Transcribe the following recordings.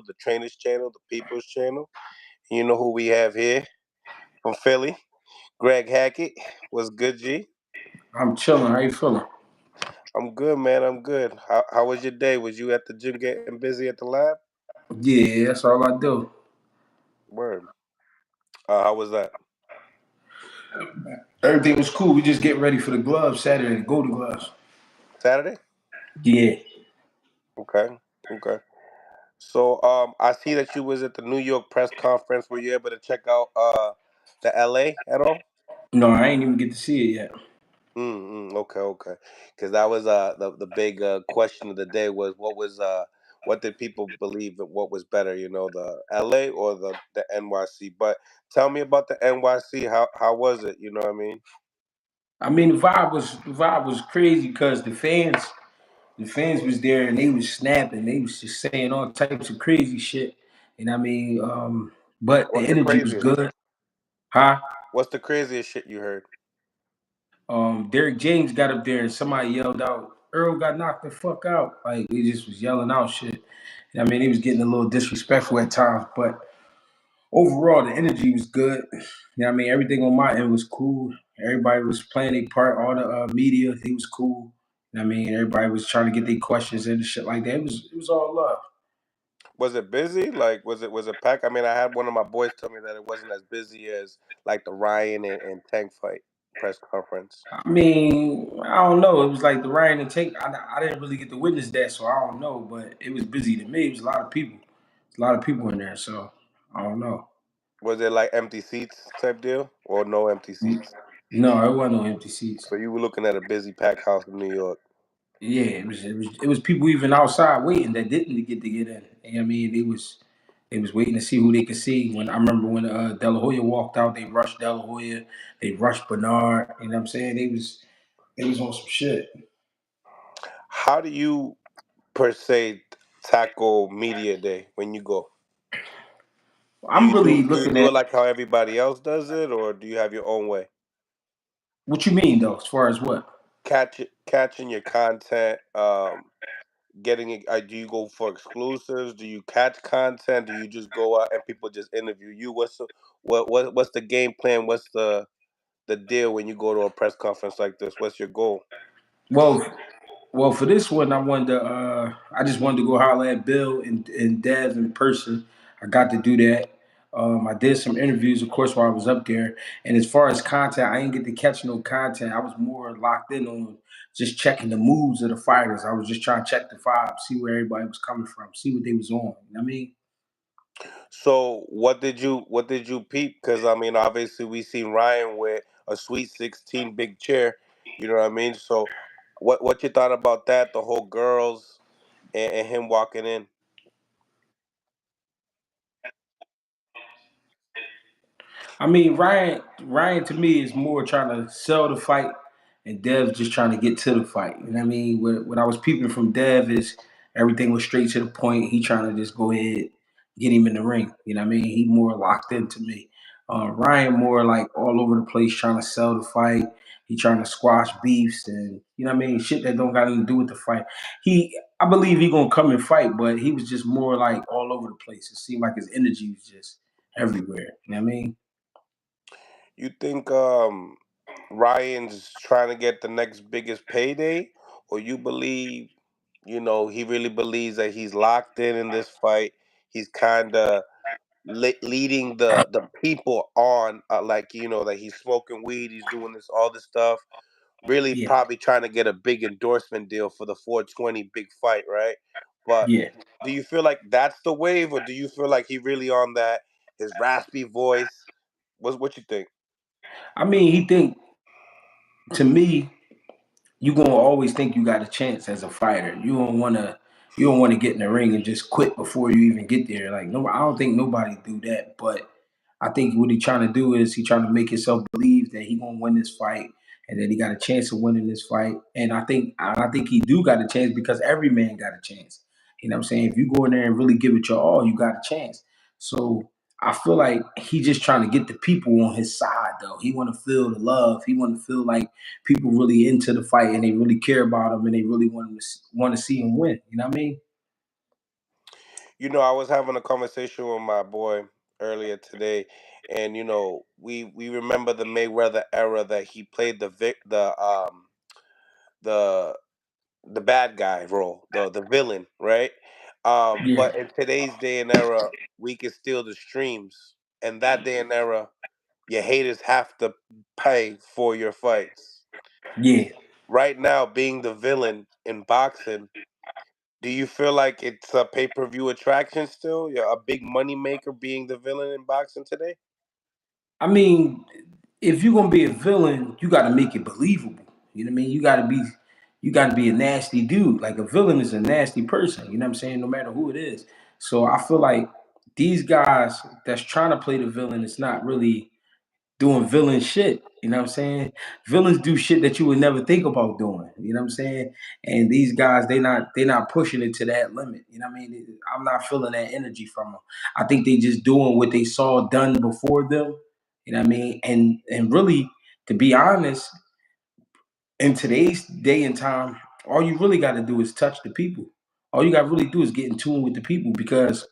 the Trainers Channel, the People's Channel. You know who we have here from Philly? Greg Hacket. What's good, G? I'm chilling. How you feeling? I'm good, man. I'm good. How was your day? Was you at the gym getting busy at the lab? Yeah, that's all I do. Word. How was that? Everything was cool. We just getting ready for the gloves Saturday, the Golden Gloves. Saturday? Yeah. Okay. Okay. So I see that you was at the New York press conference. Were you able to check out the LA at all? No, I ain't even get to see it yet. Okay, okay. Because that was the big question of the day was what did people believe that what was better, the LA or the NYC? But tell me about the NYC. How was it? You know what I mean? I mean, the vibe was crazy because the fans was there and they was snapping. They was just saying all types of crazy shit. And I mean, but the What's the energy was craziest? good, huh? What's the craziest shit you heard? Derek James got up there and somebody yelled out, "Earl got knocked the fuck out!" Like he just was yelling out shit. And I mean, he was getting a little disrespectful at times, but overall, the energy was good. You know what I mean? Everything on my end was cool. Everybody was playing their part. All the media, he was cool. You know what I mean? Everybody was trying to get their questions in and shit like that. It was all love. Was it busy? Like was it packed? I mean, I had one of my boys tell me that it wasn't as busy as like the Ryan and Tank fight press conference. I mean, I don't know. It was like the Ryan and Tate. I didn't really get to witness that, so I don't know. But it was busy to me. It was a lot of people. A lot of people in there, so I don't know. Was it like empty seats type deal or no empty seats? No, it wasn't no empty seats. So you were looking at a busy packed house in New York. Yeah, it was people even outside waiting that didn't get to get in. You know what I mean, they was waiting to see who they could see. When I remember when De La Hoya walked out, they rushed De La Hoya, they rushed Bernard. You know what I'm saying? They was on some shit. How do you per se tackle media day when you go? Do I'm you really do you looking do it at like how everybody else does it, or do you have your own way? what you mean though, as far as what. Catching your content, getting it. Do you go for exclusives? Do you catch content? Do you just go out and people just interview you? What's the game plan? What's the deal when you go to a press conference like this? What's your goal? Well, well, for this one, I wanted to. I just wanted to go holler at Bill and Dev in person. I got to do that. I did some interviews, of course, while I was up there. And as far as content, I didn't get to catch no content. I was more locked in on just checking the moves of the fighters. I was just trying to check the vibe, see where everybody was coming from, see what they was on. You know what I mean? So what did you peep? Because I mean, obviously we seen Ryan with a Sweet 16 big chair. You know what I mean? So what you thought about that? The whole girls and him walking in. I mean, Ryan to me is more trying to sell the fight, and Dev's just trying to get to the fight. You know what I mean? What I was peeping from Dev is everything was straight to the point. He trying to just go ahead, get him in the ring. You know what I mean? He more locked into me. Ryan more like all over the place trying to sell the fight. He trying to squash beefs and you know what I mean, shit that don't got anything to do with the fight. I believe he gonna come and fight, but he was just more like all over the place. It seemed like his energy was just everywhere. You know what I mean? You think Ryan's trying to get the next biggest payday, or you believe, he really believes that he's locked in this fight. He's kind of leading the people on, like that he's smoking weed, he's doing all this stuff. Really, Yeah. probably trying to get a big endorsement deal for the 420 big fight, right? But Yeah. do you feel like that's the wave, or do you feel like he really on that his raspy voice? What you think? I mean, he think to me, you gonna always think you got a chance as a fighter. You don't wanna get in the ring and just quit before you even get there. Like no, I don't think nobody do that. But I think what he trying to do is he trying to make himself believe that he gonna win this fight and that he got a chance of winning this fight. And I think he do got a chance because every man got a chance. You know what I'm saying? If you go in there and really give it your all, you got a chance. So I feel like he just trying to get the people on his side though. He wanna feel the love. He wanna feel like people really into the fight and they really care about him and they really want to see him win. You know what I mean? I was having a conversation with my boy earlier today, and we remember the Mayweather era that he played the the bad guy role, the villain, right? Yeah, But in today's day and era, we can steal the streams. And that day and era, your haters have to pay for your fights. yeah. Right now, being the villain in boxing, do you feel like it's a pay per view attraction still? You're a big money maker being the villain in boxing today? I mean, if you're gonna be a villain, you got to make it believable. You know what I mean? You got to be a nasty dude. Like a villain is a nasty person. You know what I'm saying? No matter who it is. So I feel like these guys that's trying to play the villain is not really doing villain shit. You know what I'm saying? Villains do shit that you would never think about doing. You know what I'm saying? And these guys, they not pushing it to that limit. You know what I mean? I'm not feeling that energy from them. I think they just doing what they saw done before them. You know what I mean? And really, to be honest, in today's day and time, all you really got to do is touch the people. All you got to really do is get in tune with the people because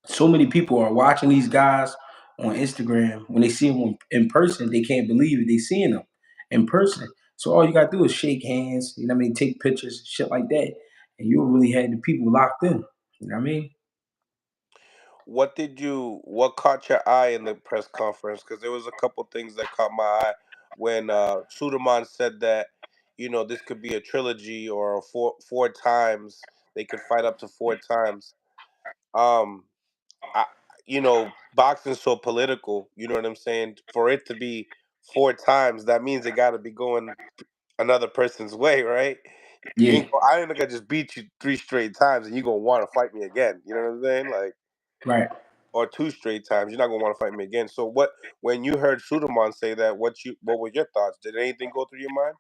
so many people are watching these guys on Instagram. When they see them in person, they can't believe it. They seeing them in person. So all you gotta do is shake hands, you know what I mean, take pictures, shit like that. And you'll really have the people locked in. You know what I mean? What caught your eye in the press conference? Because there was a couple things that caught my eye when Suleiman said that this could be a trilogy or four times they could fight up to four times. Um, I, boxing's so political. You know what I'm saying? For it to be four times, that means it got to be going another person's way, right? You Yeah, ain't. I ain't gonna just beat you three straight times and you gonna want to fight me again. You know what I'm saying? Like, right. or two straight times, you're not gonna want to fight me again. So what? When you heard Suleiman say that, what were your thoughts? Did anything go through your mind?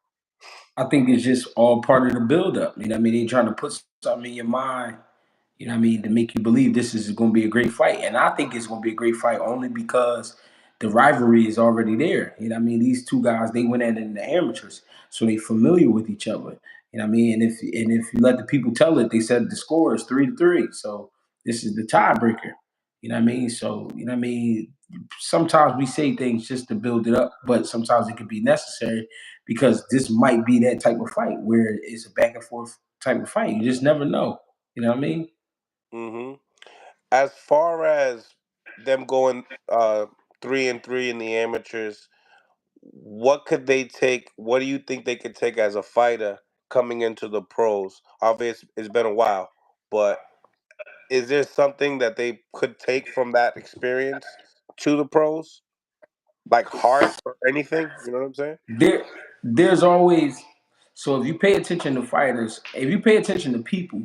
I think it's just all part of the buildup. You know what I mean? They trying to put something in your mind, you know what I mean, to make you believe this is going to be a great fight. And I think it's going to be a great fight only because the rivalry is already there. You know what I mean? These two guys, they went at it in the amateurs, so they familiar with each other. You know what I mean? And if you let the people tell it, they said the score is 3-3. So this is the tiebreaker. You know what I mean? So, you know what I mean? Sometimes we say things just to build it up, but sometimes it can be necessary because this might be that type of fight where it's a back and forth type of fight. You just never know. You know what I mean? Hmm. As far as them going 3-3 in the amateurs, what could they take? What do you think they could take as a fighter coming into the pros? Obviously, it's been a while, but is there something that they could take from that experience to the pros, like heart or anything? You know what I'm saying? There's always, so if you pay attention to fighters, if you pay attention to people,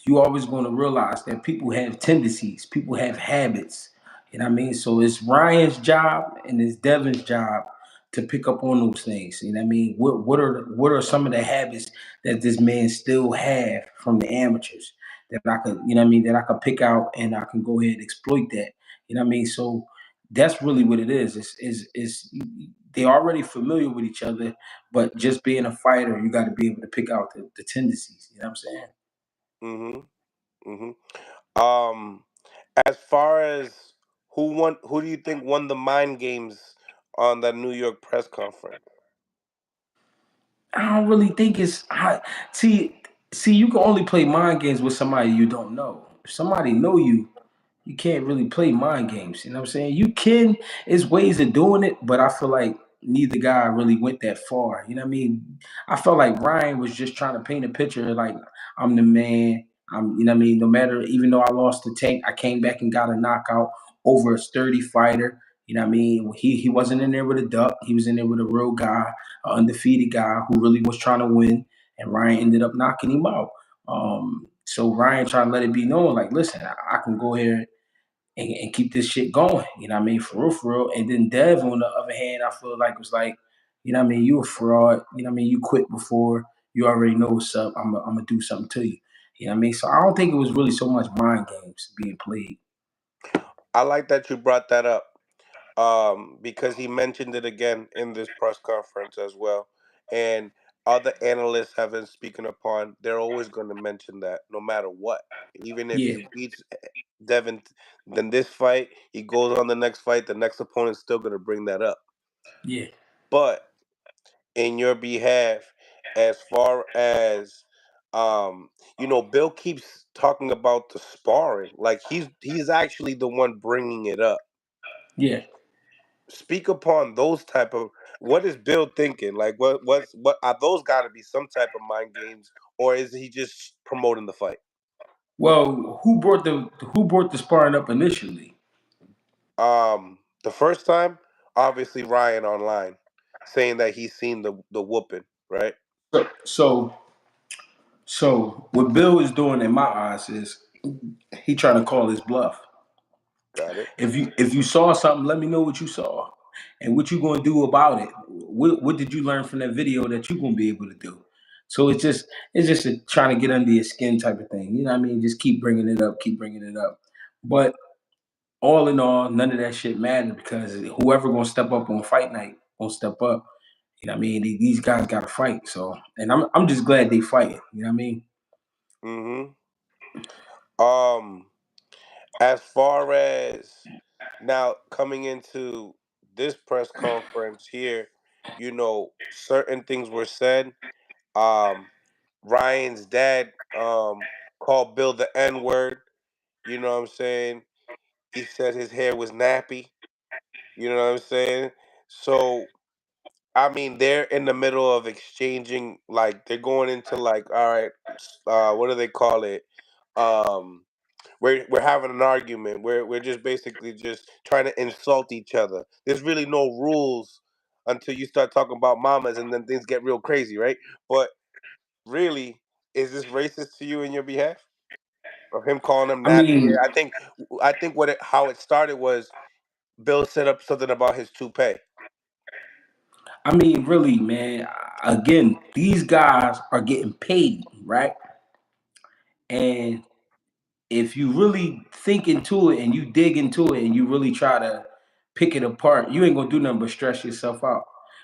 you always going to realize that people have tendencies, people have habits. You know what I mean? So it's Ryan's job and it's Devin's job to pick up on those things. You know what I mean? What are some of the habits that this man still have from the amateurs that I could, you know what I mean, that I could pick out and I can go ahead and exploit that. You know what I mean? So that's really what it is. Is they already familiar with each other, but just being a fighter, you got to be able to pick out the tendencies. You know what I'm saying? Hmm. Hmm. Um, as far as who do you think won the mind games on that New York press conference? I don't really think it's see see you can only play mind games with somebody you don't know. If somebody know you can't really play mind games. You know what I'm saying? You can, it's ways of doing it, but I feel like neither guy really went that far. You know what I mean? I felt like Ryan was just trying to paint a picture like I'm the man. You know what I mean? No matter, even though I lost the tank, I came back and got a knockout over a sturdy fighter. You know what I mean? He wasn't in there with a duck. He was in there with a real guy, an undefeated guy who really was trying to win. And Ryan ended up knocking him out. So Ryan trying to let it be known, like, listen, I can go here and keep this shit going. You know what I mean? For real, for real. And then Dev, on the other hand, I feel like was like, you know what I mean? You a fraud. You know what I mean? You quit before. You already know what's up. I'm gonna do something to you. You know what I mean? So I don't think it was really so much mind games being played. I like that you brought that up, because he mentioned it again in this press conference as well. And other analysts have been speaking upon, they're always going to mention that no matter what. Even if Yeah, he beats Devin, then this fight, he goes on the next fight, the next opponent's still going to bring that up. yeah, But in your behalf, as far as Bill keeps talking about the sparring, like he's actually the one bringing it up. yeah. Speak upon those type of, what is Bill thinking? Like what are those got to be some type of mind games, or is he just promoting the fight? Well, who brought the sparring up initially? The first time, obviously Ryan online saying that he's seen the whooping, right? So, so, so what Bill is doing in my eyes is he trying to call his bluff. Got it. If you saw something, let me know what you saw and what you gonna do about it. What did you learn from that video that you gonna be able to do? So it's just trying to get under your skin type of thing. You know what I mean? Just keep bringing it up, keep bringing it up. But all in all, none of that shit mattered because whoever gonna step up on fight night gonna step up. You know what I mean? These guys got to fight. So, and I'm just glad they fighting. You know what I mean? Mm-hmm. Um, as far as now coming into this press conference here, certain things were said. Um, Ryan's dad called Bill the N word. You know what I'm saying? He said his hair was nappy. You know what I'm saying? So I mean, they're in the middle of exchanging, like they're going into like, all right, what do they call it? Um, we're having an argument. We're just basically just trying to insult each other. There's really no rules until you start talking about mamas, and then things get real crazy, right? But really, is this racist to you in your behalf of him calling them I nappy hair? mean, I think how it started was Bill set up something about his toupee. really, man. Again, these guys are getting paid, right? And if you really think into it and you dig into it and you really try to pick it apart, you ain't gonna do nothing but stress yourself out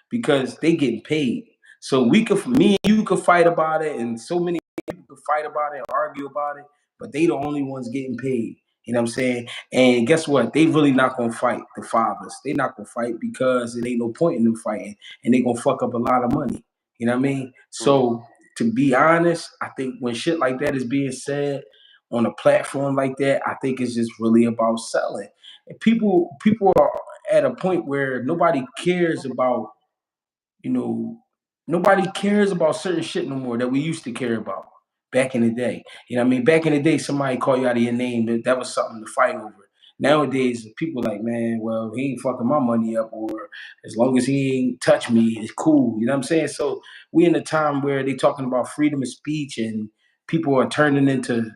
because they getting paid. So me and you could fight about it, and so many people could fight about it, argue about it, but they the only ones getting paid. You know what I'm saying? And guess what? They really not gonna fight the fathers. They not gonna fight because it ain't no point in them fighting, and they gonna fuck up a lot of money. You know what I mean? Mm-hmm. So to be honest, I think when shit like that is being said on a platform like that, I think it's just really about selling. And people are at a point where you know, nobody cares about certain shit no more that we used to care about back in the day. You know what I mean? Back in the day, somebody call you out of your name, that was something to fight over. Nowadays, people like, man, well, he ain't fucking my money up, or as long as he ain't touch me, it's cool. You know what I'm saying? So we in a time where they talking about freedom of speech and people are turning into,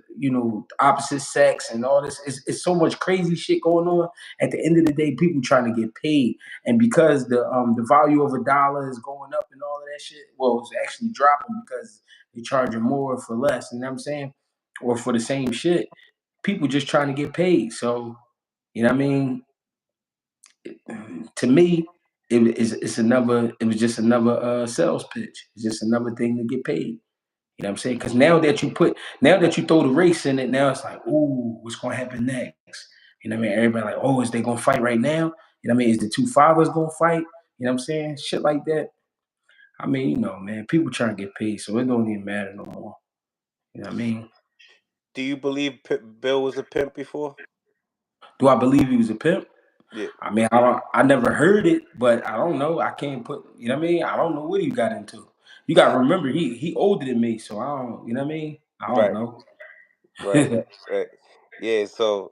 opposite sex and all this. It's so much crazy shit going on. At the end of the day, people trying to get paid. And because the value of a dollar is going up and all of that shit, well, it's actually dropping because they're charging more for less. You know what I'm saying? Or for the same shit. People just trying to get paid. So, you know what I mean? To me, it was just another sales pitch. It's just another thing to get paid. You know what I'm saying? Because now that you throw the race in it, now it's like, ooh, what's gonna happen next? You know what I mean? Everybody like, oh, is they gonna fight right now? You know what I mean? Is the two fathers gonna fight? You know what I'm saying? Shit like that. I mean, man, people trying to get paid, so it don't even matter no more. You know what I mean? Do you believe Bill was a pimp before? Do I believe he was a pimp? Yeah. I mean, I never heard it, but I don't know. I can't put, you know what I mean? I don't know what he got into. You gotta remember, he older than me, so I don't, you know what I mean? I don't Right. know. Right. Right. Right. Yeah. So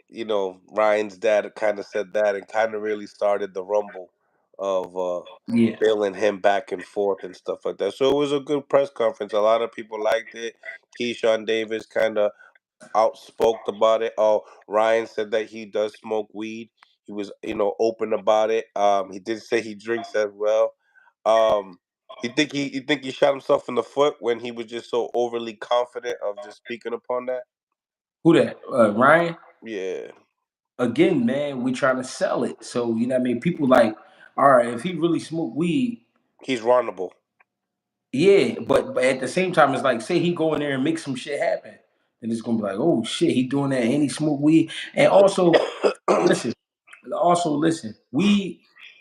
Ryan's dad kind of said that, and kind of really started the rumble of Yeah. Bill and him back and forth and stuff like that. So it was a good press conference. A lot of people liked it. Keyshawn Davis kind of outspoke about it. Oh, Ryan said that he does smoke weed. He was, open about it. He did say he drinks as well. Um, you think he shot himself in the foot when he was just so overly confident of just speaking upon that? Who that? Ryan? Yeah, Again, man, we trying to sell it. So, you know what I mean? People like, all right, if he really smoked weed, he's vulnerable. Yeah, but at the same time, it's like, say he go in there and make some shit happen, then it's gonna be like, oh shit, he doing that and he smoke weed. And listen, listen,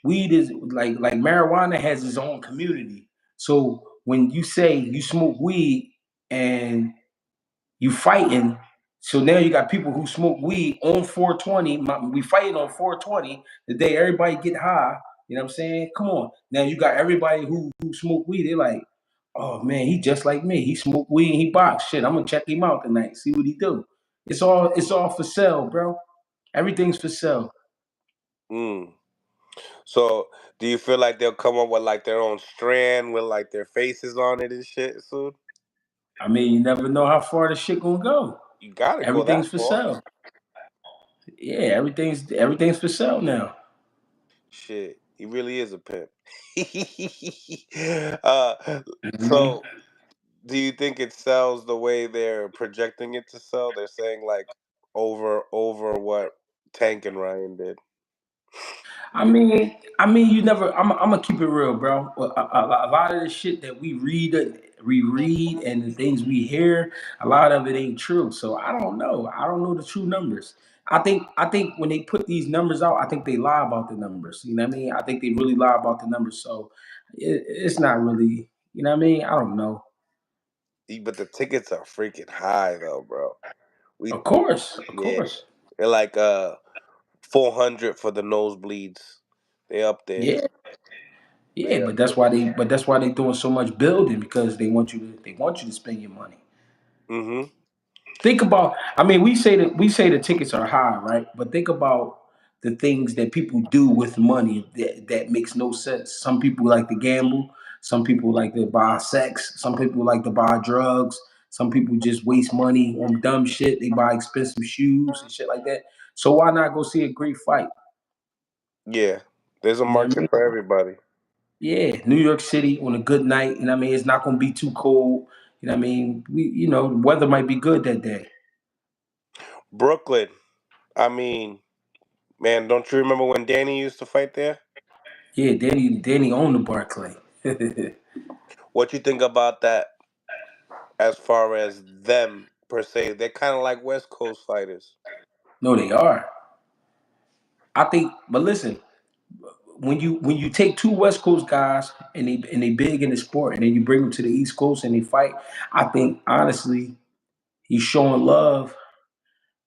weed is like marijuana has its own community. So when you say you smoke weed and you fighting. So now you got people who smoke weed on 420. We fighting on 420 the day everybody get high. You know what I'm saying? Come on. Now you got everybody who smoke weed. They're like, oh man, he just like me. He smoke weed and he box. Shit, I'm gonna check him out tonight. See what he do. It's all for sale, bro. Everything's for sale. Mm. So, do you feel like they'll come up with like their own strand with like their faces on it and shit soon? I mean, you never know how far this shit gonna go. You gotta go that Everything's for far. sale. Yeah, everything's for sale now. Shit, he really is a pimp. uh, Mhm. so do you think it sells the way they're projecting it to sell? They're saying like over what Tank and Ryan did. You never. I'm gonna keep it real, bro. A lot of the shit that we read, and the things we hear, a lot of it ain't true. So I don't know. I don't know the true numbers. I think when they put these numbers out, I think they lie about the numbers. You know what I mean? I think they really lie about the numbers. So it's not really. You know what I mean? I don't know. But the tickets are freaking high though, bro. We Of course, of Yeah, course. they're like 400 for the nosebleeds. They up there. Yeah, yeah. They up But that's there. why they doing so much building because they want you to spend your money. Mhm. Think about, I mean, we say the tickets are high, right? But think about the things that people do with money that makes no sense. Some people like to gamble, some people like to buy sex, some people like to buy drugs, some people just waste money on dumb shit. They buy expensive shoes and shit like that. So why not go see a great fight? Yeah. There's a You know what I market mean? for everybody. Yeah, New York City on a good night, you know what I mean? It's not gonna be too cold. You know what I mean? Weather might be good that day. Brooklyn. I mean, man, don't you remember when Danny used to fight there? Yeah, Danny owned the Barclay. What you think about that as far as them per se? They're kind of like West Coast fighters. No, they are. I think, but listen, when you take two West Coast guys and they big in the sport, and then you bring them to the East Coast and they fight, I think honestly, he's showing love.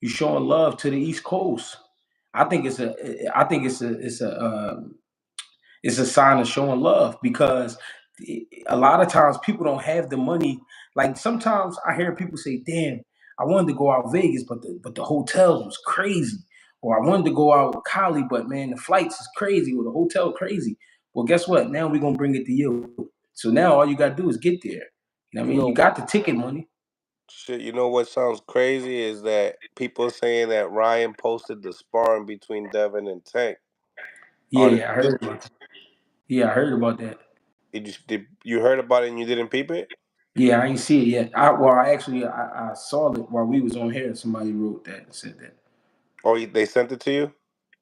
You're showing love to the East Coast. I think it's a sign of showing love because a lot of times people don't have the money. Like sometimes I hear people say, "Damn, I wanted to go out Vegas, but the hotels was crazy," or "I wanted to go out with Cali, but man, the flights is crazy or the hotel crazy." Well, guess what? Now we're gonna bring it to you. So now all you gotta do is get there. You know what I You mean? You know, got the ticket money. shit. You know what sounds crazy is that people saying that Ryan posted the sparring between Devin and Tank on his Yeah, I heard picture. about that. Yeah, I heard about that. Did you heard about it and you didn't peep it? Yeah, I ain't see it yet. I saw it while we was on here. Somebody wrote that and said that. Or they sent it to you?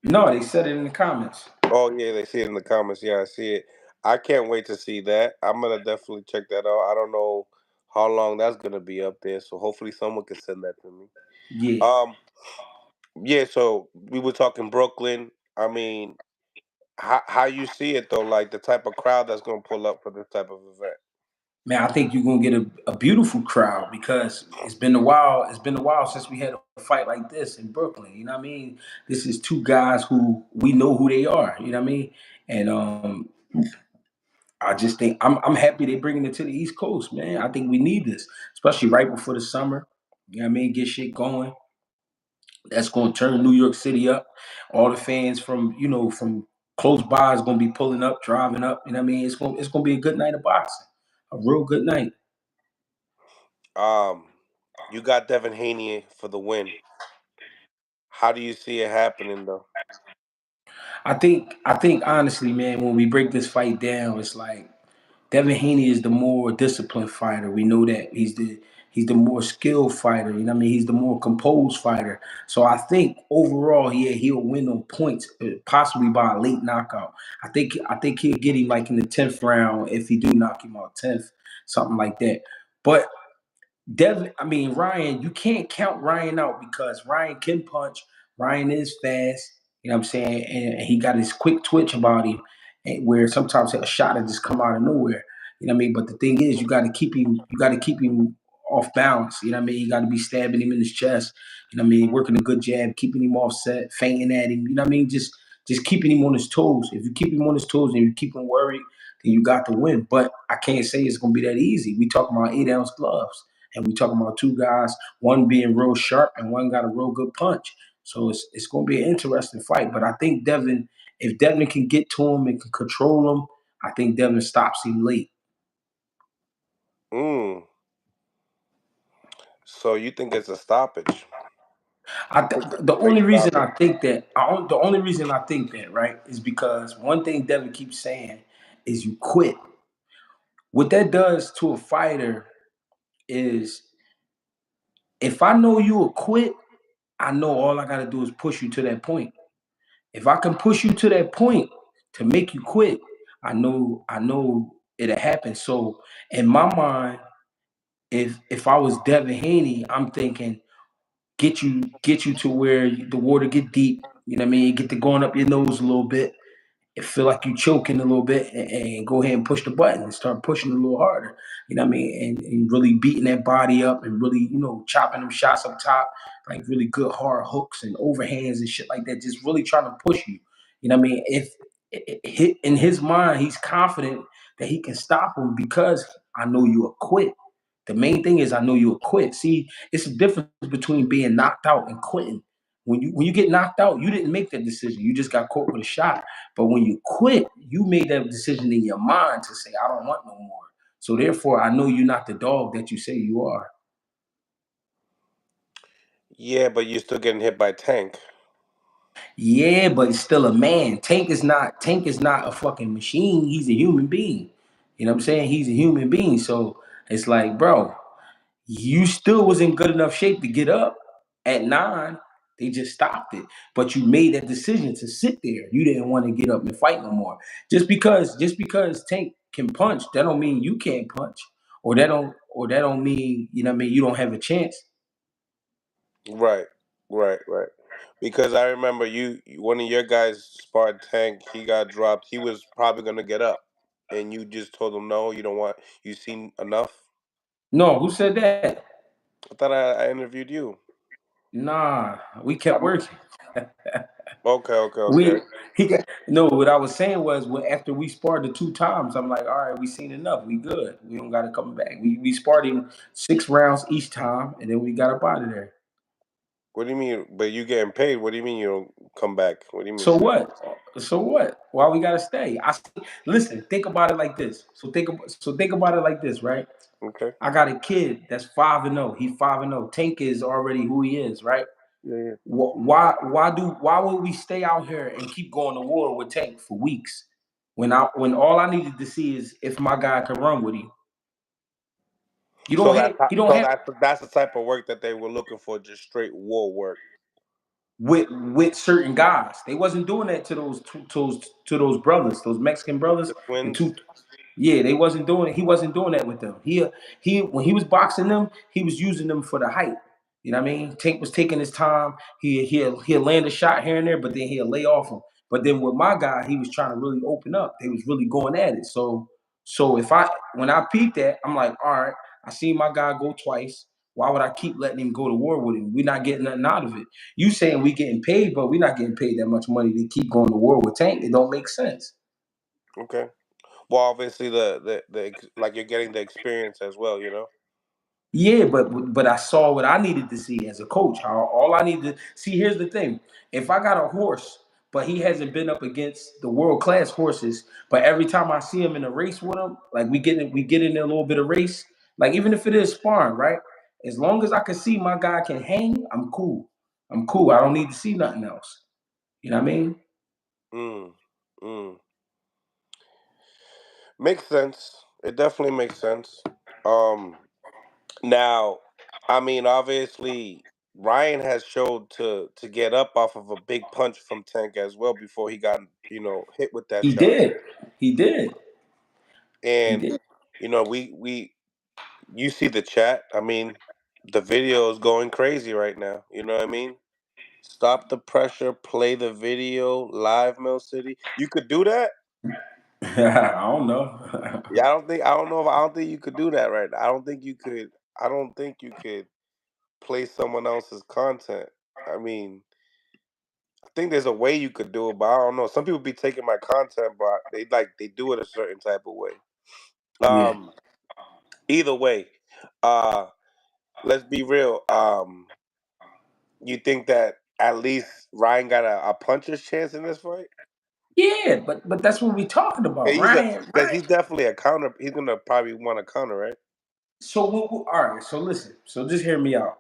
No, they said it in the comments. Oh yeah, they see it in the comments. Yeah, I see it. I can't wait to see that. I'm gonna definitely check that out. I don't know how long that's gonna be up there, so hopefully someone can send that to me. Yeah, Um, yeah. So we were talking Brooklyn. I mean, how you see it though? Like the type of crowd that's gonna pull up for this type of event. man, I think you're gonna get a beautiful crowd because it's been a while. It's been a while since we had a fight like this in Brooklyn. You know what I mean? This is two guys who we know who they are. You know what I mean? And I just think I'm happy they bringing it to the East Coast, man. I think we need this, especially right before the summer. You know what I mean? Get shit going. That's going to turn New York City up. All the fans from close by is going to be pulling up, driving up. You know what I mean? It's going to be a good night of boxing, a real good night. Um, you got Devin Haney for the win. How do you see it happening though? I think honestly, man, when we break this fight down, it's like Devin Haney is the more disciplined fighter. We know that he's the more skilled fighter. You know what I mean? He's the more composed fighter. So I think overall, yeah, he'll win on points, possibly by a late knockout. I think he'll get him like in the 10th round if he do knock him out 10th. something like that. But Devin, I mean Ryan, you can't count Ryan out because Ryan can punch. Ryan is fast. You know what I'm saying? And he got his quick twitch about him, where sometimes a shot will just come out of nowhere. You know what I mean? But the thing is, you got to keep him. You got to keep him off balance. You know what I mean? You got to be stabbing him in his chest. You know what I mean? Working a good jab, keeping him offset, feinting at him. You know what I mean? Just keeping him on his toes. If you keep him on his toes and you keep him worried, then you got to win. But I can't say it's gonna be that easy. We talking about 8-ounce gloves. And we talking about two guys, one being real sharp and one got a real good punch. So it's going to be an interesting fight. But I think Devin, if Devin can get to him and can control him, I think Devin stops him late. Mm. So you think it's a stoppage? You think it's a The straight only reason stoppage? I think that, the only reason I think that, right, is because one thing Devin keeps saying is you quit. What that does to a fighter is if I know you will quit, I know all I got to do is push you to that point. If I can push you to that point to make you quit, I know it'll happen. So in my mind, if I was Devin Haney, I'm thinking get you to where the water get deep. You know what I mean? Get to going up your nose a little bit, and feel like you choking a little bit, and go ahead and push the button and start pushing a little harder. You know what I mean? And really beating that body up and really, chopping them shots up top, like really good hard hooks and overhands and shit like that. Just really trying to push you. You know what I mean? If in his mind, he's confident that he can stop him because I know you'll quit. The main thing is I know you'll quit. See, it's a difference between being knocked out and quitting. When you get knocked out, you didn't make that decision. You just got caught with a shot. But when you quit, you made that decision in your mind to say, I don't want no more. So therefore, I know you're not the dog that you say you are. Yeah, but you're still getting hit by Tank. Yeah, but it's still a man. Tank is not a fucking machine. He's a human being. You know what I'm saying? He's a human being. So it's like, bro, you still was in good enough shape to get up at 9. They just stopped it. But you made that decision to sit there. You didn't want to get up and fight no more. Just because Tank can punch, that don't mean you can't punch. Or that don't mean, you know what I mean, you don't have a chance. Right, right. Because I remember one of your guys sparred Tank. He got dropped. He was probably gonna get up, and you just told him no. You don't want. You seen enough. No, who said that? I thought I interviewed you. Nah, we kept I'm working. okay. We he got no. What I was saying was, after we sparred the 2 times, I'm like, all right, we seen enough. We good. We don't got to come back. We sparred him 6 rounds each time, and then we got up out of there. What do you mean? But you getting paid? What do you mean you don't come back? What do you mean? So what? So what? Why we gotta stay? Listen. Think about it like this. So think about it like this, right? Okay. I got a kid that's 5-0. He 5-0. Tank is already who he is, right? Yeah. Why would we stay out here and keep going to war with Tank for weeks when all I needed to see is if my guy can run with him. You So don't have he don't so have that's the type of work that they were looking for, just straight war work. with certain guys. They wasn't doing that to those brothers, those Mexican brothers, The the twins. two. Yeah, they wasn't doing it. He wasn't doing that with them. He when he was boxing them, he was using them for the height. You know what I mean? Tank was taking his time. He'll land a shot here and there, but then he'll lay off him. But then with my guy, he was trying to really open up. They was really going at it. So if I when I peeped that, I'm like, all right, I seen my guy go twice. Why would I keep letting him go to war with him? We're not getting nothing out of it. You saying we getting paid, but we're not getting paid that much money to keep going to war with Tank. It don't make sense. Okay. Well, obviously like you're getting the experience as well. You know. Yeah, but I saw what I needed to see as a coach. How all I need to see. Here's the thing: if I got a horse, but he hasn't been up against the world class horses, but every time I see him in a race with him, like we get in a little bit of race. Like even if it is sparring, right? As long as I can see my guy can hang, I'm cool. I'm cool. I don't need to see nothing else. You know what I mean? Mm. Mm. Makes sense. It definitely makes sense. Um. Now, I mean, obviously, Ryan has showed to get up off of a big punch from Tank as well before he got hit with that He shot. did. He did. He And did. you know, we You see the chat. I mean, the video is going crazy right now. You know what I mean? Stop the pressure. Play the video live, Mill City. You could do that. I don't know. Yeah, I don't think. I don't know if. I don't think you could do that right now. I don't think you could. I don't think you could play someone else's content. I mean, I think there's a way you could do it, but I don't know. Some people be taking my content, but they do it a certain type of way. Yeah. Um, Either way, uh, let's be real. You think that at least Ryan got a puncher's chance in this fight? Yeah, but that's what we talking Yeah, about, Ryan. because Ryan. he's definitely a counter. He's gonna probably want a counter, right? So all right. So listen. So just hear me out.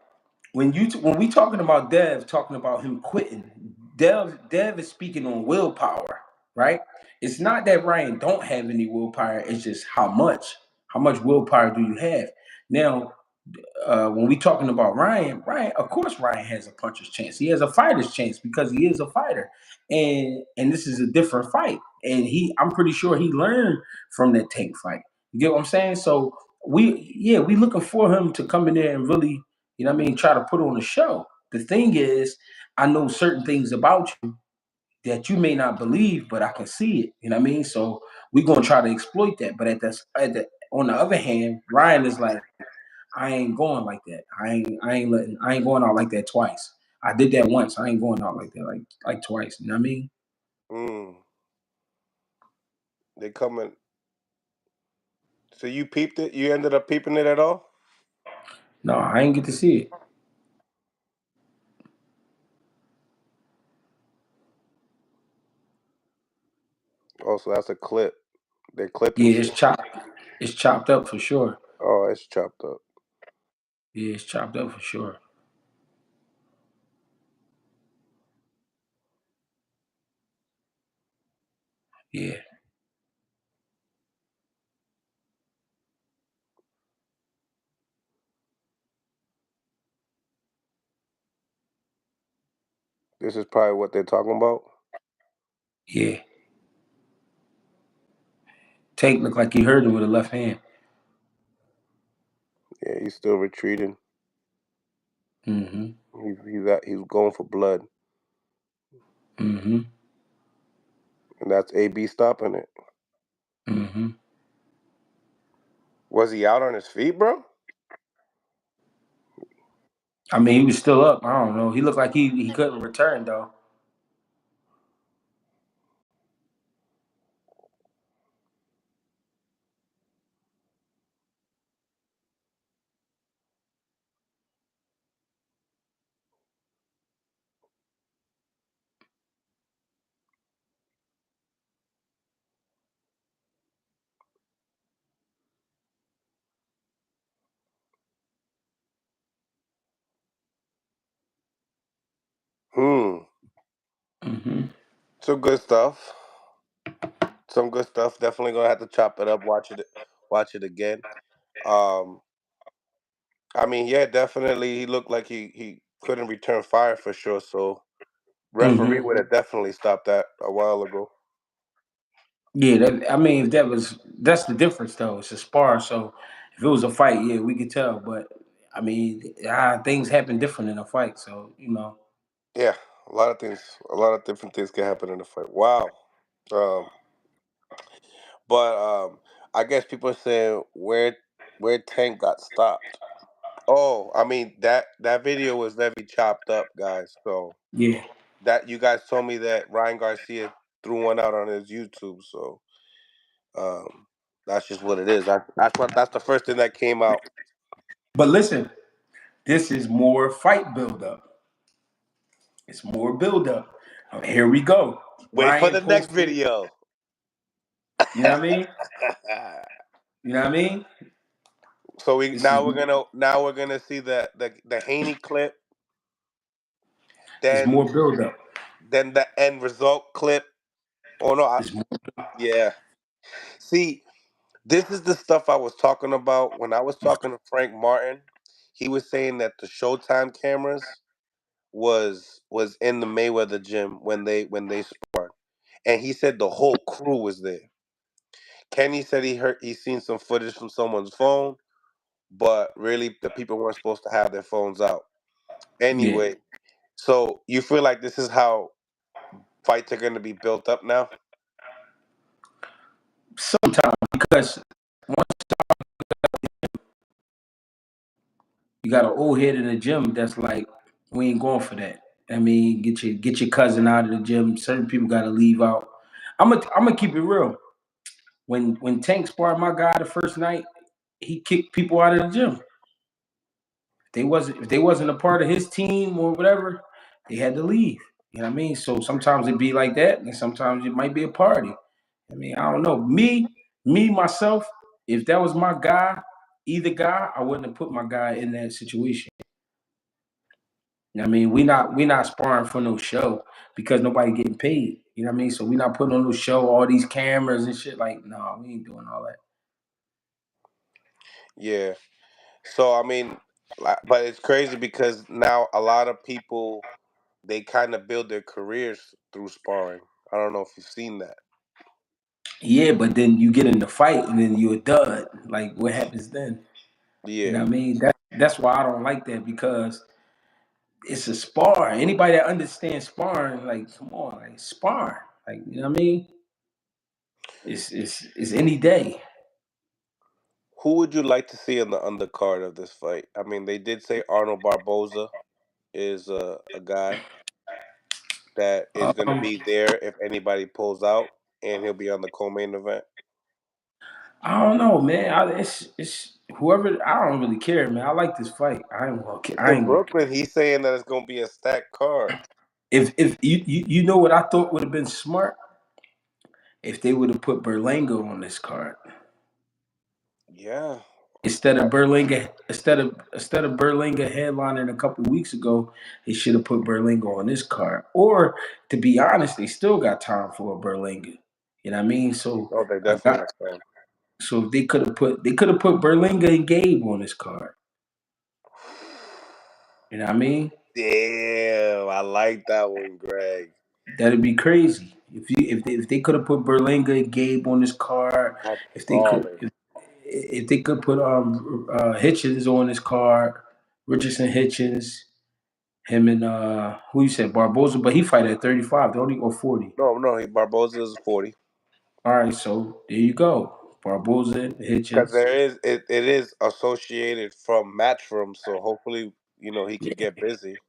When we talking about Dev, talking about him quitting, Dev is speaking on willpower, right? It's not that Ryan don't have any willpower. It's just how much willpower do you have? Now, when we talking about Ryan, of course Ryan has a puncher's chance. He has a fighter's chance because he is a fighter, and this is a different fight. And I'm pretty sure he learned from that Tank fight. You get what I'm saying? So we looking for him to come in there and really, try to put on a show. The thing is, I know certain things about you that you may not believe, but I can see it. You know what I mean? So we're gonna try to exploit that. But on the other hand, Ryan is like, I ain't going like that. I ain't going out like that twice. I did that once. I ain't going out like that like twice. You know what I mean? Mm, they coming. So you peeped it. You ended up peeping it at all? No, I ain't get to see it. Oh, so that's a clip. They're clipping Yeah, shit. it's chopped. It's chopped up for sure. Oh, it's chopped up. Yeah, it's chopped up for sure. Yeah. This is probably what they're talking about. Yeah. Tank looked like he hurt him with a left hand. Yeah, he's still retreating. Mm-hmm. He's going for blood, Mm-hmm. and that's AB stopping it. Mm-hmm. Was he out on his feet, bro? I mean, he was still up. I don't know. He looked like he couldn't return though. Hmm. Mm-hmm. Some good stuff. Some good stuff. Definitely gonna have to chop it up. Watch it again. Um. I mean, yeah, definitely. He looked like he couldn't return fire for sure. So referee Mm-hmm. would have definitely stopped that a while ago. Yeah, I mean, if that's the difference though. It's a spar, so if it was a fight, yeah, we could tell. But I mean, things happen different in a fight, so Yeah, a lot of things, a lot of different things can happen in a fight. Wow. Um, but I guess people are saying where Tank got stopped. Oh, I mean that video was very chopped up, guys. So yeah. that you guys told me that Ryan Garcia threw one out on his YouTube. So um, that's just what it is. That's the first thing that came out. But listen, this is more fight buildup. It's more buildup. Here we go. Wait for Ryan the next posted. video. You know what I mean? You know what I mean? So we This is now we're gonna see the Haney clip, it's then more buildup. the end result clip. Oh no, It's more. yeah. See, this is the stuff I was talking about when I was talking to Frank Martin. He was saying that the Showtime cameras was in the Mayweather gym when they sparred, and he said the whole crew was there. Kenny said he seen some footage from someone's phone. but really the people weren't supposed to have their phones out. Yeah, Anyway, so you feel like this is how fights are going to be built up now? sometimes because you got an old head in the gym that's like, we ain't going for that. I mean, get your cousin out of the gym. Certain people got to leave out. I'm gonna keep it real. When Tank sparred my guy the first night, he kicked people out of the gym. If they wasn't a part of his team or whatever, they had to leave. You know what I mean? So sometimes it be like that, and sometimes it might be a party. I mean, I don't know. Me myself, if that was my guy, either guy, I wouldn't have put my guy in that situation. You know what I mean? We not sparring for no show because nobody getting paid. You know what I mean? So we not putting on no show, all these cameras and shit. Like, no, we ain't doing all that. Yeah. So I mean, but it's crazy because now a lot of people they kind of build their careers through sparring. I don't know if you've seen that. Yeah, but then you get in the fight and then you're a dud. Like, what happens then? You know Yeah. what I mean? That's why I don't like that because it's a spar. Anybody that understands sparring, like, come on, like spar. Like, you know what I mean? It's any day. Who would you like to see on the undercard of this fight? I mean, they did say Arnold Barboza is a guy that is going to Um, be there if anybody pulls out, and he'll be on the co-main event. I don't know, man. It's whoever. I don't really care, man. I like this fight. I ain't gonna. It's I in ain't gonna. Brooklyn. He's saying that it's going to be a stacked card. If you know what I thought would have been smart if they would have put Berlanga on this card Yeah. instead of Berlanga headlining a couple weeks ago. They should have put Berlanga on this card. Or to be honest, they still got time for a Berlanga. You know what I mean? So Oh, they I definitely got. have fun. So if they could have put Berlanga and Gabe on this card. You know what I mean? Damn, I like that one, Greg. That'd be crazy. If they could have put Berlanga and Gabe on this card, That's if they could solid. if they could put Hitchens on this card, Richardson Hitchens, him and who you said Barboza, but he fight at 35, don't he, or 40? No, no, Barboza is 40 All right, so there you go, Barboza, because Hitchens. there is it is associated from Matchroom, so hopefully he could Yeah, get busy.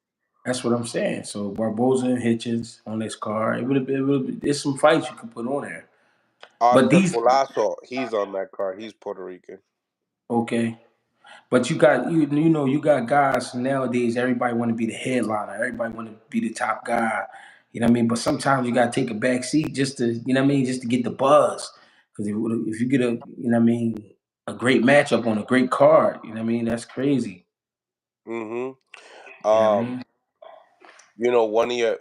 that's what I'm saying. So Barboza and Hitchens on this card. There's some fights you can put on there, but Oscar these Pulazo, he's on that card. He's Puerto Rican. okay. But you got guys nowadays. Everybody want to be the headliner. Everybody want to be the top guy. You know what I mean? But sometimes you got to take a back seat just to just to get the buzz. Because if you get a great matchup on a great card, you know what I mean? That's crazy. Mm-hmm. You know what I Um, mean?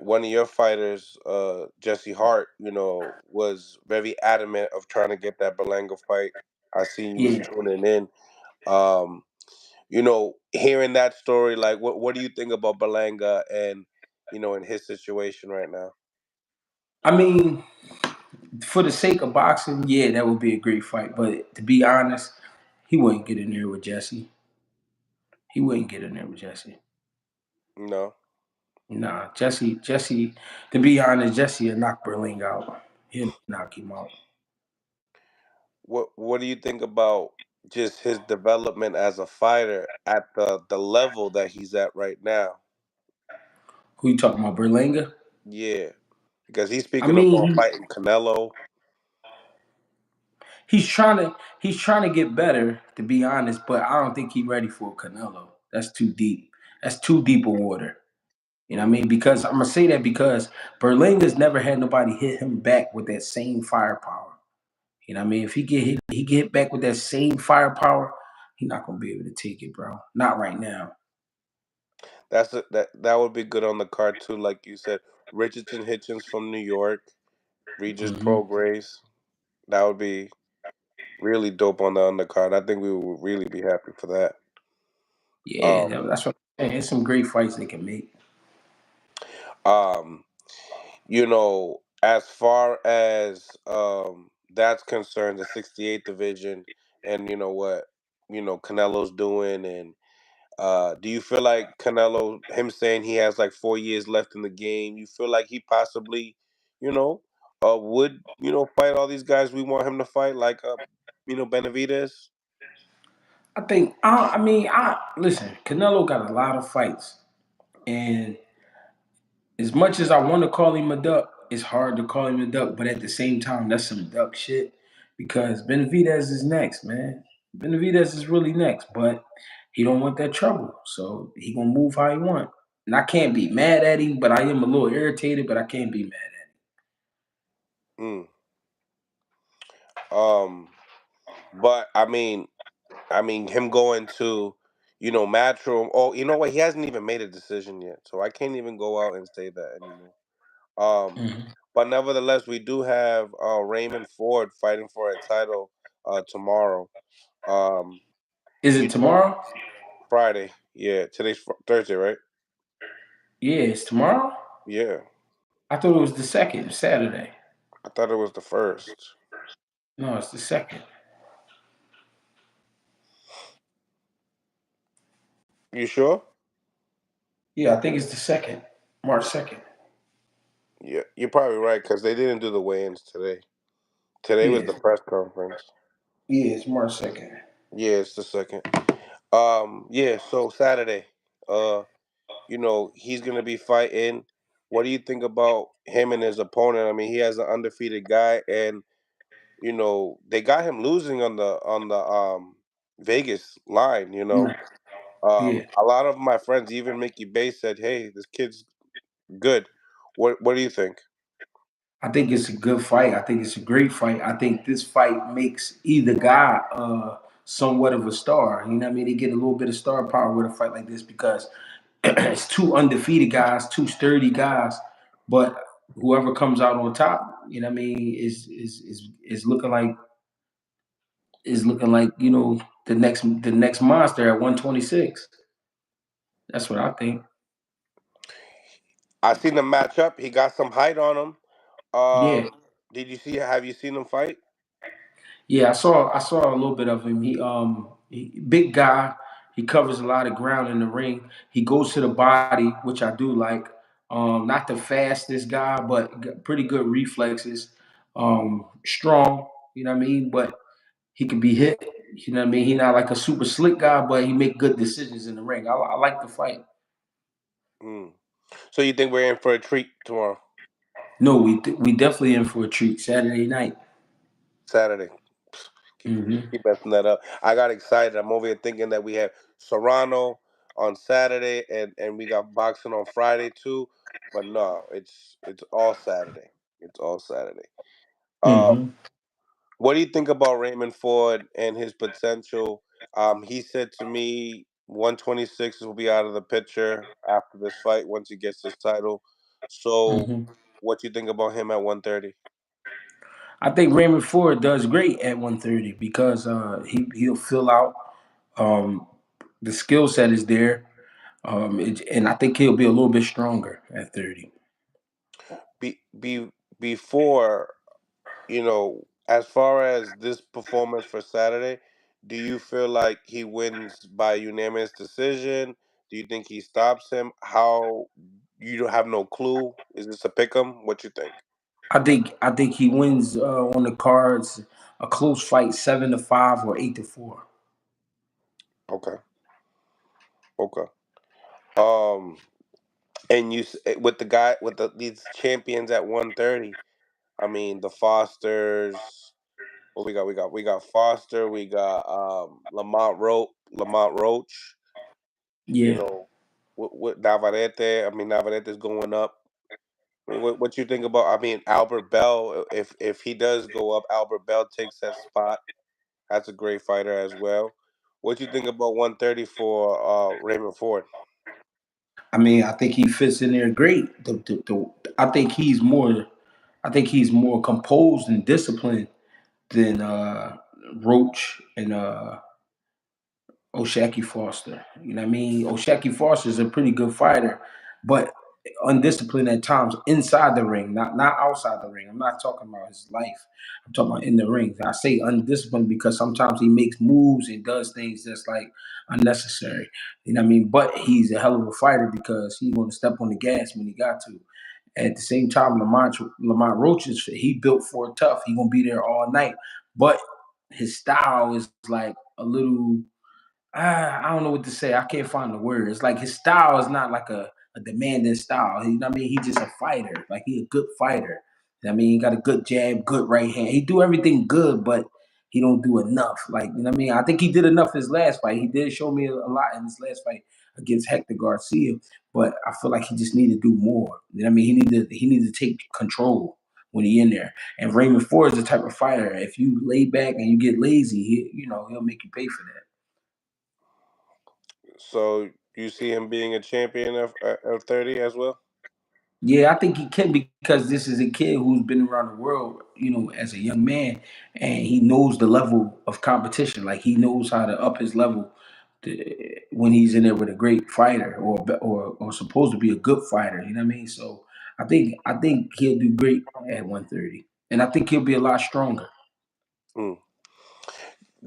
one of your fighters, Jesse Hart, was very adamant of trying to get that Berlanga fight. I seen you was Yeah. tuning in. Um, hearing that story, like what do you think about Berlanga and in his situation right now? I mean, for the sake of boxing, yeah, that would be a great fight. But to be honest, he wouldn't get in there with Jesse. He wouldn't get in there with Jesse. No. Nah, Jesse. To be honest, Jesse will knock Berling out. He'll knock him out. What do you think about just his development as a fighter at the level that he's at right now? Who you talking about, Berlanga? Yeah, because he's I speaking mean, about fighting Canelo. he's trying to get better. To be honest, but I don't think he's ready for Canelo. That's too deep. That's too deep of water. You know what I mean? Because I'm gonna say that because Berlinga's never had nobody hit him back with that same firepower. You know what I mean? If he get back with that same firepower, he's not gonna be able to take it, bro. Not right now. That would be good on the card too, like you said. Richardson Hitchens from New York, Regis Hmm. Prograis. That would be really dope on the undercard. I think we would really be happy for that. Yeah, Um, that's what I'm saying. It's some great fights they can make. um, as far as that's concerned, the 68th division, and you know what? Canelo's doing, and do you feel like Canelo, him saying he has like 4 years left in the game, you feel like he possibly, you know, would fight all these guys we want him to fight, like Benavidez? I think I listen. Canelo got a lot of fights, and as much as I want to call him a duck, it's hard to call him a duck. But at the same time, that's some duck shit because Benavidez is next, man. Benavidez is really next, but he don't want that trouble, so he gonna move how he want. And I can't be mad at him, but I am a little irritated. But I can't be mad at Mm. Um, but I mean, him going to, Matchroom. Oh, you know what? He hasn't even made a decision yet, so I can't even go out and say that anymore. Um, him. but nevertheless, we do have Raymond Ford fighting for a title tomorrow. Um, Is you it know, tomorrow? Friday. Yeah, today's Thursday, right? Yeah, it's tomorrow. Yeah, I thought it was the second, Saturday. I thought it was the first. No, it's the second. You sure? Yeah, I think it's the second, March 2nd. Yeah, you're probably right because they didn't do the weigh-ins today. Today was Yeah, the press conference. yeah, it's March 2nd. Yeah, it's the second. Yeah. So Saturday, uh, he's gonna be fighting. What do you think about him and his opponent? I mean, he has an undefeated guy, and they got him losing on the Vegas line. Mm, yeah, A lot of my friends, even Mickey Bay, said, "Hey, this kid's good." What do you think? I think it's a good fight. I think it's a great fight. I think this fight makes either guy somewhat of a star. You know what I mean? They get a little bit of star power with a fight like this because it's two undefeated guys, two sturdy guys, but whoever comes out on top, you know what I mean, is looking like the next monster at 126. That's what I think. I seen him match up. He got some height on him. Yeah, Did you see? Have you seen him fight? yeah. I saw a little bit of him. Big guy. He covers a lot of ground in the ring. He goes to the body, which I do like. Not the fastest guy, but pretty good reflexes. Strong. You know what I mean? But he can be hit. You know what I mean? He not like a super slick guy, but he make good decisions in the ring. I like the fight. Mm. So you think we're in for a treat tomorrow, No, we definitely in for a treat Saturday night. Saturday? Keep Hmm. keep messing that up. I got excited. I'm over here thinking that we have Serrano on Saturday and we got boxing on Friday too. But no, it's all Saturday. It's all Saturday. Um, Hmm. what do you think about Raymond Ford and his potential? He said to me 126 will be out of the picture after this fight once he gets his title. So Hmm. what you think about him at 130? I think Raymond Ford does great at 130 because he'll fill out. Um, the skill set is there, and I think he'll be a little bit stronger at 30. Before, as far as this performance for Saturday, do you feel like he wins by unanimous decision? Do you think he stops him? How, you don't have no clue? Is this a pick 'em? What you think? I think he wins on the cards a close fight, 7-5 or 8-4. Okay, okay. Um, and with the guy with these champions at 130. I mean, the Fosters. What we got? We got Foster. We got Lamont Roach. You Yeah, know, with Navarrete. I mean, Navarrete's going up. I mean, what you think about? I mean, Albert Bell. If he does go up, Albert Bell takes that spot. That's a great fighter as well. What you think about 130 for Raymond Ford? I mean, I think he fits in there great. I think he's more composed and disciplined than Roach and O'Shaquie Foster. You know what I mean? O'Shaquie Foster is a pretty good fighter, but undisciplined at times inside the ring, not outside the ring. I'm not talking about his life. I'm talking about in the ring. I say undisciplined because sometimes he makes moves and does things that's like unnecessary. You know what I mean? But he's a hell of a fighter because he's going to step on the gas when he got to. At the same time, Lamont Roach he built for it tough. He gonna be there all night. But his style is like a little I don't know what to say. I can't find the word. It's like his style is not like a demanding style. You know what I mean? He's just a fighter. Like he a good fighter. You know what I mean? He got a good jab, good right hand. He do everything good, but he don't do enough. Like, you know what I mean? I think he did enough his last fight. He did show me a lot in his last fight against Hector Garcia, but I feel like he just need to do more. You know what I mean? He need to take control when he in there. And Raymond Ford is the type of fighter. If you lay back and you get lazy, he'll make you pay for that. So you see him being a champion of 30 as well? Yeah, I think he can because this is a kid who's been around the world, as a young man, and he knows the level of competition. Like he knows how to up his level when he's in there with a great fighter or supposed to be a good fighter. You know what I mean? So I think he'll do great at 130, and I think he'll be a lot stronger. Mm.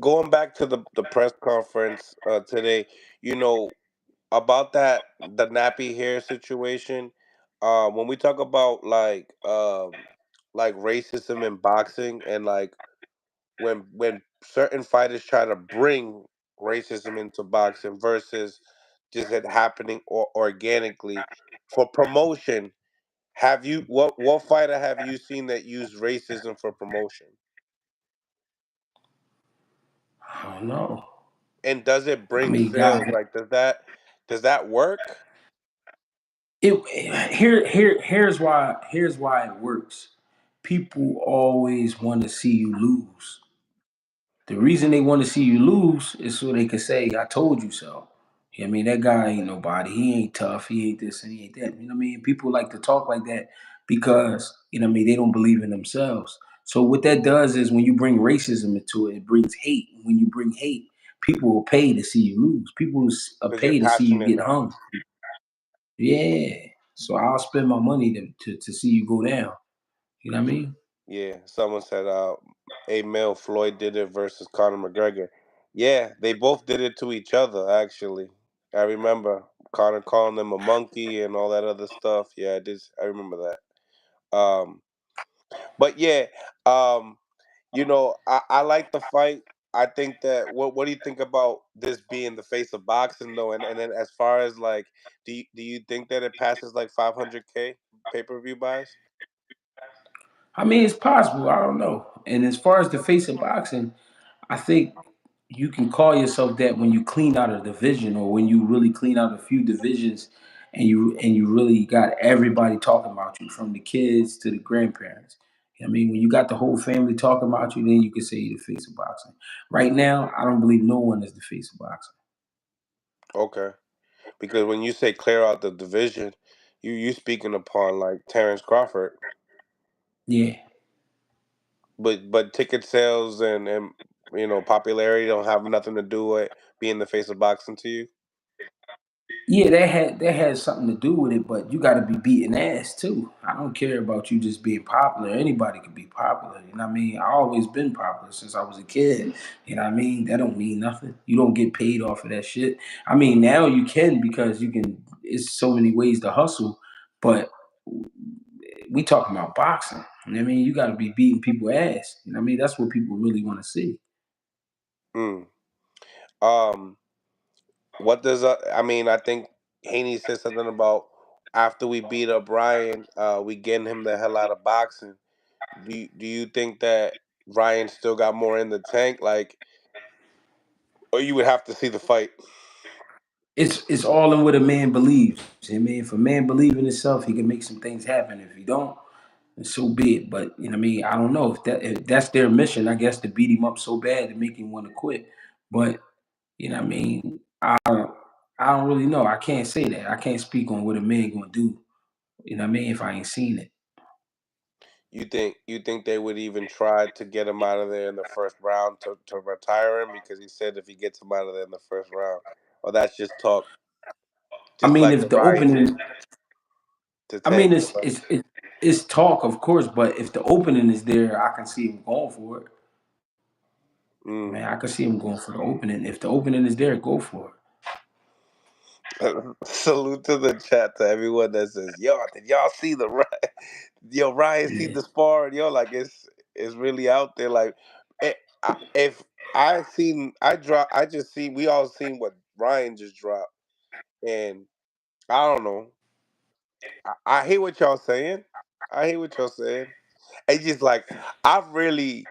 Going back to the press conference today, you know, about the nappy hair situation. When we talk about like racism in boxing, and like when certain fighters try to bring racism into boxing versus just it happening organically for promotion. Have you what fighter have you seen that used racism for promotion? I don't know. And does it I bring mean, guys, sales? Like does that work? here's why it works. People always want to see you lose. The reason they want to see you lose is so they can say, I told you so. You know what I mean? That guy ain't nobody. He ain't tough. He ain't this and he ain't that. You know what I mean? People like to talk like that because, what I mean, they don't believe in themselves. So what that does is when you bring racism into it, it brings hate. When you bring hate, people will pay to see you lose. People will Because you're pay to see you passionate get now. hung. Yeah. So I'll spend my money to see you go down. You know what I mean? Yeah, someone said a male Floyd did it versus Conor McGregor. Yeah, they both did it to each other actually. I remember Conor calling them a monkey and all that other stuff. Yeah, I remember that. But yeah, um, I like the fight. I think that what do you think about this being the face of boxing though? And then as far as like, do you think that it passes like 500K pay-per-view buys? I mean, it's possible. I don't know. And as far as the face of boxing, I think you can call yourself that when you clean out a division or when you really clean out a few divisions and you really got everybody talking about you from the kids to the grandparents. I mean, when you got the whole family talking about you, then you can say you're the face of boxing. Right now, I don't believe no one is the face of boxing. Okay. Because when you say clear out the division, you speaking upon like Terrence Crawford, Yeah. but ticket sales and popularity don't have nothing to do with being the face of boxing to you. Yeah, that had something to do with it, but you got to be beating ass too. I don't care about you just being popular. Anybody can be popular. You know what I mean? I always been popular since I was a kid. You know what I mean? That don't mean nothing. You don't get paid off of that shit. I mean, now you can because you can. It's so many ways to hustle, but we talking about boxing. You know what I mean? You got to be beating people ass. You know what I mean? That's what people really want to see. Mm. Um, what does I mean? I think Haney said something about after we beat up Ryan, we getting him the hell out of boxing. Do you think that Ryan still got more in the tank? Like, or you would have to see the fight. It's all in what a man believes. I mean, if a man believes in himself, he can make some things happen. If he don't, then so be it. But you know what I mean, I don't know if that's their mission, I guess, to beat him up so bad to make him want to quit. But you know what I mean, I don't really know. I can't say that. I can't speak on what a man gonna do. You know what I mean, if I ain't seen it. You think they would even try to get him out of there in the first round to retire him because he said if he gets him out of there in the first round, or that's just talk, I just mean, like the if the Ryan opening shit. to I mean, tank the fight. it's talk, of course, but if the opening is there, I can see him going for it. Mm. Man, I can see him going for the opening. If the opening is there, go for it. Salute to the chat to everyone that says, "Yo, did y'all see the yo Ryan see Yeah. the spar?" Yo, like it's really out there. Like, if I seen I just seen we all seen what Ryan just dropped, and I don't know. I hear what y'all saying. I hear what y'all saying. It's just like I really,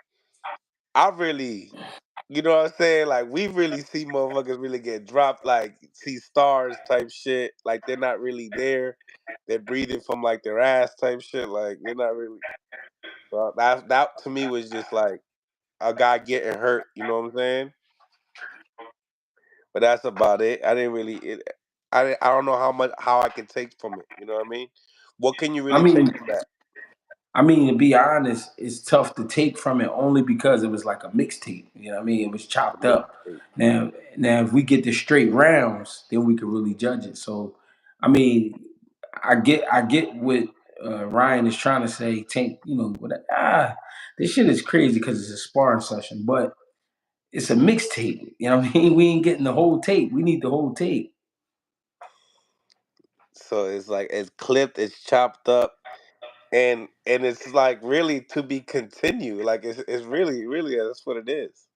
you know what I'm saying? Like we really see motherfuckers really get dropped, like see stars type shit. Like they're not really there. They're breathing from like their ass type shit. Like they're not really. So that to me was just like a guy getting hurt. You know what I'm saying? But that's about it. I didn't really. I don't know how I can take from it. You know what I mean? What can you I really take mean, from that to be honest, it's tough to take from it only because it was like a mixtape. You know what I mean? It was chopped up. mixtape? Now, if we get the straight rounds, then we could really judge it. So, I mean, I get what Ryan is trying to say. Tank, this shit is crazy because it's a sparring session, but it's a mixtape. You know what I mean? We ain't getting the whole tape. We need the whole tape. So it's like it's clipped, it's chopped up, and it's like really to be continued. Like it's really that's what it is.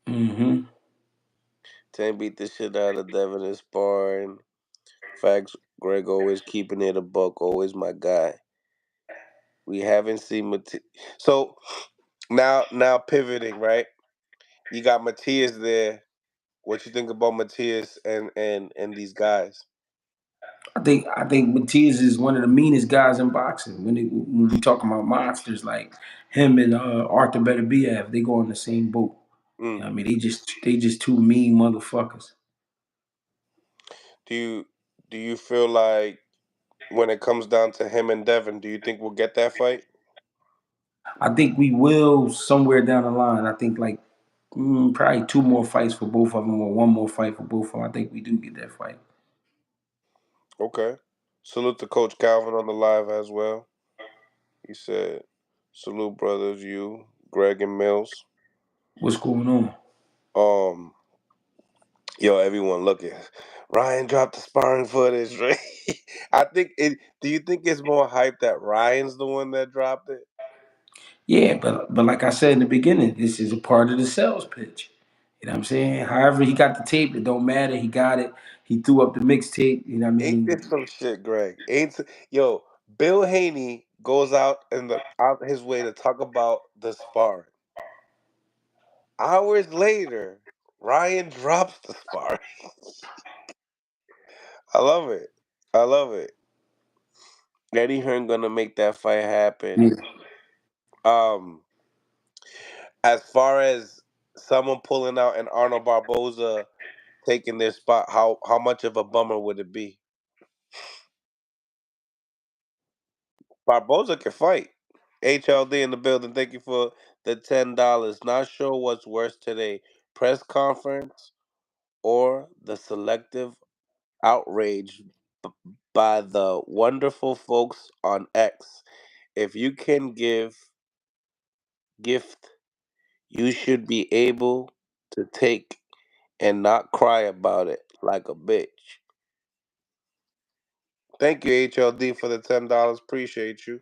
Hmm. Tank beat the shit out of Devin in sparring. Facts, Greg always keeping it a buck, always my guy. We haven't seen so now pivoting, right? You got Matias there. What you think about Matias and these guys? I think Matias is one of the meanest guys in boxing. When we talking about monsters like him and Arthur Better they go on the same boat. You Mm. know what I mean, they just two mean motherfuckers. Do you do you feel like when it comes down to him and Devin, do you think we'll get that fight? I think we will somewhere down the line. I think like probably two more fights for both of them or one more fight for both of them. I think we do get that fight. Okay. Salute to Coach Calvin on the live as well. He said, "Salute, brothers, you, Greg and Mills." What's going on? Um, yo, everyone, look at Ryan dropped the sparring footage. Right? I think it. Do you think it's more hype that Ryan's the one that dropped it? Yeah, but like I said in the beginning, this is a part of the sales pitch. You know what I'm saying? However, he got the tape, it don't matter. He got it. He threw up the mixtape. You know what I Ain't this mean? some shit, Greg? Yo? Bill Haney goes out his way to talk about the sparring. Hours later, Ryan drops the sparring. I love it. I love it. Eddie Hearn gonna make that fight happen. Yeah. Um, as far as someone pulling out and Arnold Barboza taking their spot, how much of a bummer would it be? Barboza can fight. HLD in the building. Thank you for the $10. Not sure what's worse today: press conference or the selective outrage b- by the wonderful folks on X. If you can gift, you should be able to take and not cry about it like a bitch. Thank you, HLD, for the $10. Appreciate you.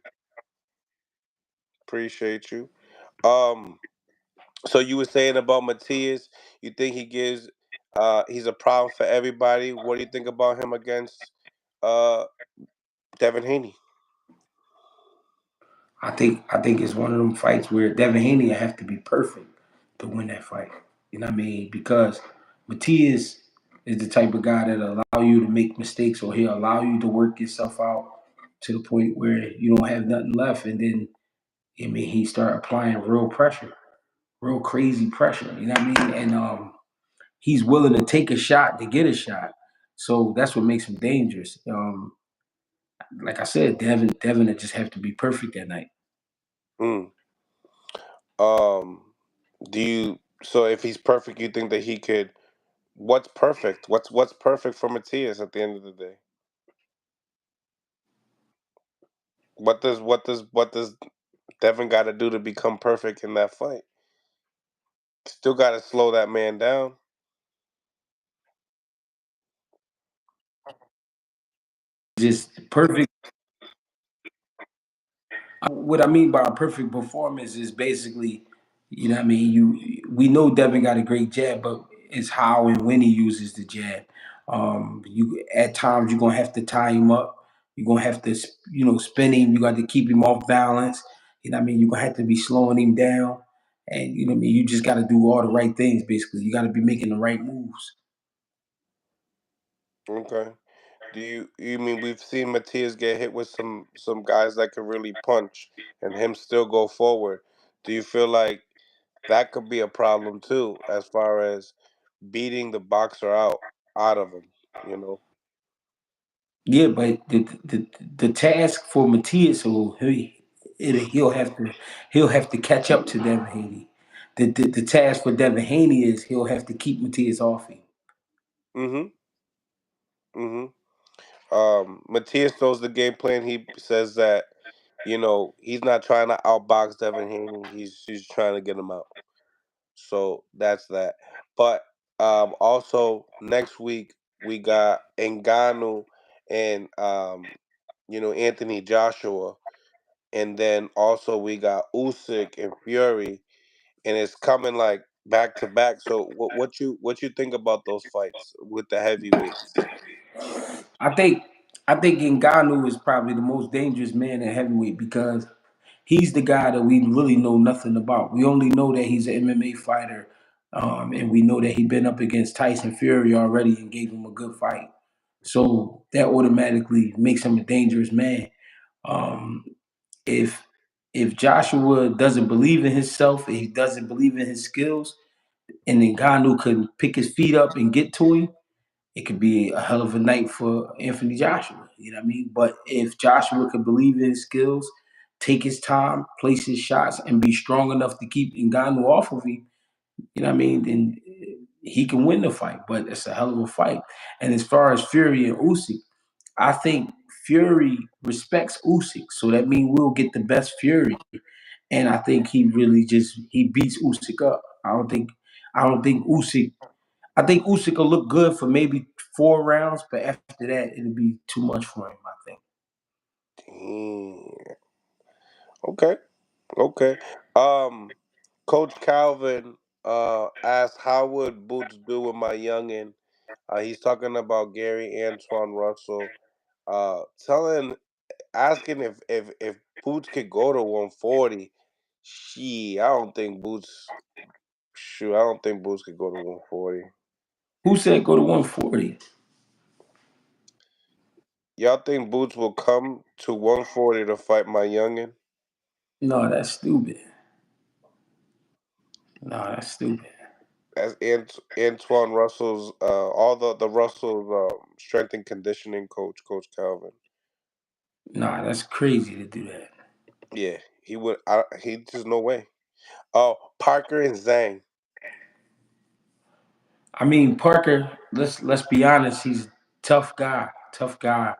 Appreciate you. Um, so you were saying about Matias, you think he's a problem for everybody. What do you think about him against uh Devin Haney? I think it's one of them fights where Devin Haney have to be perfect to win that fight. You know what I mean? Because Matias is the type of guy that allow you to make mistakes or he'll allow you to work yourself out to the point where you don't have nothing left, and then he start applying real pressure, real crazy pressure. You know what I mean? And he's willing to take a shot to get a shot. So that's what makes him dangerous. Like I said, Devin would just have to be perfect that night. Mm. Um, do you so if he's perfect, you think that he could? What's perfect? What's perfect for Matias at the end of the day? What does Devin got to do to become perfect in that fight? Still got to slow that man down. Just perfect. What I mean by a perfect performance is basically, you know what I mean, we know Devin got a great jab, but it's how and when he uses the jab. You at times you're gonna have to tie him up. You're gonna have to spin him. You got to keep him off balance. You know what I mean? You're gonna have to be slowing him down. And you know what I mean, you just gotta do all the right things basically. You gotta be making the right moves. Okay. Do you mean we've seen Matias get hit with some guys that can really punch and him still go forward? Do you feel like that could be a problem too, as far as beating the boxer out of him? You know. Yeah, but the task for Matias, so he'll have to catch up to Devin Haney. The task for Devin Haney is he'll have to keep Matias off him. Mhm. Mhm. Matias knows the game plan. He says that he's not trying to outbox Devin Haney. He's trying to get him out. So that's that. But also next week we got Ngannou and Anthony Joshua, and then also we got Usyk and Fury, and it's coming like back to back. So what you think about those fights with the heavyweights? I think I think Ngannou is probably the most dangerous man in heavyweight because he's the guy that we really know nothing about. We only know that he's an MMA fighter, and we know that he's been up against Tyson Fury already and gave him a good fight. So that automatically makes him a dangerous man. Um, if if Joshua doesn't believe in himself, if he doesn't believe in his skills, and Ngannou could pick his feet up and get to him, it could be a hell of a night for Anthony Joshua. You know what I mean? But if Joshua could believe in his skills, take his time, place his shots, and be strong enough to keep Ngannou off of him, you know what I mean? Then he can win the fight. But it's a hell of a fight. And as far as Fury and Usyk, I think Fury respects Usyk, so that means we'll get the best Fury. And I think he really just he beats Usyk up. I don't think Usyk. I think Usyk will look good for maybe 4 rounds, but after that, it'll be too much for him. I think. Mm, okay, okay. Um, Coach Calvin asked, "How would Boots do with my youngin?" He's talking about Gary Antoine Russell. Telling, asking if Boots could go to 140. She, I don't think Boots. Shoot, I don't think Boots could go to 140. Who said go to 140? Y'all think Boots will come to 140 to fight my youngin? No, that's stupid. No, that's stupid. As Antoine Russell's, all the Russell's strength and conditioning coach, Coach Calvin. Nah, that's crazy to do that. Yeah, he would. He just no way. Oh, Parker and Zhang. I mean, Parker. Let's be honest. He's a tough guy. Tough guy.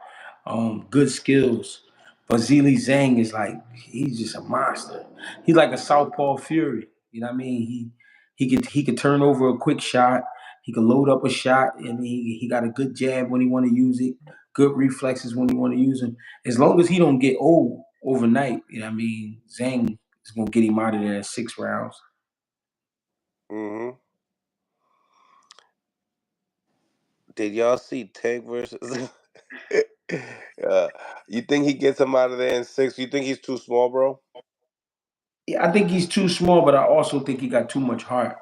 Good skills. But Zili Zhang is like he's just a monster. He's like a southpaw fury. You know what I mean? He could turn over a quick shot. He could load up a shot, and he got a good jab when he want to use it. Good reflexes when he want to use them. As long as he don't get old overnight, you know what I mean? Zhang is gonna get him out of there in 6 rounds. Hmm. Did y'all see Tank versus? uh, you think he gets him out of there in six? You think he's too small, bro? Yeah, I think he's too small, but I also think he got too much heart.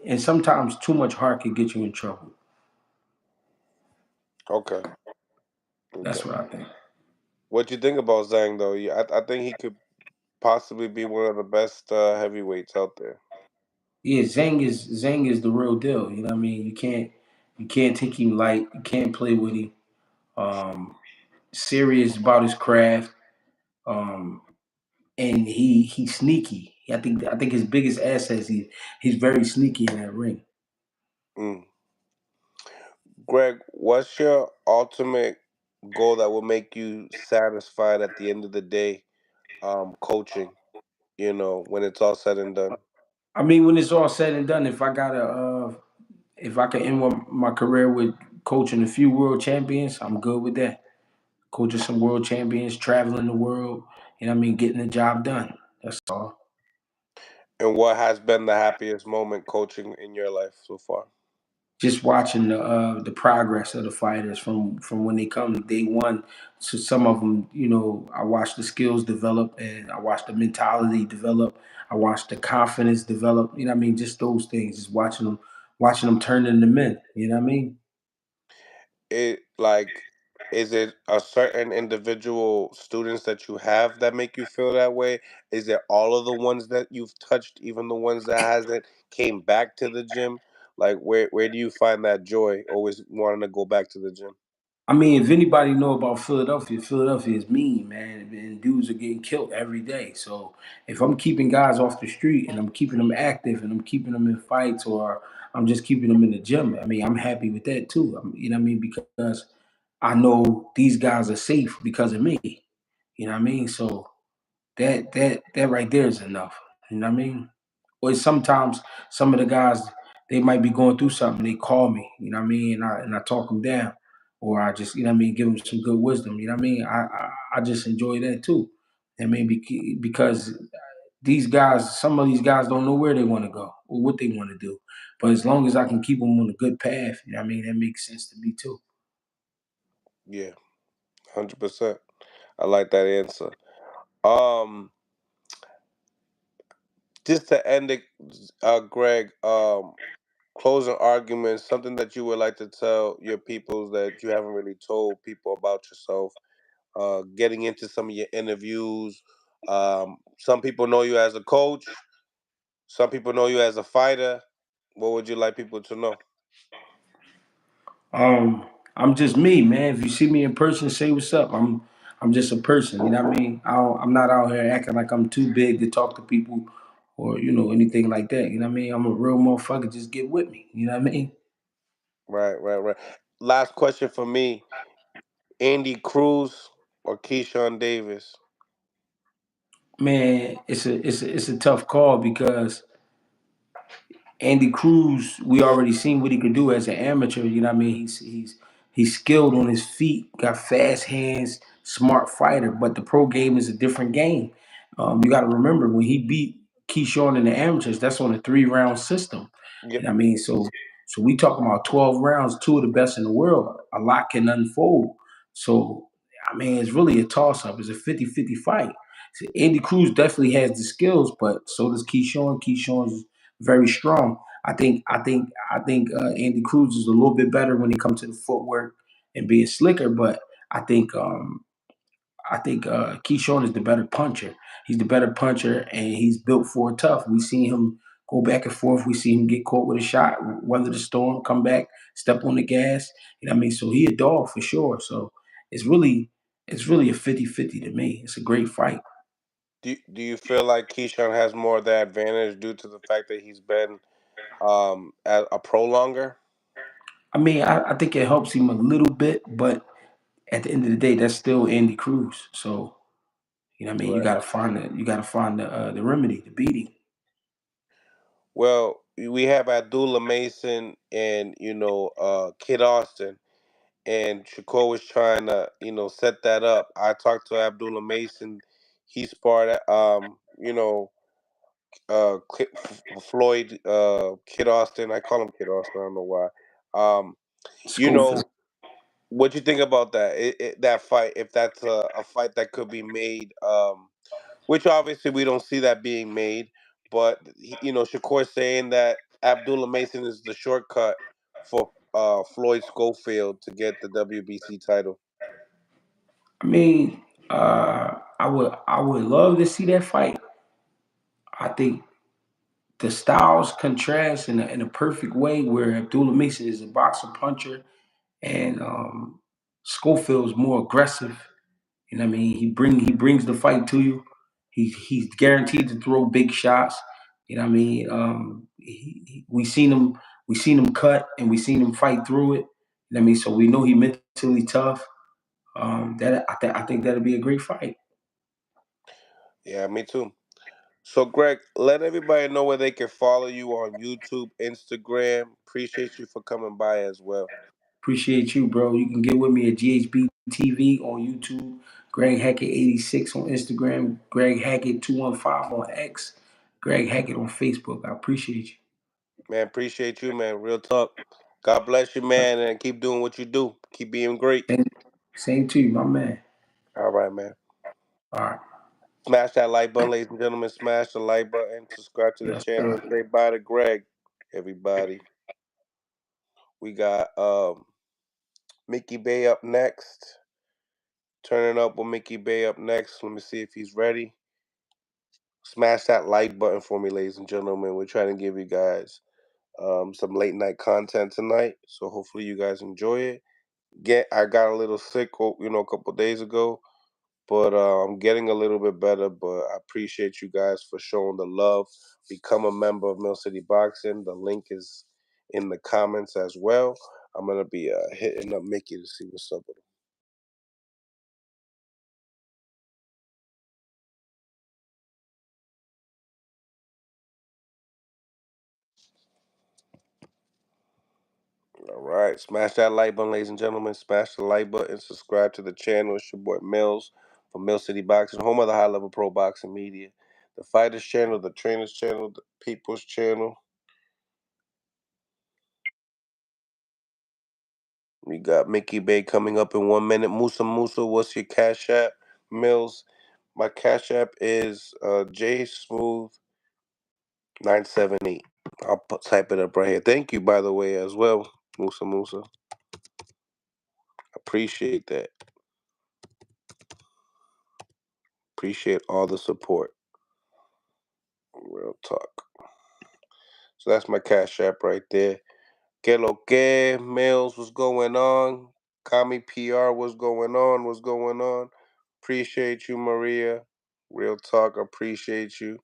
And sometimes too much heart can get you in trouble. Okay, That's okay. what I think. What you think about Zhang though? Yeah, I think he could possibly be one of the best heavyweights out there. Yeah, Zhang is the real deal. You know what I mean? You can't take him light. You can't play with him. Um, Serious about his craft. Um, and he's sneaky. I think his biggest asset is he's very sneaky in that ring. Mm. Greg, what's your ultimate? goal that will make you satisfied at the end of the day, coaching, when it's all said and done? I mean, when it's all said and done, if I could end my career with coaching a few world champions, I'm good with that. Coaching some world champions, traveling the world, getting the job done. That's all. And what has been the happiest moment coaching in your life so far? Just watching the progress of the fighters from when they come day one. So some of them, I watch the skills develop, and I watch the mentality develop. I watch the confidence develop. Just those things. Just watching them turn into men. You know what I mean? It like is it a certain individual students that you have that make you feel that way? Is it all of the ones that you've touched, even the ones that hasn't came back to the gym? Like where do you find that joy always wanting to go back to the gym? I mean, if anybody know about Philadelphia, Philadelphia is mean, man, and dudes are getting killed every day. So if I'm keeping guys off the street and I'm keeping them active and I'm keeping them in fights or I'm just keeping them in the gym, I mean, I'm happy with that too. Because I know these guys are safe because of me. You know what I mean? So that right there is enough. You know what I mean? Or sometimes some of the guys they might be going through something. They call me. You know what I mean? And I talk them down, or I just give them some good wisdom. You know what I mean? I just enjoy that too. Because these guys, some of these guys don't know where they want to go or what they want to do. But as long as I can keep them on a good path, you know what I mean, that makes sense to me too. Yeah, 100%. I like that answer. Um, just to end it, Greg, closing arguments, something that you would like to tell your peoples that you haven't really told people about yourself, getting into some of your interviews. Some people know you as a coach, some people know you as a fighter. What would you like people to know? Um, I'm just me, man. If you see me in person, say what's up. I'm just a person. You know what I mean? I'm not out here acting like I'm too big to talk to people or anything like that. You know what I mean? I'm a real motherfucker. Just get with me. You know what I mean? Right, right, right. Last question for me: Andy Cruz or Keyshawn Davis? Man, it's a tough call because Andy Cruz, we already seen what he could do as an amateur. You know what I mean? He's skilled on his feet, got fast hands, smart fighter. But the pro game is a different game. You got to remember when he beat Keyshawn in the amateurs, that's on a 3-round system. You Yep. know what I mean? So we talking about 12 rounds, two of the best in the world. A lot can unfold. So I mean, it's really a toss up. It's a 50-50 fight. So Andy Cruz definitely has the skills, but so does Keyshawn. Keyshawn's very strong. I think Andy Cruz is a little bit better when it comes to the footwork and being slicker, but I think Keyshawn is the better puncher. He's the better puncher, and he's built for it tough. We seen him go back and forth. We see him get caught with a shot, weather the storm, come back, step on the gas. You know what I mean? So he a dog for sure. So it's really it's really a 50-50 to me. It's a great fight. Do you feel like Keyshawn has more of the advantage due to the fact that he's been a pro longer? I mean, I think it helps him a little bit, but at the end of the day, that's still Andy Cruz. So you know what I mean? Right. You gotta find the remedy, the beating. Well, we have Abdullah Mason and Kid Austin, and Shakur was trying to set that up. I talked to Abdullah Mason. He sparred Floyd, Kid Austin. I call him Kid Austin. I don't know why. Um, you Schofield. know what you think about that? That fight, if that's a fight that could be made, which obviously we don't see that being made, but Shakur saying that Abdullah Mason is the shortcut for Floyd Schofield to get the WBC title. I mean, I would love to see that fight. I think the styles contrast in a perfect way where Abdullah Mason is a boxer puncher and Schofield is more aggressive. You know what I mean? He brings the fight to you. He's guaranteed to throw big shots. You know what I mean? We seen him cut and we seen him fight through it. You know what I mean? So we know he mentally tough. I think that'll be a great fight. Yeah, me too. So, Greg, let everybody know where they can follow you on YouTube, Instagram. Appreciate you for coming by as well. Appreciate you, bro. You can get with me at GHB TV on YouTube, Greg Hacket 86 on Instagram, Greg Hacket 215 on X, Greg Hacket on Facebook. I appreciate you. Man, appreciate you, man. Real talk. God bless you, man, and keep doing what you do. Keep being great. Same to you, my man. All right, man. All right. Smash that like button, ladies and gentlemen. Smash the like button. Subscribe to the Yes, channel sir. and say bye to Greg. Everybody. We got Mickey Bay up next. Turning up with Mickey Bay up next. Let me see if he's ready. Smash that like button for me, ladies and gentlemen. We're trying to give you guys some late night content tonight. So hopefully you guys enjoy it. I got a little sick, a couple days ago, but I'm getting a little bit better. But I appreciate you guys for showing the love. Become a member of Mill City Boxing. The link is in the comments as well. I'm gonna be hitting up Mickey to see what's up with him. All right, smash that like button, ladies and gentlemen. Smash the like button. Subscribe to the channel. It's your boy Mills from Mill City Boxing, home of the high level pro boxing media, the Fighters Channel, the Trainers Channel, the People's Channel. We got Mickey Bay coming up in 1 minute. Musa, what's your cash app? Mills, my cash app is J Smooth 978. Type it up right here. Thank you, by the way, as well, Musa. Appreciate that. Appreciate all the support. Real talk. So that's my cash app right there. Que lo que, Mills, what's going on? Kami PR, what's going on? What's going on? Appreciate you, Maria. Real talk, appreciate you.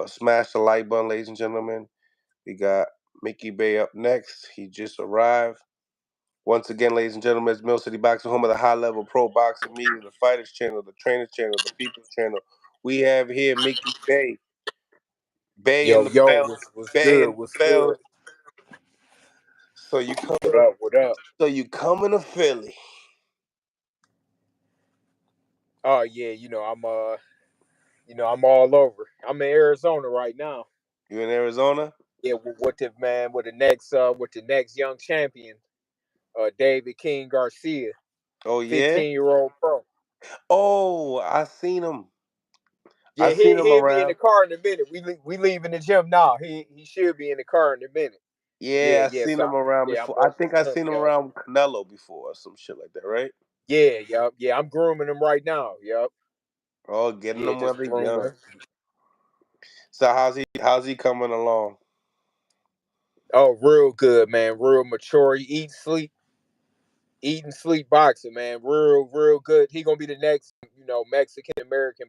Smash the like button, ladies and gentlemen. We got Mickey Bay up next. He just arrived. Once again, ladies and gentlemen, it's Mill City Boxing, home of the high level pro boxing media, the Fighters Channel, the Trainers Channel, the People's Channel. We have here Mickey Bay. Bay in Yo, the yo, belt. what's Bay good? in What's the good? belt. So you coming What to up? What up? to Philly. Oh yeah, I'm all over. I'm in Arizona right now. You in Arizona? Yeah, with the next young champion, David King Garcia, Oh yeah? 15-year-old pro. Oh, I seen him. I Yeah, seen him he'll be in the around. car in a minute. We leaving the gym now. He should be in the car in a minute. Yeah, Yeah, I yeah. seen So him around yeah, I'm before. I working think I with him. seen him Yup. around Canelo before or some shit like that, right? Yeah, yup. Yeah, I'm grooming him right now. Yup. Oh, getting Yeah, them while just they're grooming young. him. So how's he coming along? Oh, real good, man. Real mature. He eat and sleep boxing, man. Real good. He gonna be the next, Mexican American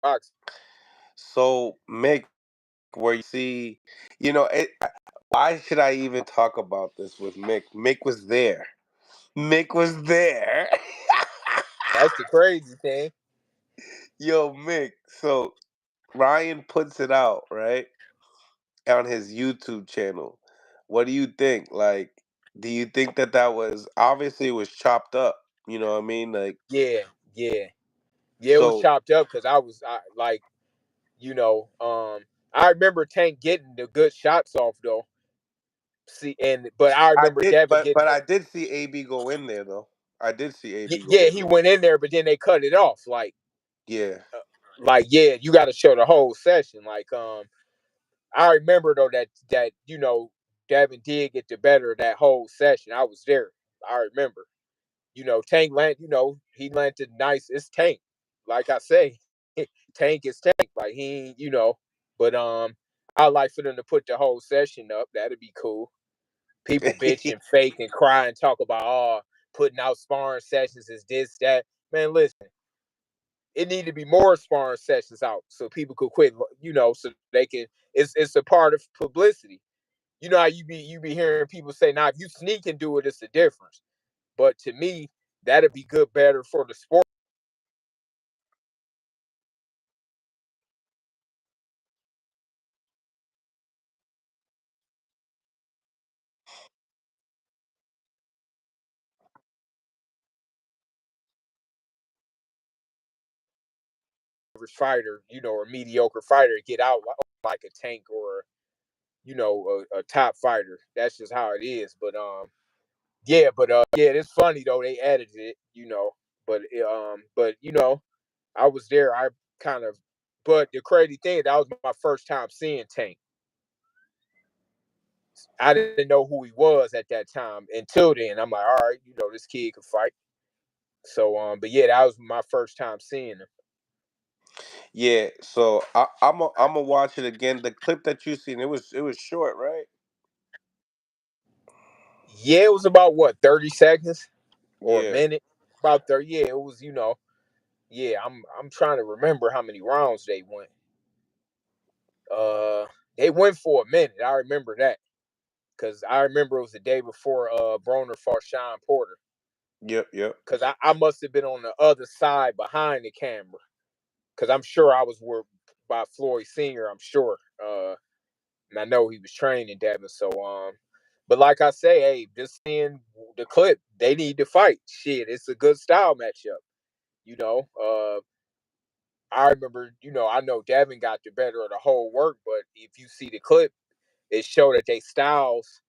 boxer. So Mick, where you see, it. Why should I even talk about this with Mick? Mick was there. Mick was there. That's the crazy thing. Yo, Mick. So Ryan puts it out, right? On his YouTube channel. What do you think? Like, do you think that was obviously it was chopped up? You know what I mean? Like, Yeah, yeah, yeah. It was so chopped up because you know, um, I remember Tank getting the good shots off though. See, but I I remember did, Devin but getting I did see AB go in there though. I did see AB go yeah, in he there. went in there, but then they cut it off. Yeah. Yeah, you got to show the whole session. I remember though that Devin did get the better of that whole session. I was there. I remember. Tank land, he landed nice. It's Tank. Like I say, Tank is Tank. Like he, but I like for them to put the whole session up. That'd be cool. People bitch and fake and cry and talk about putting out sparring sessions is this, that. Man, listen, it need to be more sparring sessions out so people could quit, so they can it's a part of publicity. You know how you be hearing people say, now if you sneak and do it, it's a difference. But to me, that'd be good, better for the sport. Fighter, or mediocre fighter get out like a Tank or a top fighter. That's just how it is. But it's funny though they edited it, but I was there. I kind of, but the crazy thing, that was my first time seeing Tank. I didn't know who he was at that time until then. I'm like, all right, this kid can fight. So, but yeah, that was my first time seeing him. Yeah, so I'm gonna watch it again. The clip that you seen, it was short, right? Yeah, it was about what, 30 seconds or a Yeah. minute? About 30. Yeah, it was. Yeah, I'm trying to remember how many rounds they went. Uh, they went for a minute. I remember that because I remember it was the day before Broner fought Sean Porter. Yep. Yep. Because I must have been on the other side behind the camera. Because I'm sure I was worked by Floyd Senior. I'm sure. And I know he was training Devin. So but like I say, hey, just seeing the clip, they need to fight. Shit, it's a good style matchup. You know, uh, I remember, I know Devin got the better of the whole work, but if you see the clip, it showed that they styles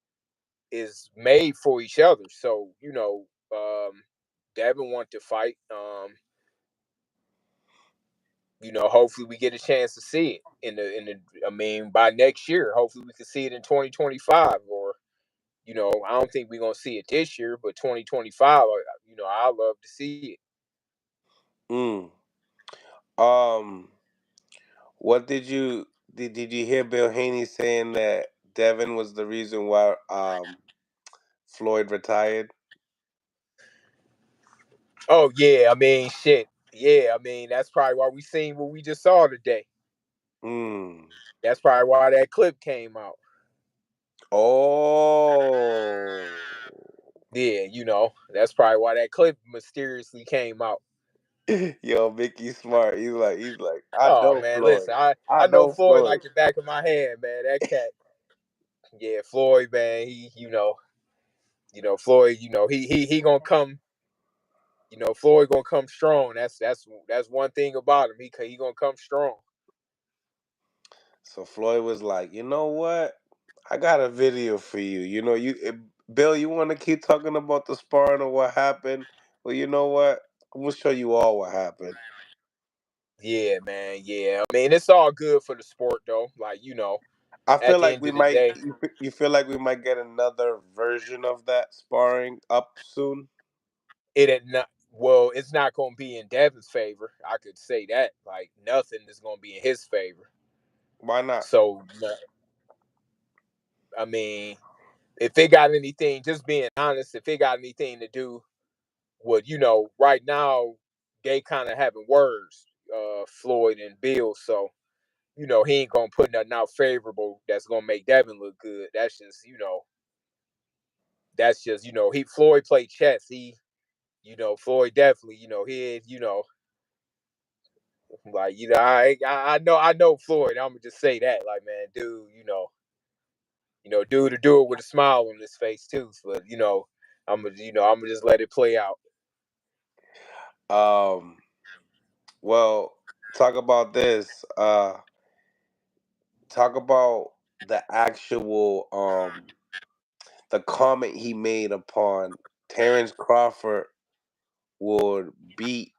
is made for each other. So, Devin want to fight. Hopefully we get a chance to see it I mean, by next year. Hopefully we can see it in 2025, or I don't think we're gonna see it this year, but 2025, I love to see it. Mm. Um. What did you hear Bill Haney saying that Devin was the reason why Floyd retired? Oh yeah, I mean, shit. Yeah, I mean, that's probably why we seen what we just saw today. Mm. That's probably why that clip came out. Oh. Yeah, that's probably why that clip mysteriously came out. Yo, Mickey smart. He's like, I Oh know man, Floyd. listen, I I I know know Floyd Floyd. like the back of my hand, man. That cat, yeah, Floyd, man. Floyd. He gonna come. Floyd gonna come strong. That's one thing about him. He gonna come strong. So Floyd was like, you know what? I got a video for you. Bill, you want to keep talking about the sparring or what happened? Well, you know what? I'm gonna show you all what happened. Yeah, man. Yeah, I mean, it's all good for the sport, though. Like, I at feel the like end we of the might. day, You feel like we might get another version of that sparring up soon. it ain't not. Well, it's not gonna be in Devin's favor. I could say that. Like, nothing is gonna be in his favor. Why not? So, I mean, if it got anything, just being honest, if it got anything to do with, right now they kind of having words, Floyd and Bill. So, he ain't gonna put nothing out favorable that's gonna make Devin look good. That's just he Floyd played chess. Floyd definitely, like I know Floyd. I'm gonna just say that, like, man, dude, dude to do it with a smile on his face too. But I'm gonna just let it play out. Um. Well, talk about this. Talk about the actual the comment he made upon Terrence Crawford would beat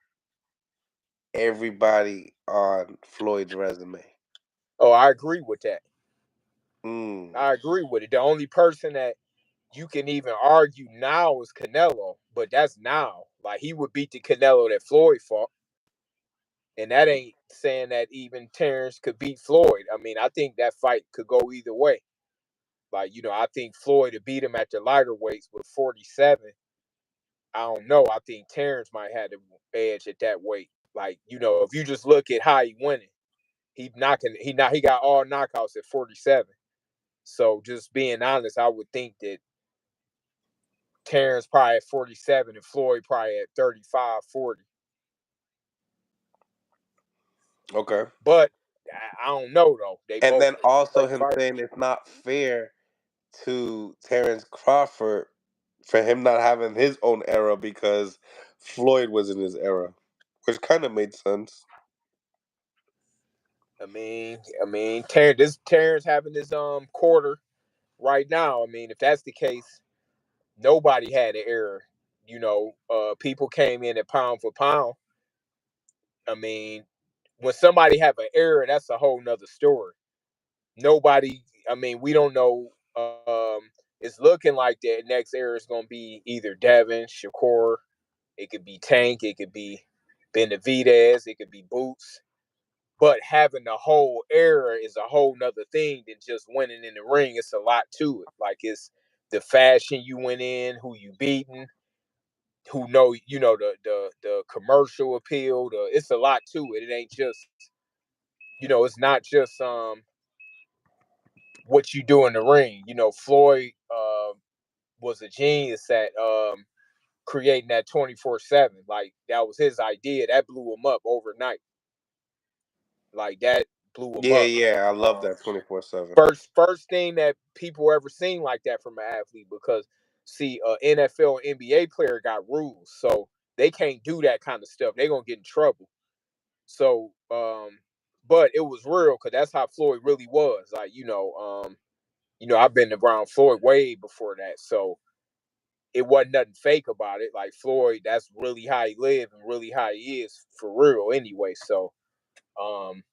everybody on Floyd's resume. Oh, I agree with that. Mm. I agree with it. The only person that you can even argue now is Canelo, but that's now. Like, he would beat the Canelo that Floyd fought, and that ain't saying that even Terrence could beat Floyd. I mean, I think that fight could go either way. Like, I think Floyd to beat him at the lighter weights with 47. I don't know. I think Terrence might have the edge at that weight. Like, if you just look at how he winning, he got all knockouts at 47. So just being honest, I would think that Terrence probably at 47 and Floyd probably at 35, 40. Okay. But I don't know though. They And both then also great him fighters. saying it's not fair to Terrence Crawford for him not having his own era because Floyd was in his era, which kind of made sense. Terrence having his quarter right now. I mean, if that's the case, nobody had an error. People came in at pound for pound. I mean, when somebody have an error, that's a whole nother story. Nobody. I mean, we don't know. It's looking like the next error is going to be either Devin, Shakur. It could be Tank. It could be Benavidez. It could be Boots. But having the whole era is a whole nother thing than just winning in the ring. It's a lot to it. Like it's the fashion you went in, who you beating, who know the commercial appeal. It's a lot to it. It ain't just it's not just what you do in the ring. Floyd was a genius at creating that 24/7. Like that was his idea. That blew him up overnight. Like that blew him Yeah, up. yeah, I love Um, that 24/7. first thing that people ever seen like that from an athlete because see, NFL and NBA player got rules, so they can't do that kind of stuff. They're gonna get in trouble. So, but it was real because that's how Floyd really was. Like I've been around Floyd way before that, so it wasn't nothing fake about it. Like Floyd, that's really how he lived and really how he is for real anyway. So, um,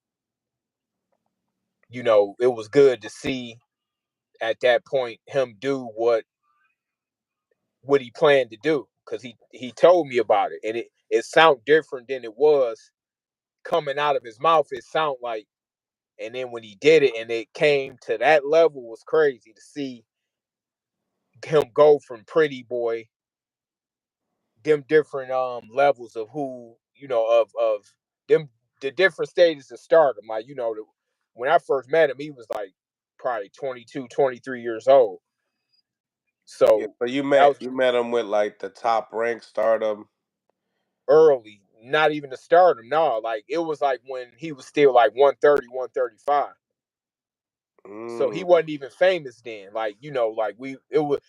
it was good to see at that point him do what he planned to do because he told me about it and it sounded different than it was coming out of his mouth. It sounded like, and then when he did it and it came to that level was crazy to see him go from pretty boy, them different levels of who of them, the different stages of stardom. Like when I first met him he was like probably 22, 23 years old. Yeah, So so you that met was you met him with like the top rank stardom. early, not even to stardom. No, like it was like when he was still like 130, 135. So he Mm, wasn't even famous then. Like, like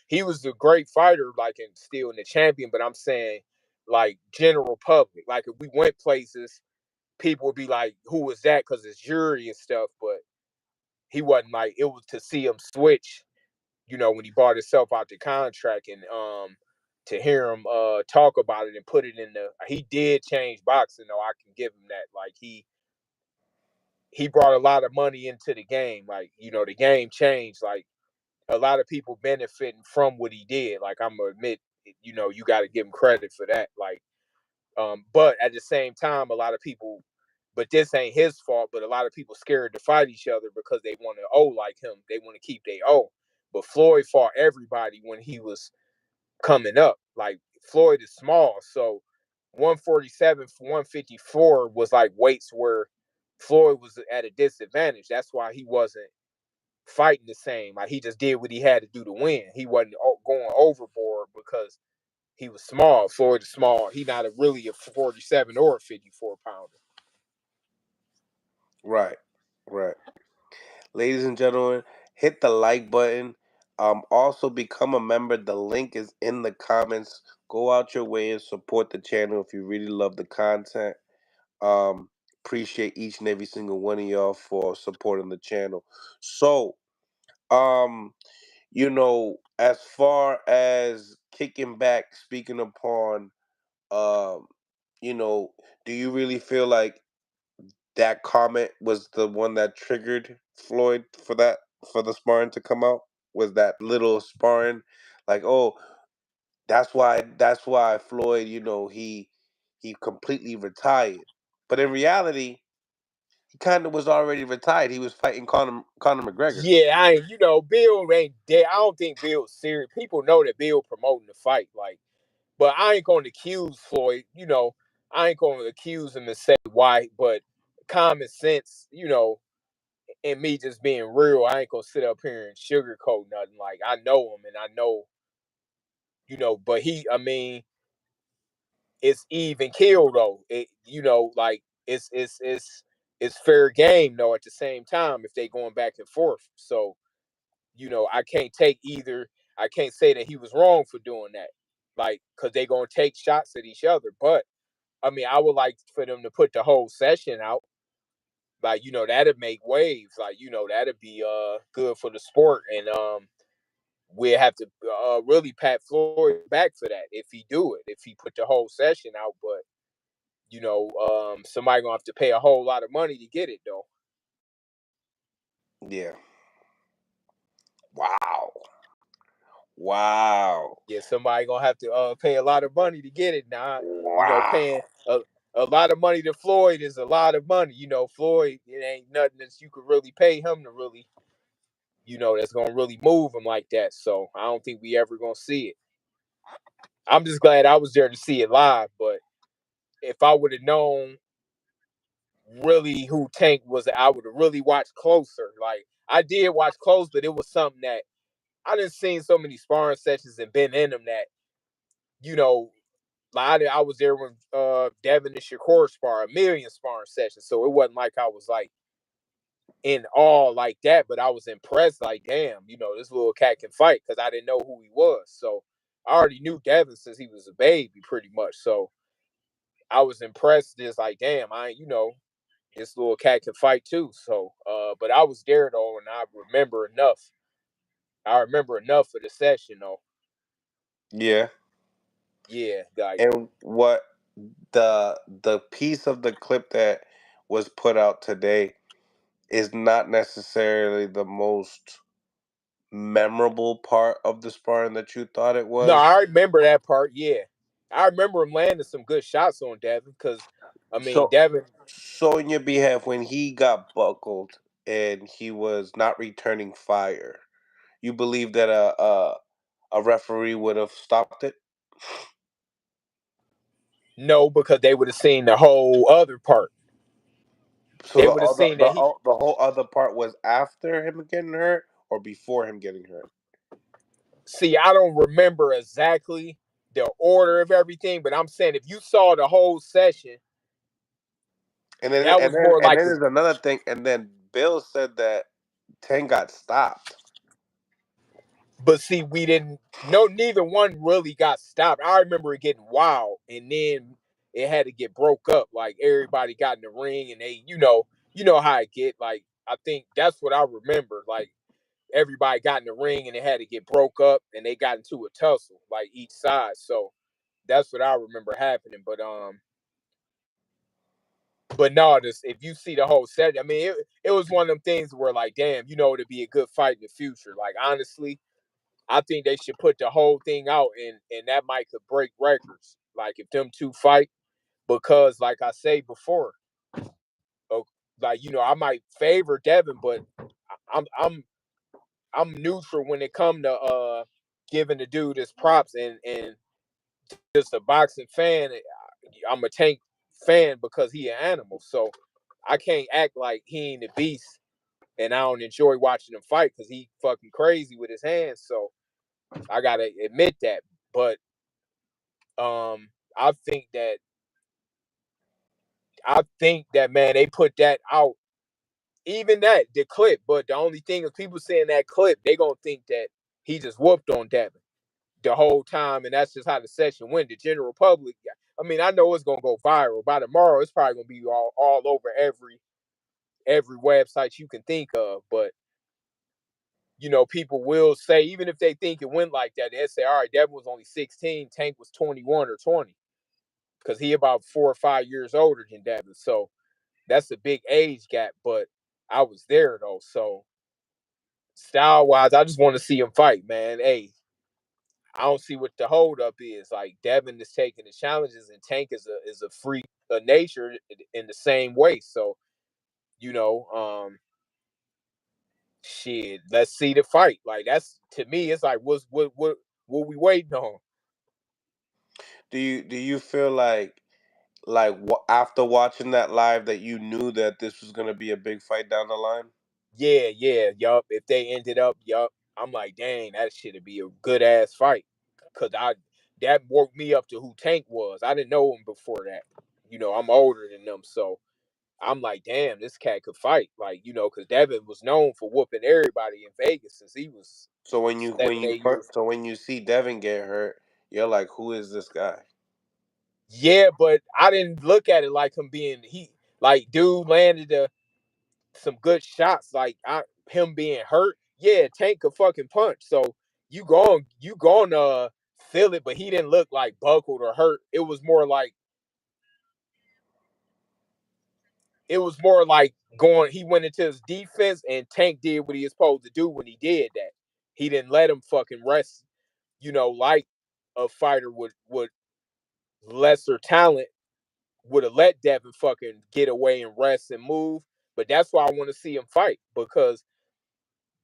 he was a great fighter, like and still in the champion, but I'm saying like general public. Like if we went places, people would be like, who was that? Because it's jury and stuff, but he wasn't like it was to see him switch, when he bought himself out the contract and to hear him talk about it and put it in he did change boxing though. I can give him that. Like he brought a lot of money into the game. Like, the game changed. Like a lot of people benefiting from what he did. Like I'm gonna admit, you gotta give him credit for that. Like, but at the same time, a lot of people but this ain't his fault, but a lot of people scared to fight each other because they want to owe like him. They want to keep their owe. But Floyd fought everybody when he was coming up. Like Floyd is small, so 147 for 154 was like weights where Floyd was at a disadvantage. That's why he wasn't fighting the same. Like he just did what he had to do to win. He wasn't going overboard because he was small. Floyd is small. He not really a 47 or a 54 pounder. right, right. Ladies and gentlemen, hit the like button. Also become a member. The link is in the comments. Go out your way and support the channel if you really love the content. Um, Appreciate each and every single one of y'all for supporting the channel. So, um, as far as kicking back, speaking upon, um, you know, do you really feel like that comment was the one that triggered Floyd for the sparring to come out? Was that little sparring like, oh, that's why Floyd, he completely retired. But in reality, he kind of was already retired. He was fighting Conor McGregor. Yeah, I ain't. Bill ain't dead. I don't think Bill's serious. People know that Bill promoting the fight, like, but I ain't going to accuse Floyd. I ain't going to accuse him and say why. But common sense, and me just being real, I ain't gonna sit up here and sugarcoat nothing. Like I know him, and I know But I mean, it's even kill though. Like it's fair game though. At the same time, if they going back and forth, so I can't take either. I can't say that he was wrong for doing that, like because they gonna take shots at each other. But I mean, I would like for them to put the whole session out. Like that'd make waves. Like that'd be good for the sport, and we'll have to really pat Floyd back for that if he do it. If he put the whole session out, but somebody gonna have to pay a whole lot of money to get it though. Yeah. Wow. Wow. Yeah, somebody gonna have to pay a lot of money to get it now. Paying Wow. a lot of money to Floyd is a lot of money. Floyd, it ain't nothing that you could really pay him to really, that's gonna really move him like that. So I don't think we ever gonna see it. I'm just glad I was there to see it live. But if I would have known really who Tank was, I would have really watched closer. Like I did watch close, but it was something that I didn't seen so many sparring sessions and been in them that you know like I was there when Devin and Shakur spar a million sparring sessions, so it wasn't like I was like in awe like that, but I was impressed. Like, damn, this little cat can fight because I didn't know who he was. So I already knew Devin since he was a baby, pretty much. So I was impressed. Just like, damn, this little cat can fight too. So, but I was there though, and I remember enough. I remember enough of the session though. Yeah. Yeah, like And what the piece of the clip that was put out today is not necessarily the most memorable part of the sparring that you thought it no, was. I remember that part. Yeah, I remember him landing some good shots on Devin because, I mean, So Devin. so in your behalf, when he got buckled and he was not returning fire, you believe that a referee would have stopped it? No, because they would have seen the whole other part. So They the would have other seen that he. the whole other part was after him getting hurt or before him getting hurt? See, I don't remember exactly the order of everything, but I'm saying if you saw the whole session, And then that and was then more and like then a. there's another thing. And then Bill said that Ten got stopped. But see, we didn't. No, neither one really got stopped. I remember it getting wild, and then it had to get broke up. Like everybody got in the ring, and you know how it get. Like I think that's what I remember. Like everybody got in the ring, and it had to get broke up, and they got into a tussle, like each side. So that's what I remember happening. But no, this if you see the whole set, I mean, it was one of them things where like, damn, it'd be a good fight in the future. Like honestly, I think they should put the whole thing out, and that might could break records. Like if them two fight, because like I say before, uh, like I might favor Devin, but I'm I'm I'm neutral when it come to giving the dude his props and just a boxing fan. I'm a Tank fan because he an animal, so I can't act like he ain't a beast, and I don't enjoy watching him fight because he fucking crazy with his hands. So I gotta admit that, but I think that man, they put that out, even that the clip. But the only thing is, people saying that clip, they gonna think that he just whooped on Devin the whole time, and that's just how the session went. The general public, I mean, I know it's gonna go viral by tomorrow. It's probably gonna be all over every website you can think of. But people will say, even if they think it went like that, they say, all right, Devin was only 16, Tank was 21 or 20, because he about 4 or 5 years older than Devin. So that's a big age gap. But I was there though, so style wise, I just want to see him fight, man. Hey, I don't see what the holdup is. Like Devin is taking the challenges, and Tank is a freak of nature in the same way. So you know, um, shit, let's see the fight. Like that's to me, it's like what we waiting on? Do you feel like after watching that live that you knew that this was gonna be a big fight down the line? Yeah, yeah, yup. If they ended up, yup, I'm like, dang, that should be a good ass fight. because that woke me up to who Tank was. I didn't know him before that. I'm older than them, so I'm like, damn, this cat could fight. Like, because Devin was known for whooping everybody in Vegas since he was So 7, 8 years. when you see Devin get hurt, you're like, who is this guy? Yeah, but I didn't look at it like him being like dude landed some good shots. Like him being hurt. Yeah, Tank could fucking punch. So you going feel it, but he didn't look like buckled or hurt. It was more like going. He went into his defense, and Tank did what he was supposed to do when he did that. He didn't let him fucking rest. Like a fighter would lesser talent would have let Devin fucking get away and rest and move. But that's why I want to see him fight, because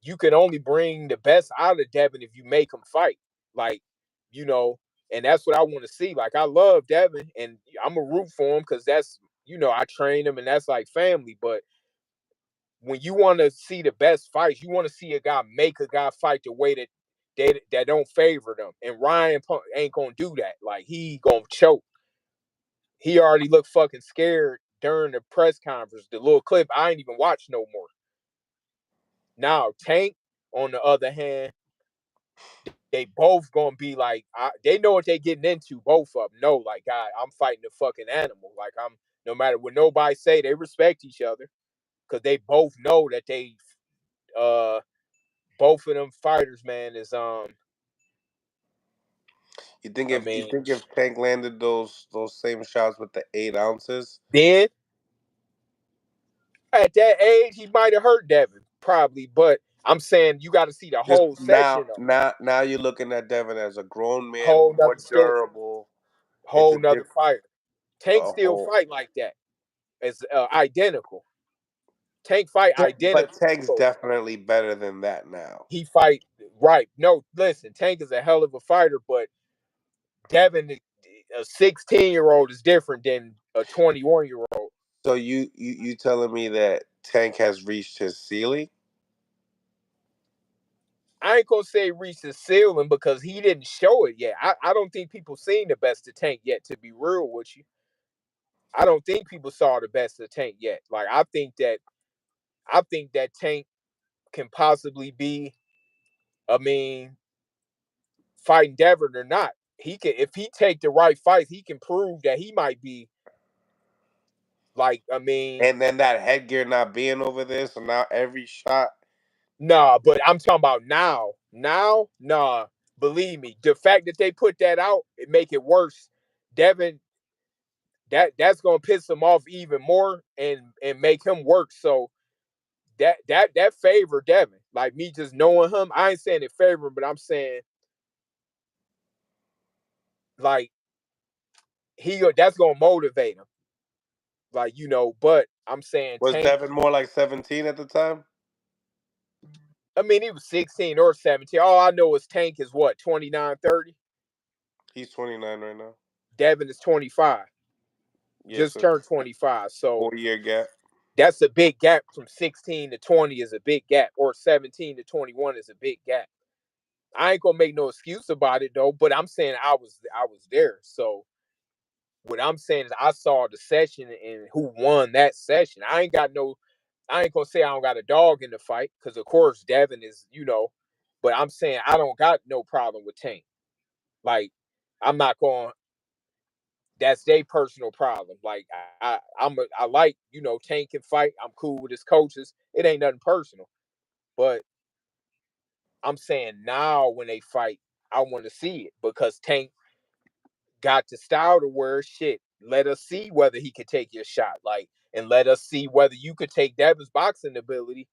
you can only bring the best out of Devin if you make him fight. Like, you know, and that's what I want to see. Like, I love Devin, and I'm a root for him because I train him, and that's like family. But when you want to see the best fights, you want to see a guy make a guy fight the way that don't favor them. And Ryan ain't gonna do that. Like, he gonna choke. He already looked fucking scared during the press conference. The little clip I ain't even watch no more. Now Tank, on the other hand, they both gonna be like, they know what they getting into. Both of them know, like, God, I'm fighting a fucking animal. Like, I'm no matter what nobody say, they respect each other because they both know that uh both of them fighters, man, is I You mean, think if Tank landed those same shots with the 8 ounces, then at that age he might have hurt Devin, probably, but I'm saying you got to see the just whole session though. now you're looking at Devin as a grown man, Whole more nother story, durable. It's whole a nother fighter. Tank a still whole. fight like that. It's identical. Tank fight But identical. Tank's definitely better than that now. He fight right. No, listen, Tank is a hell of a fighter, but Devin, a 16-year-old is different than a 21-year-old. So you telling me that Tank has reached his ceiling? I ain't gonna say reach the ceiling because he didn't show it yet. I don't think people seen the best of Tank yet. To be real with you, I don't think people saw the best of Tank yet. Like, I think that Tank can possibly be. I mean, fighting Devin or not, he can, if he take the right fights, he can prove that he might be like. I mean, And then that headgear not being over there, so now every shot. nah, but I'm talking about now. Now, nah. Believe me, the fact that they put that out, it make it worse. Devin, that's gonna piss him off even more and make him work. So that favor Devin. Like, me just knowing him, I ain't saying it favor him, but I'm saying, like, that's gonna motivate him. Like, but I'm saying Was Tank. Devin more like 17 at the time? I mean, he was 16 or 17. All I know is Tank is what, 29, 30. He's 29 right now. Devin is 25. Yes, Just sir. turned 25. So 4 year gap. that's a big gap. From 16 to 20 is a big gap, or 17 to 21 is a big gap. I ain't gonna make no excuse about it though, but I'm saying I was there. So what I'm saying is I saw the session and who won that session. I ain't gonna say I don't got a dog in the fight, because of course Devin is, but I'm saying I don't got no problem with Tank. Like, I'm not going. That's their personal problem. Like, I like, Tank can fight. I'm cool with his coaches. It ain't nothing personal. But I'm saying now when they fight, I want to see it because Tank got the style to where, shit. Let us see whether he could take your shot. Like, and let us see whether you could take Devin's boxing ability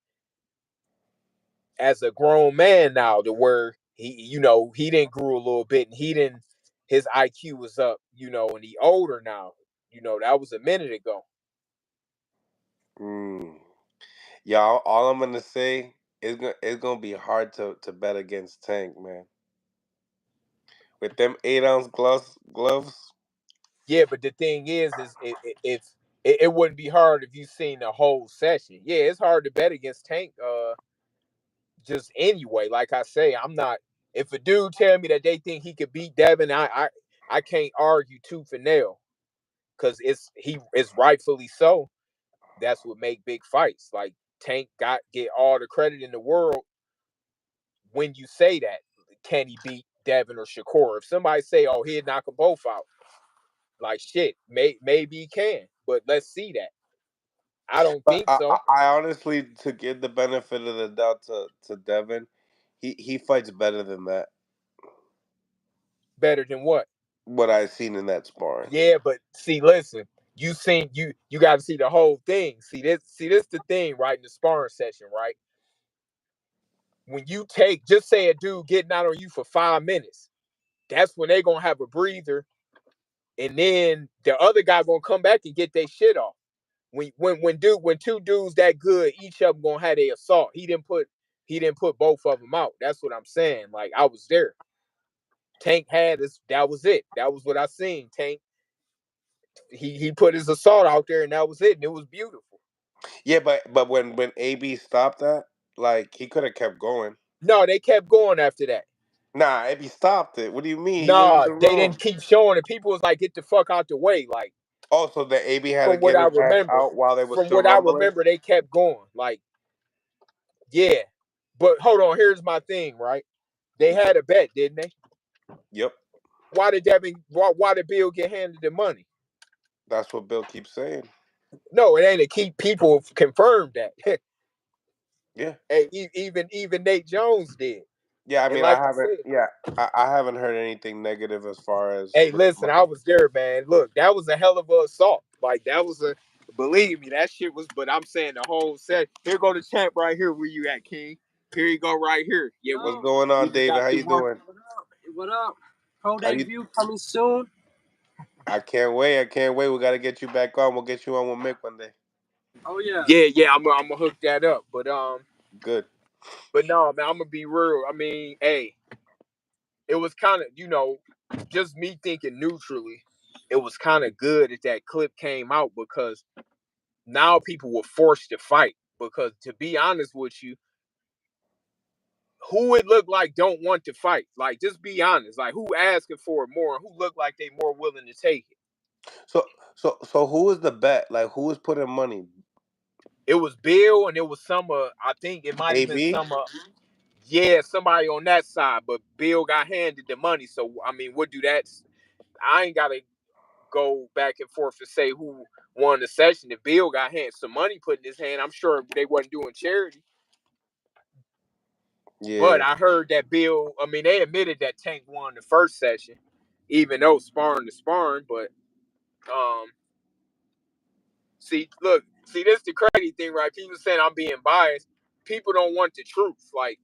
as a grown man now, to where he didn't grew a little bit, and he didn't his IQ was up, and he older now. That was a minute ago. Mm. Y'all, all I'm gonna say is it's gonna be hard to bet against Tank, man. With them 8 ounce gloves. Yeah, but the thing is it wouldn't be hard if you seen the whole session. Yeah, it's hard to bet against Tank. Just anyway, like I say, I'm not. If a dude tell me that they think he could beat Devin, I can't argue tooth and nail because it's rightfully so. That's what make big fights. Like Tank get all the credit in the world when you say that. Can he beat Devin or Shakur? If somebody say, "Oh, he'd knock them both out," like shit, maybe he can, but let's see that. I don't But think so. I honestly, to give the benefit of the doubt to Devin, he fights better than that. Better than what? What I've seen in that sparring. Yeah, but see, listen, you got to see the whole thing. See this the thing, right? In the sparring session, right? When you take, just say a dude getting out on you for 5 minutes, that's when they gonna have a breather, and then the other guy gonna come back and get their shit off. When two dudes that good, each of them gonna have their assault. He didn't put both of them out. That's what I'm saying. Like I was there. Tank had this. That was it. That was what I seen. Tank. He put his assault out there, and that was it. And it was beautiful. Yeah, but when AB stopped that, like he could have kept going. No, they kept going after that. Nah, AB stopped it. What do you mean? He went Nah, into the they room. didn't keep showing it. People was like, "Get the fuck out the way!" Like Also, the AB had to from what get I his ass remember, out while they were from still what I rumbling. remember, they kept going. Like yeah, but hold on. Here's my thing. Right? They had a bet, didn't they? Yep, Why did Devin? Why did Bill get handed the money? that's what Bill keeps saying. No, it ain't a keep. People confirmed that. Yeah, Hey, even Nate Jones did. yeah. I And mean, I like I haven't. said, Yeah, I haven't heard anything negative as far as hey, with the listen, I money. was there, man. Look, that was a hell of a assault. Like that was a believe me, that shit was. But I'm saying the whole set. Here go the champ right here. Where you at, King? Here you go right here. Yeah, What's going we on, just David? got How through you work. doing? What up? What up? Pro How you? debut coming soon. I can't wait. I can't wait. We got to get you back on. We'll get you on with Mick one day. Oh yeah. Yeah. I'm gonna hook that up. Good. But no, man. I'm gonna be real. I mean, hey, it was kind of just me thinking neutrally. It was kind of good that that clip came out because now people were forced to fight. Because to be honest with you, who it looked like don't want to fight? Like, just be honest. Like, who asking for it more? Who look like they more willing to take it? So who is the bet? Like who is putting money? It was Bill, and it was some. I think it might have been AB. some. Yeah, somebody on that side. But Bill got handed the money. So I mean, what do that? I ain't gotta go back and forth to say who won the session. If Bill got some money put in his hand, I'm sure they wasn't doing charity. But Yeah. I heard that Bill, I mean, they admitted that Tank won the first session, even though sparring to sparring. But um, this the crazy thing, right? People saying I'm being biased. People don't want the truth. Like,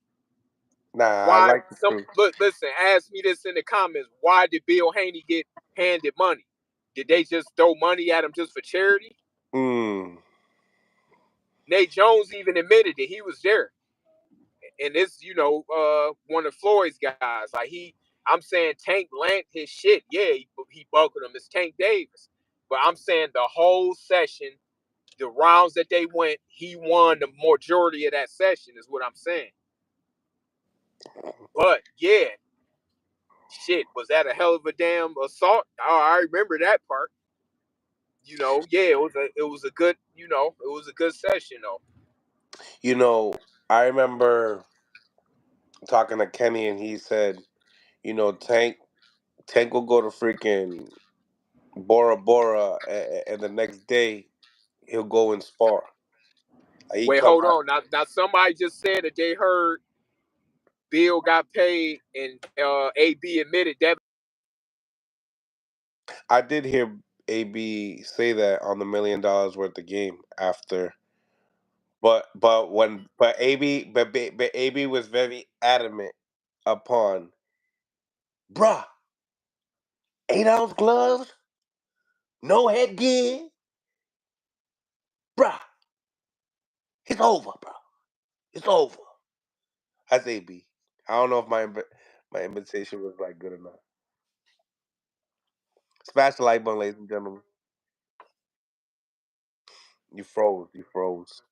Nah, I why? like the truth. Listen. Ask me this in the comments. Why did Bill Haney get handed money? Did they just throw money at him just for charity? Mm. Nate Jones even admitted it. He was there. And this, one of Floyd's guys. I'm saying Tank lent his shit. Yeah, he buckled him. It's Tank Davis. But I'm saying the whole session, the rounds that they went, he won the majority of that session, is what I'm saying. But yeah, shit, was that a hell of a damn assault? Oh, I remember that part. Yeah, it was a good, it was a good session though. You know, I remember talking to Kenny, and he said, Tank will go to freaking Bora Bora, and the next day he'll go and spar. Like, he Wait, come. hold on. Now somebody just said that they heard Bill got paid and AB admitted that. I did hear AB say that on the $1 million worth of game after, but AB was very adamant upon, bruh, 8-ounce gloves, no headgear, bruh, it's over, bro, it's over. That's AB. I don't know if my invitation was like good enough. Smash the like button, ladies and gentlemen. You froze. You froze.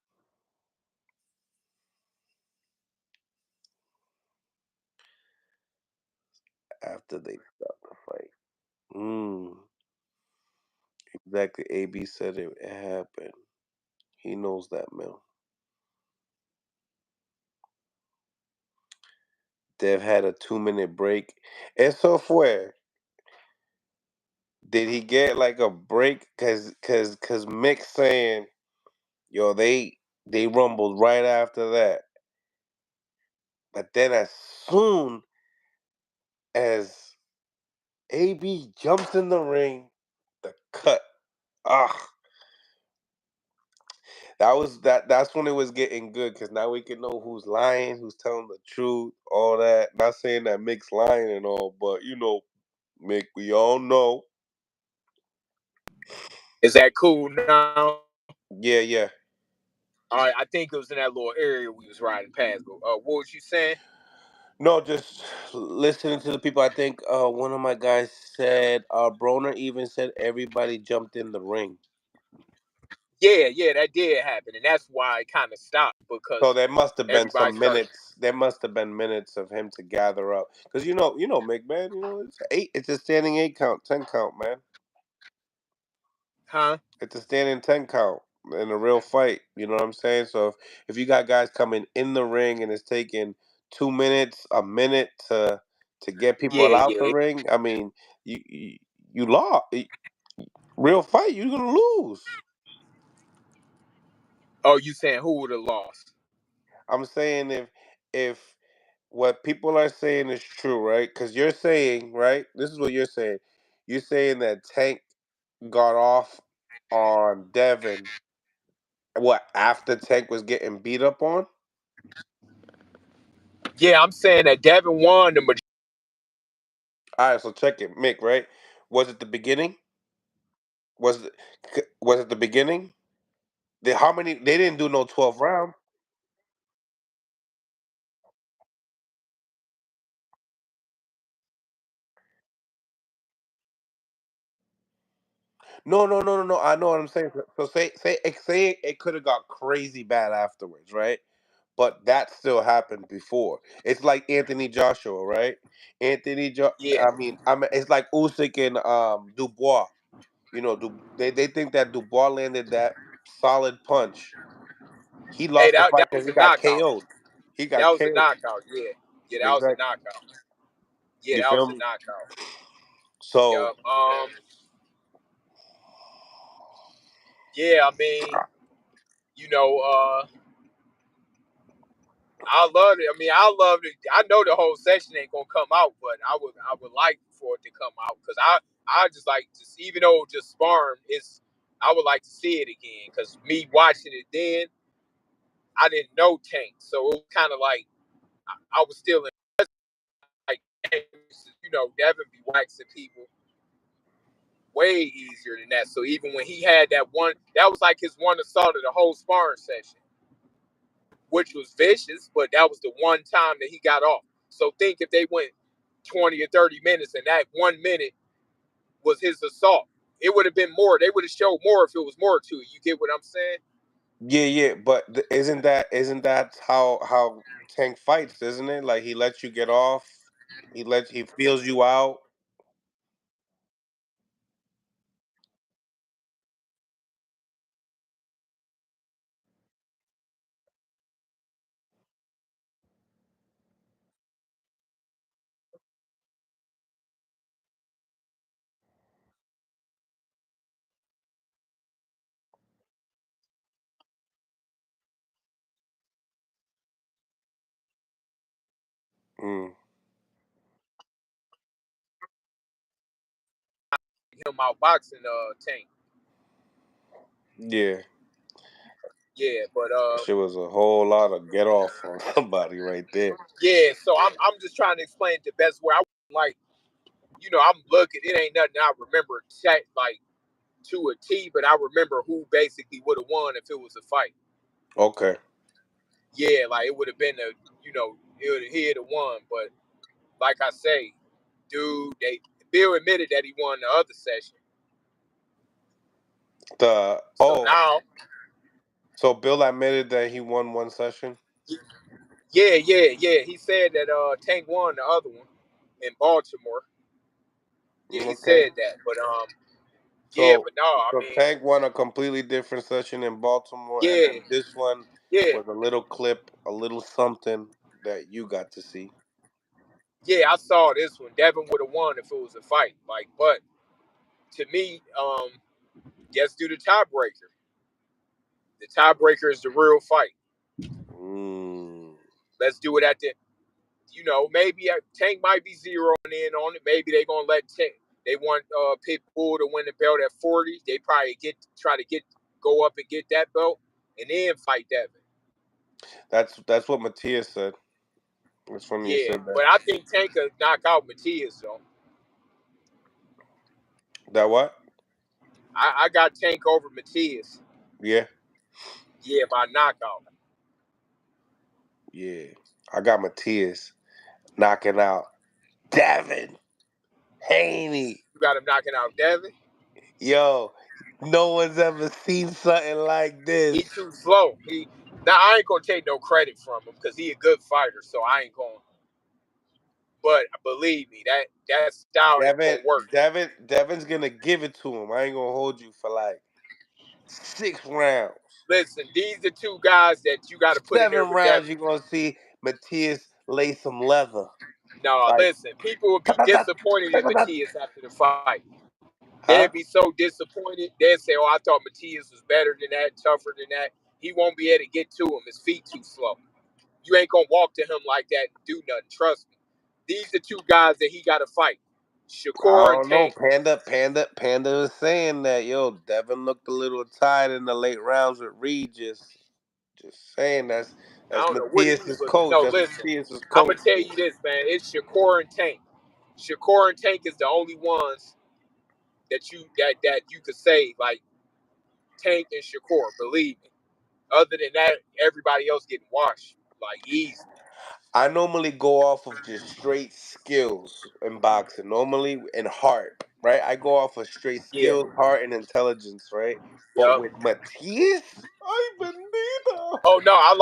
after they stopped the fight. Exactly. AB said it happened. He knows that, man. Dev had a 2 minute break. Eso fue. Did he get like a break? Cause Mick saying, yo, they rumbled right after that. But then as soon as AB jumps in the ring, the cut. Ah, that's when it was getting good because now we can know who's lying, who's telling the truth, all that. Not saying that Mick's lying and all, but Mick, we all know. Is that cool now? Yeah, yeah. All right, I think it was in that little area we was riding past. But what was you saying? No, just listening to the people. I think one of my guys said, Broner even said everybody jumped in the ring. Yeah, that did happen, and that's why it kind of stopped So because there must have been everybody some started, minutes. There must have been minutes of him to gather up, because Mick, man. It's eight. It's a standing 8 count, 10 count, man. huh? It's a standing 10 count in a real fight. You know what I'm saying? So if you got guys coming in the ring and it's taking 2 minutes, a minute to get people Yeah, out the yeah. ring, I mean, you lost. Real fight, you're gonna lose. Oh, you saying who would have lost? I'm saying if what people are saying is true, right? Because you're saying, right? This is what you're saying. You're saying that Tank got off on Devin. What, after Tank was getting beat up on? Yeah, I'm saying that Devin won the majority. All right, so check it, Mick. Right? Was it the beginning? Was it was it the beginning? How many? They didn't do no 12 round. No, no, no, no, no. I know what I'm saying. So say it could have got crazy bad afterwards, right? But that still happened before. It's like Anthony Joshua, right? Yeah. I mean, it's like Usyk and Dubois. They think that Dubois landed that solid punch. He Hey, lost the that fight because was he a got knockout. KO'd. He That got was a KO'd. knockout. Yeah, that was a Exactly. knockout. Yeah, You that was feel a me? knockout. So Yep. Yeah, I mean, you know, I love it. I mean, I love it. I know the whole session ain't gonna come out, but I would like for it to come out because I just like to see, even though just sparring is, I would like to see it again because me watching it then, I didn't know Tank, so it was kind of like I was still in, like, Devin be waxing people way easier than that. So even when he had that one, that was like his one assault of the whole sparring session, which was vicious, but that was the one time that he got off. So think if they went 20 or 30 minutes and that 1 minute was his assault, it would have been more. They would have showed more if it was more to it. You get what I'm saying? yeah, yeah, but isn't that how Tank fights, isn't it? Like he lets you get off, he feels you out. Mm, Him outboxing Tank. yeah, Yeah, but that shit was a whole lot of get off on somebody right there. yeah. So I'm just trying to explain the best way. I like, I'm looking. It ain't nothing I remember like to a T, but I remember who basically would have won if it was a fight. Okay, Yeah, like it would have been he'd have won. But like I say, dude, Bill admitted that he won the other session. the So oh, now, so Bill admitted that he won one session. yeah, he said that Tank won the other one. in Baltimore. Yeah, he Okay. said that, but yeah, So but no, I so mean, Tank won a completely different session in Baltimore, and yeah, then this one yeah, was a little clip, a little something that you got to see. yeah. I saw this one. Devin would have won if it was a fight. Like, but to me, let's do the tiebreaker. The tiebreaker is the real fight. Mm. Let's do it at the. Maybe Tank might be zeroing in on it. Maybe they gonna let Tank. They want Pitbull to win the belt at 40. They probably try to go up and get that belt, and then fight Devin. That's what Matias said. It's funny you Yeah, said that. but I think Tank could knock out Matias though. That what? I got Tank over Matias. Yeah, Yeah, by knockout. yeah. I got Matias knocking out Devin Haney. You got him knocking out Devin. Yo, no one's ever seen something like He this. too slow. Now I ain't gonna take no credit from him because he a good fighter. So I ain't going. But believe me, that style ain't gonna work. Devin's gonna give it to him. I ain't gonna hold you for like 6 rounds. Listen, these are two guys that you got to put in there 7 rounds, with you're Devin. gonna see Matias lay some leather. No, Like, listen, people would ta be ta ta disappointed ta in ta ta. Matias after the fight. They'd Huh? be so disappointed. They'd say, "Oh, I thought Matias was better than that, tougher than that. He won't be able to get to him. His feet too slow. You ain't gonna walk to him like that and do nothing. Trust me. These are two guys that he got to fight: I Shakur and don't know. Tank. Panda is saying that Devin looked a little tired in the late rounds with Reed. Just saying I that's don't know what he was Matias's looking. coach. No, That's listen. Matias's I'm gonna coach. tell you this, man. It's Shakur and Tank. Shakur and Tank is the only ones that you could say like Tank and Shakur. Believe me. Other than that, everybody else getting washed like easily. I normally go off of just straight skills in boxing. Normally in heart, right? I go off of straight Yeah. skills, heart, and intelligence, right? But Yep. with Matias, I believe. Oh no, I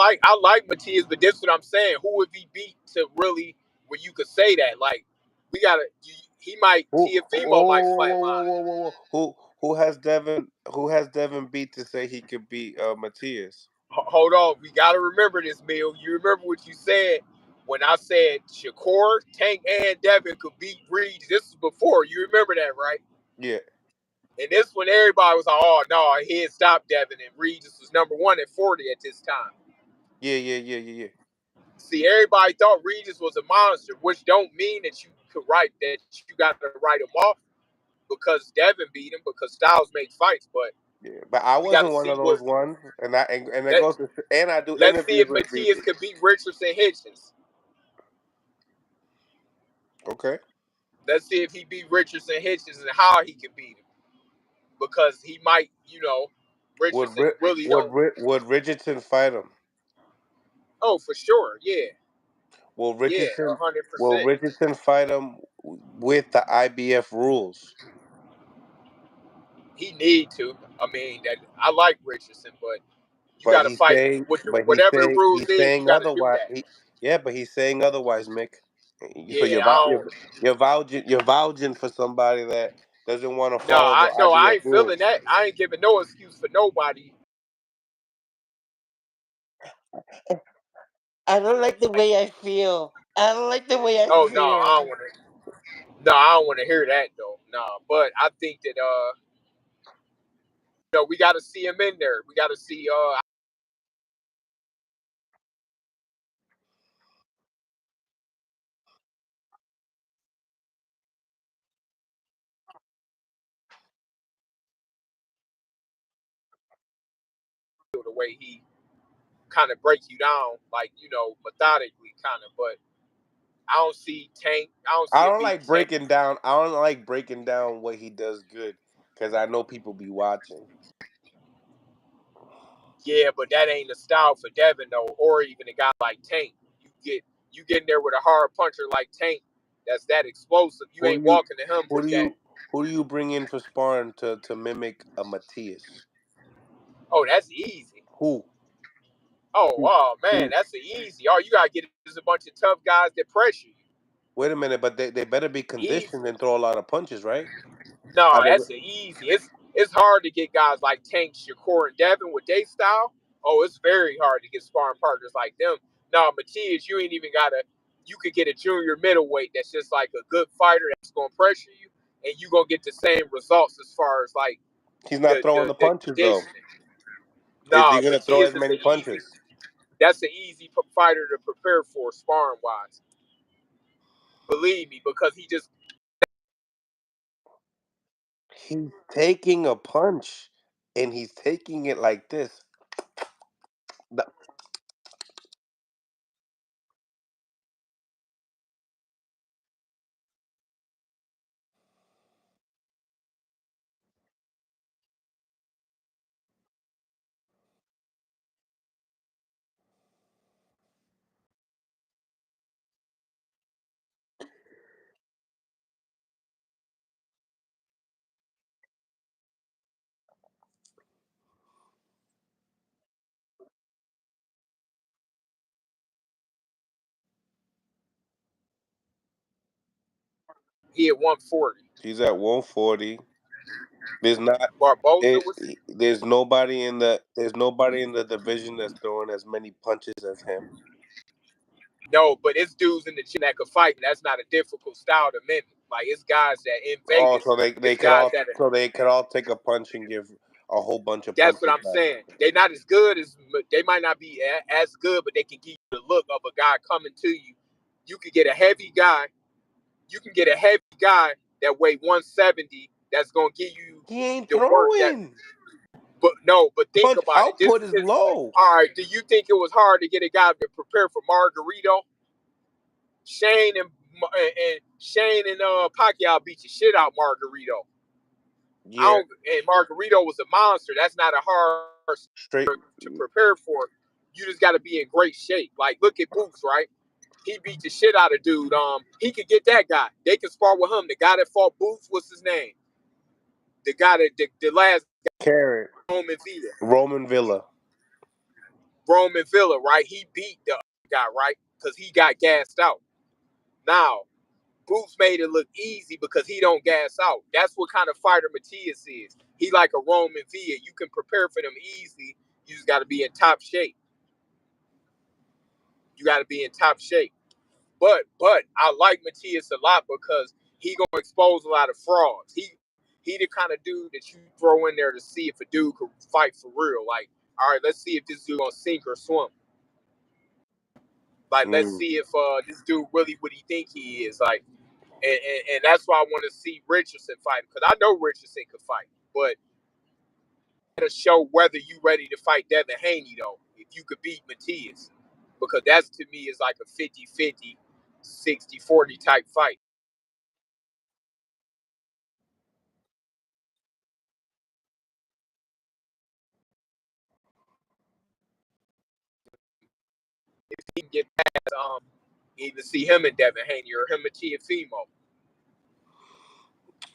like Matias, but this is what I'm saying. Who would he beat to really where you could say that? Like we gotta. He might. Who? Tiafimo might Whoa, whoa, flatline. whoa, whoa, whoa. Who has Devin? Who has Devin beat to say he could beat Matias? Hold on, we gotta remember this, Mill. You remember what you said when I said Shakur, Tank, and Devin could beat Reed. This was before. You remember that, right? Yeah, And this when everybody was like, "Oh no, he had stopped Devin," and Regis was number one at 40 at this time. yeah. See, everybody thought Regis was a monster, which don't mean that you got to write him off because Devin beat him because Styles make fights. But Yeah. But I we got to wasn't one see of what those ones, and it let goes to, and I do let's see interviews if with Matias Regis. could beat Richardson Hitchens. Okay. Let's see if he beat Richardson Hitchens and how he can beat him because he might, Richardson really don't. Would Richardson fight him? Oh, for sure, yeah, Will yeah, Richardson a hundred will percent. Richardson fight him with the IBF rules? He need to. I mean, that I like Richardson, but you got But to he's fight saying, with whatever the rules he's is. You saying got to do otherwise. that. Yeah, but he's saying otherwise, Mick. So Yeah, I don't. you're vouching for somebody that doesn't want to No, follow the I IBF ain't feeling rules. that. I ain't giving no excuse for nobody. I don't like the way I feel. I don't like the way I Oh no, I feel. don't want to. No, I don't want to hear that though. No, but I think that we got to see him in there. We got to see the way he kind of break you down, like methodically, kind of. But I don't see Tank. I don't see I a don't beat like Tank. breaking down. I don't like breaking down what he does good because I know people be watching. Yeah, but that ain't the style for Devin though, or even a guy like Tank. You get in there with a hard puncher like Tank. That's that explosive. You Who do ain't you walking to him who with do that. you who do you bring in for sparring to mimic a Matias? Oh, that's easy. Who? Oh, Who? oh man, Who? that's easy. All you gotta get is a bunch of tough guys that pressure you. Wait a minute, but they better be Easy. conditioned and throw a lot of punches, right? No, Are they? that's the easy. It's hard to get guys like Tank, Shakur, and Devin with their style. Oh, it's very hard to get sparring partners like them. No, Matias, you ain't even gotta. You could get a junior middleweight that's just like a good fighter that's gonna pressure you, and you gonna get the same results as far as like He's not throwing the the punches though. conditioning. Is he No, gonna throw as Matias is many the easy. punches? That's the easy fighter to prepare for sparring wise. Believe me, because he just He's taking a punch, and he's taking it like this. The- he at 140. He's at 140. There's not. Barboza was There's nobody in the division that's throwing as many punches as him. no, but it's dudes in the gym that could fight, and that's not a difficult style to mimic. Like it's guys that in Oh, Vegas, so they it's could guys all that are, so they could all take a punch and give a whole bunch of that's what punches I'm back. saying. They're not as good as they might not be as good, but they can give you the look of a guy coming to you. You could get a heavy guy. You can get a heavy guy that weigh 170. That's gonna give you He ain't the work that. throwing. But no, but think Punch about it. This output is is his. low. All right. Do you think it was hard to get a guy to prepare for Margarito? Shane and Shane and Pacquiao beat the shit out Margarito. I Yeah, don't. And Margarito was a monster. That's not a hard straight. to prepare for. You just got to be in great shape. Like look at Boots, right? He beat the shit out of dude. He could get that guy. They could spar with him. The guy that fought Boots, what's his name? The guy that the last Carrot. Roman Villa. Roman Villa. Roman Villa, right? He beat the guy, right? Because he got gassed out. Now, Boots made it look easy because he don't gas out. That's what kind of fighter Matias is. He like a Roman Villa. You can prepare for them easy. You just got to be in top shape. You got to be in top shape. But I like Matias a lot because he gonna expose a lot of frauds. He the kind of dude that you throw in there to see if a dude could fight for real. Like, all right, let's see if this dude gonna sink or swim. Like, let's Mm. see if this dude really what he think he is. Like, and that's why I want to see Richardson fight because I know Richardson could fight, but to show whether you ready to fight Devin Haney though, if you could beat Matias, because that's to me is like a 50-50, 60-40 type fight. If he can get past either see him and Devin Haney or him and Tiafimo.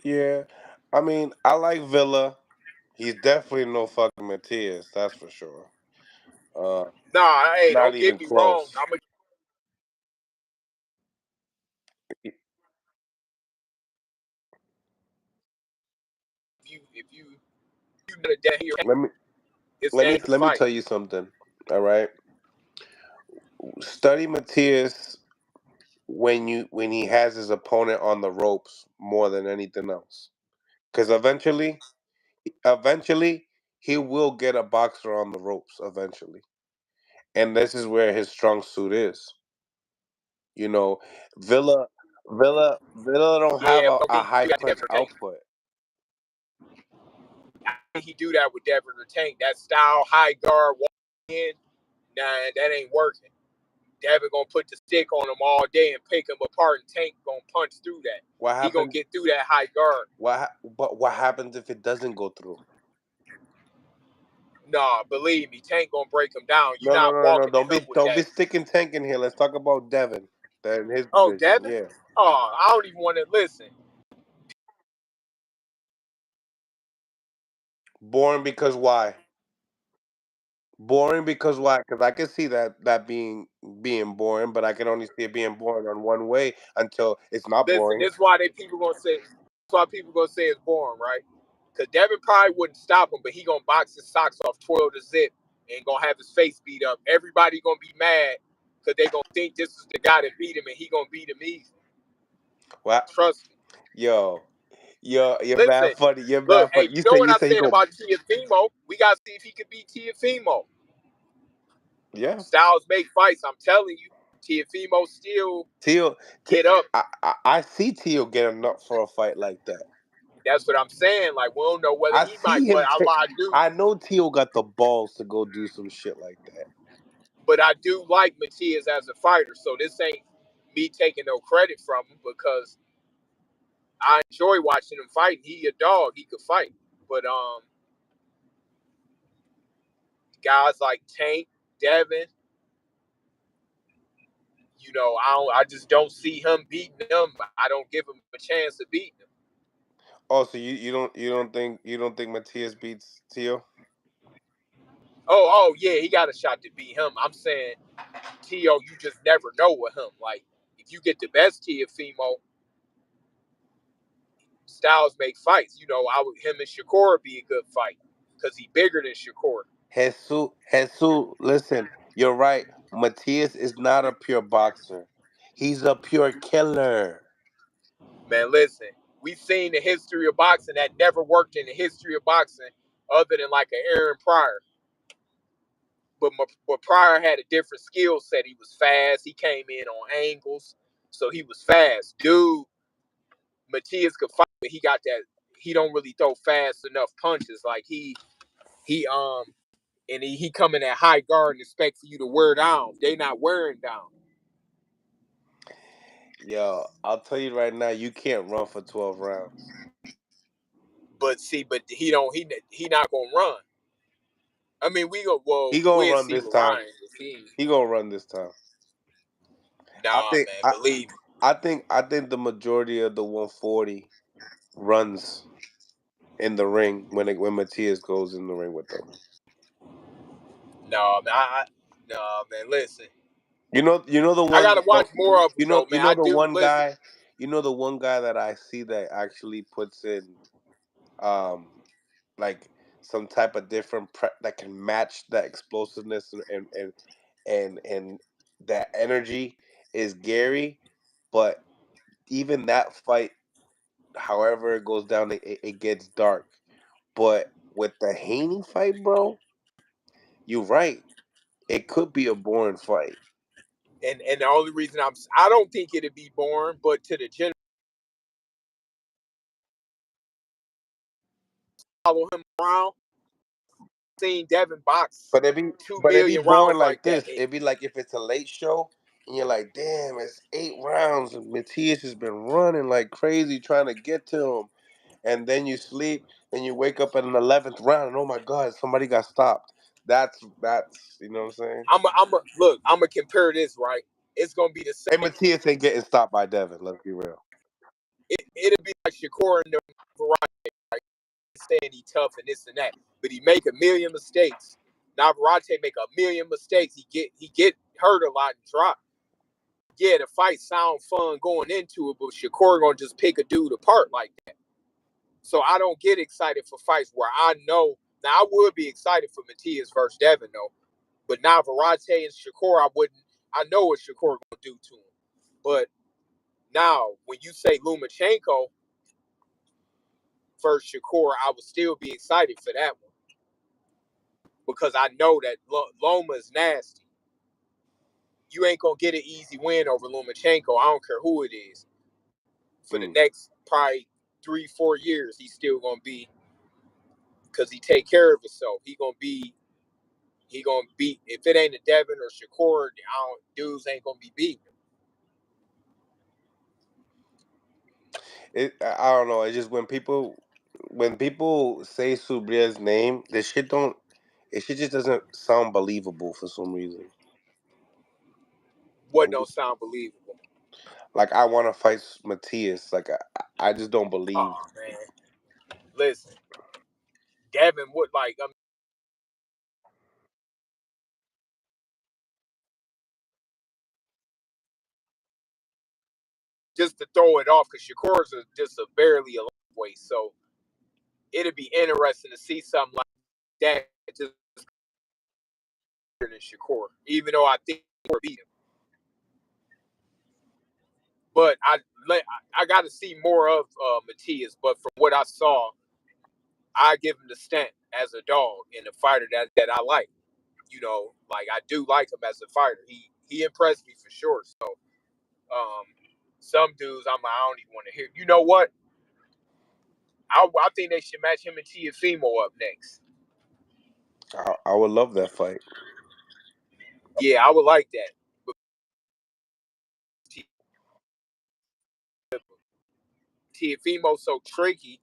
Yeah, I mean, I like Villa. He's definitely no fucking Matias, that's for sure. Uh, Nah, hey, Not don't even get me wrong. close. I'm gonna if you know that Let me it's dangerous let me fight. tell you something. All right, study Matias when he has his opponent on the ropes more than anything else, because eventually he will get a boxer on the ropes eventually, and this is where his strong suit is. You know, Villa don't have Yeah, but a he high do that to punch Devin Tank. output. He do that with Devin Tank. That style, high guard, walk in. Nah, that ain't working. Devin gonna put the stick on him all day and pick him apart, and Tank gonna punch through that. What He gonna happens? get through that high guard. But what happens if it doesn't go through? Nah, believe me, Tank gonna break him down. You No, no, not no, no, no. walking to him with Don't be that. sticking tank in here. Let's talk about Devin. That in his Oh, division. Devin? Yeah. Oh, I don't even want to listen. Boring because why? Boring because why? Because I can see that being boring, but I can only see it being boring on one way until it's not Listen, boring. this is why they people gonna say. That's why people gonna say it's boring, right? Because Devin probably wouldn't stop him, but he gonna box his socks off, twirl the zip, and gonna have his face beat up. Everybody gonna be mad because they gonna think this is the guy that beat him, and he gonna beat him easy. Well, Trust me. yo, you're Listen, mad funny. You're look, mad hey, funny. you know what You I say he said go. about Tiafimo? We gotta see if he could beat Tiafimo. Yeah, Styles make fights. I'm telling you, Tiafimo still Tio. get up. I see Tio getting up for a fight like that. That's what I'm saying. Like we don't know whether I he might, see but him take. I do. I know Tio got the balls to go do some shit like that. But I do like Matias as a fighter. So this ain't me taking no credit from him because I enjoy watching him fight. He a dog. He could fight. But guys like Tank, Devin, I just don't see him beating them. I don't give him a chance of beating him. Oh, so you don't think Matias beats Tio? Oh yeah, he got a shot to beat him. I'm saying Tio, you just never know with him. Like if you get the best Tiafimo, Styles make fights. I would him and Shakur be a good fight because he bigger than Shakur. Jesus, listen, you're right. Matias is not a pure boxer. He's a pure killer. Man, listen, we've seen the history of boxing that never worked in the history of boxing, other than like an Aaron Pryor. But Pryor had a different skill set. He was fast. He came in on angles, so he was fast. Dude, Matias could fight, but he got that. He don't really throw fast enough punches. Like he and he come in at high guard and expect for you to wear down. They not wearing down. Yo, I'll tell you right now, you can't run for 12 rounds. But see, but he don't he not gonna run. I mean, He gonna we'll run see this with time. Ryan. He gonna run this time. I Nah, think man, I, believe me. I think the majority of the 140 runs in the ring when Matias goes in the ring with them. No, man, no, man. Listen, You know the I one gotta watch more of them though, you man. know I the do one listen. guy, the one guy that I see that actually puts in um like some type of different prep that can match that explosiveness and that energy is Gary, but even that fight, however it goes down, it gets dark. But with the Haney fight, bro, you're right. It could be a boring fight. And the only reason I don't think it'd be boring, but to the general follow him around, seen Devin box But it be two but it be million boring rounds like like that. this. It'd be like if it's a late show and you're like, damn, it's 8 rounds and Matias has been running like crazy trying to get to him. And then you sleep and you wake up in the 11th round and oh my god, somebody got stopped. That's you know what I'm saying? Look. I'm gonna compare this right. It's gonna be the Hey, same. Matias ain't getting stopped by Devin, let's be real. It'll be like Shakur and the variety, right? Saying he tough and this and that, but he make a million mistakes. Navarrete make a million mistakes. He get hurt a lot and drop. Yeah, the fight sound fun going into it, but Shakur gonna just pick a dude apart like that. So I don't get excited for fights where I know. Now I would be excited for Matias versus Devin though, but Navarrete and Shakur I wouldn't. I know what Shakur gonna do to him, but now when you say Lomachenko versus Shakur, I would still be excited for that one because I know that Loma is nasty. You ain't gonna get an easy win over Lomachenko. I don't care who it is. For the Mm. next probably 3-4 years, he's still gonna be because he take care of himself. He gonna beat if it ain't a Devin or Shakur, dudes ain't gonna be beating him. I don't know. It's just when people say Subria's name, it shit just doesn't sound believable for some reason. What don't sound believable. Like I want to fight Matias. Like I just don't believe. Oh man, listen, Devin would like. just to throw it off, because Shakur's just a barely a lightweight. So it'd be interesting to see something like that just better than Shakur, even though I think Shakur beat him. But I got to see more of Matias. But from what I saw, I give him the stamp as a dog and a fighter that I like. You know, like I do like him as a fighter. He impressed me for sure. So some dudes I don't even want to hear. You know what? I think they should match him and Tiafimo up next. I would love that fight. Yeah, I would like that. But Tiafimo's so tricky,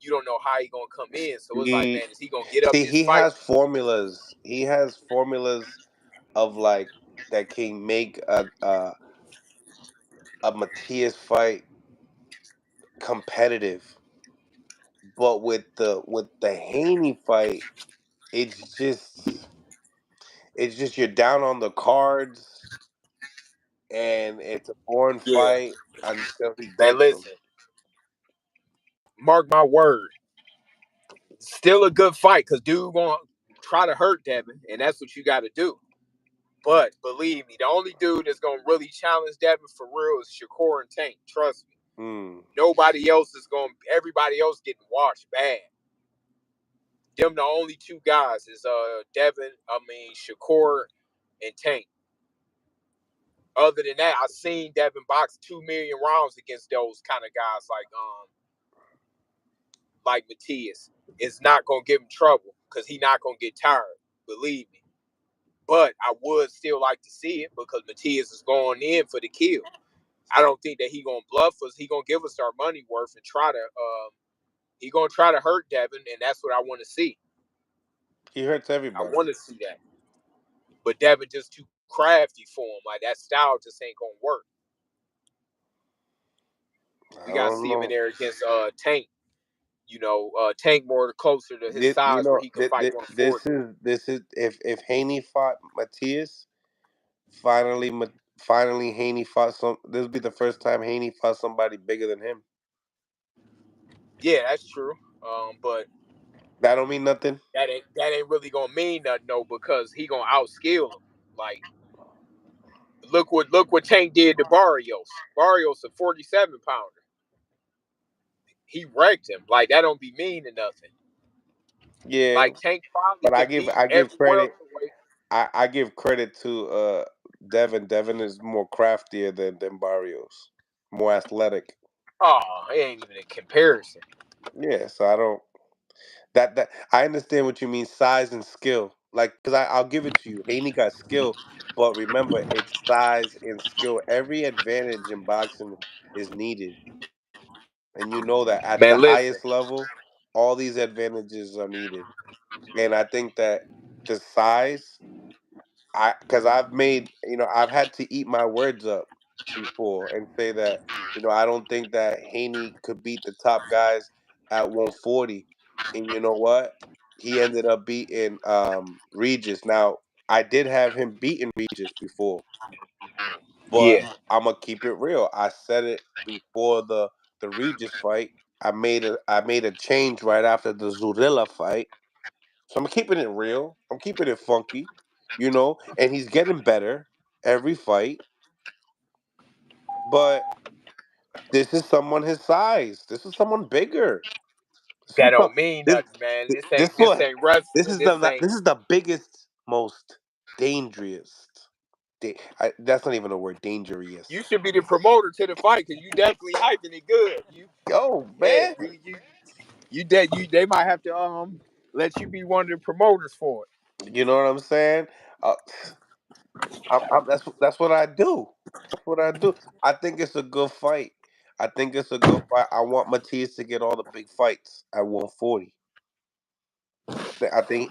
you don't know how he gonna come in. So it's like, He man, is he gonna get up See, this he fight? has formulas. He has formulas of like that can make a Matias fight competitive. But with the Haney fight, it's just it's just you're down on the cards and it's a boring Yeah, fight until he man, gets them. listen, mark my word, still a good fight because dude gonna try to hurt Devin, and that's what you got to do. But believe me, the only dude that's gonna really challenge Devin for real is Shakur and Tank. Trust me. Mm. Nobody else is going. Everybody else getting washed bad. Them the only two guys is Devin. I mean Shakur and Tank. Other than that, I've seen Devin box 2 million rounds against those kind of guys like Matias. It's not gonna give him trouble because he not gonna get tired. Believe me. But I would still like to see it because Matias is going in for the kill. I don't think that he gonna bluff us. He gonna give us our money worth and try to. He gonna try to hurt Devin, and that's what I want to see. He hurts I everybody. want to see that. But Devin just too crafty for him. Like that style just ain't gonna work. I We gotta don't see him in know. there against Tank. You know, Tank more closer to his You size where know, he could fight this 140. is if Haney fought Matias, finally finally Haney fought some. This would be the first time Haney fought somebody bigger than him. Yeah, that's true. But That don't mean nothing. that ain't really gonna mean nothing though because he gonna outskill him. Like look what Tank did to Barrios. Barrios a 47 pounder. He wrecked him. Like that don't be mean to nothing. Yeah, Like Tank probably but can beat I give every credit. welterweight. I give credit to Devin. Devin is more craftier than Barrios, more athletic. Oh, it ain't even a comparison. Yeah, so I don't that I understand what you mean, size and skill. Like, cause I'll give it to you. Haney got skill, but remember, it's size and skill. Every advantage in boxing is needed, and you know that at the Man, listen, highest level, all these advantages are needed. And I think that the size, because I've made, I've had to eat my words up before and say that, I don't think that Haney could beat the top guys at 140. And you know what? He ended up beating Regis. Now, I did have him beating Regis before, but yeah, I'm gonna keep it real. I said it before the Regis fight. I made a change right after the Zurilla fight. So I'm keeping it real. I'm keeping it funky, and he's getting better every fight. But this is someone his size. This is someone bigger. that This, don't mean this, nothing, man. This this ain't this one. ain't wrestling. This ain't. This is the biggest, most dangerous. That's not even a word. Dangerous. You should be the promoter to the fight because you definitely hyping it good. Yo, Yeah, man. they might have to let you be one of the promoters for it. You know what I'm saying? Uh, that's what I do. That's what I do. I think it's a good fight. I think it's a good fight. I want Matias to get all the big fights at 140.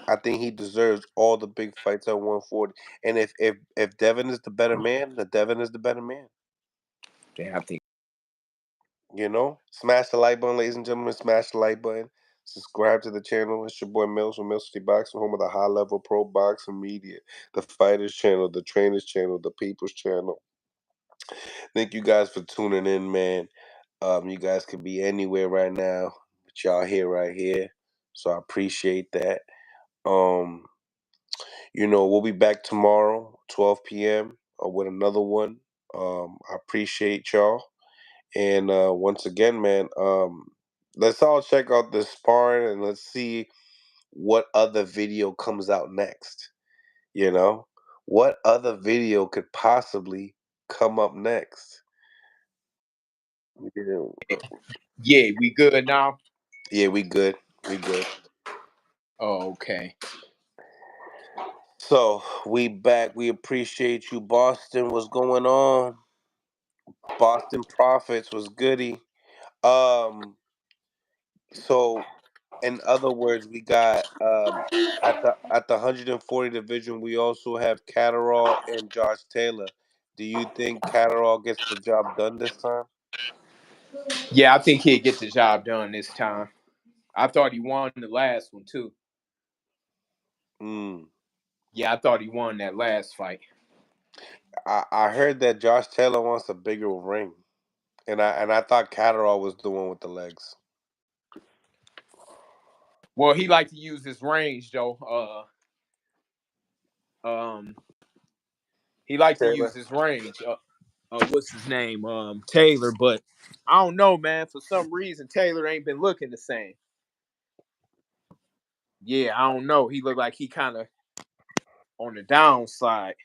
I think he deserves all the big fights at 140. And if Devin is the better man, then Devin is the better man. Damn, I think. Smash the like button, ladies and gentlemen. Smash the like button. Subscribe to the channel. It's your boy Mills from Mills City Boxing, home of the high level pro boxing media, the fighters channel, the trainers channel, the people's channel. Thank you guys for tuning in, man. You guys could be anywhere right now, but y'all here right here. So I appreciate that. Um, we'll be back tomorrow, 12 p.m. With another one. I appreciate y'all. And once again, man, let's all check out this sparring and let's see what other video comes out next. You know, what other video could possibly come up next? Yeah, Yeah, we good now. yeah, we good. We good. Oh, okay. So we back. We appreciate you, Boston. What's going on? Boston Profits was goody. Um, so in other words, we got at the 140 division, we also have Catterall and Josh Taylor. Do you think Catterall gets the job done this time? Yeah, I think he'll get the job done this time. I thought he won the last one too. Mm. Yeah, I thought he won that last fight. I heard that Josh Taylor wants a bigger ring, and I thought Catterall was the one with the legs. Well, he like to use his range though. Um, he like to use Taylor. his range. What's his name? Taylor. But I don't know, man. For some reason, Taylor ain't been looking the same. Yeah, I don't know. He looked like he kind of on the downside.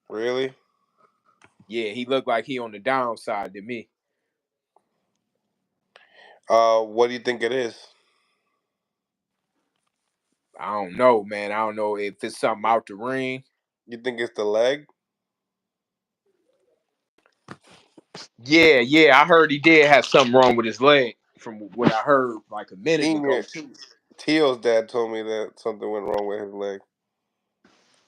Really? Yeah, he looked like he on the downside to me. What do you think it is? I don't know, man. I don't know if it's something out the ring. You think it's the leg? Yeah. I heard he did have something wrong with his leg from what I heard like a minute ago Senior too. Teal's dad told me that something went wrong with his leg.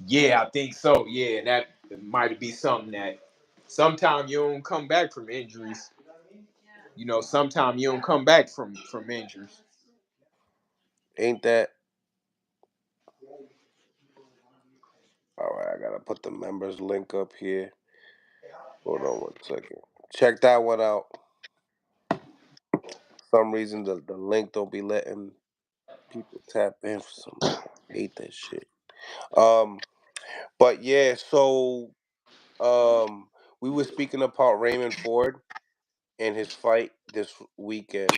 Yeah, I think so. Yeah, that might be something that sometimes you don't come back from injuries. Sometimes you don't come back from injuries. Ain't that? All right, I gotta put the members link up here. Hold on 1 second. Check that one out. For some reason the link don't be letting people tap in for some reason. I hate that shit. Um, but yeah, so um, we were speaking about Raymond Ford and his fight this weekend.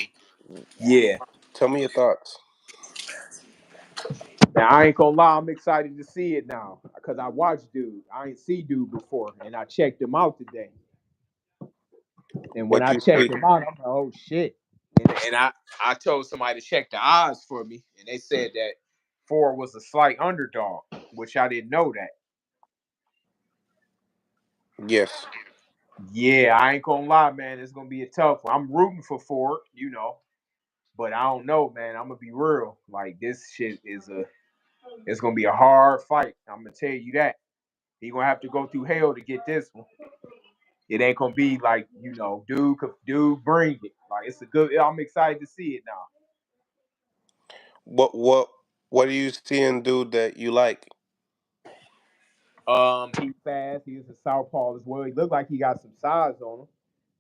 Yeah. Tell me your thoughts. Now I ain't gonna lie, I'm excited to see it now because I watched dude. I ain't see dude before, and I checked him out today. And when What I you checked see? him out, I'm like, oh shit. And I told somebody to check the odds for me, and they said that Ford was a slight underdog, which I didn't know that. Yes. Yeah, I ain't gonna lie, man. It's gonna be a tough one. I'm rooting for Ford, but I don't know, man. I'm gonna be real. Like this shit it's gonna be a hard fight. I'm gonna tell you that. He gonna have to go through hell to get this one. It ain't gonna be like dude bring it. Like it's a good. I'm excited to see it now. What do you see in dude that you like? He's fast. He's a southpaw as well. He looked like he got some size on him.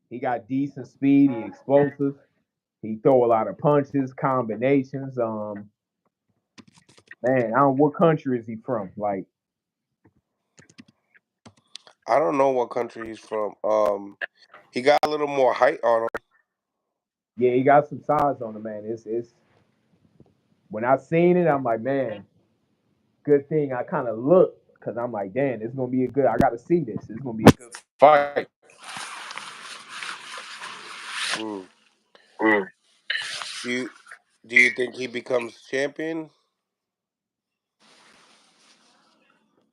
He got decent speed. He explosive. He throw a lot of punches, combinations. Man, I don't. What country is he from? Like, I don't know what country he's from. He got a little more height on him. yeah, he got some size on him, man. It's when I seen it, I'm like, man, good thing I kind of looked because I'm like, damn, it's gonna be a good. I got to see this. It's gonna be a good fight. Mm. Mm. Do you do you think he becomes champion?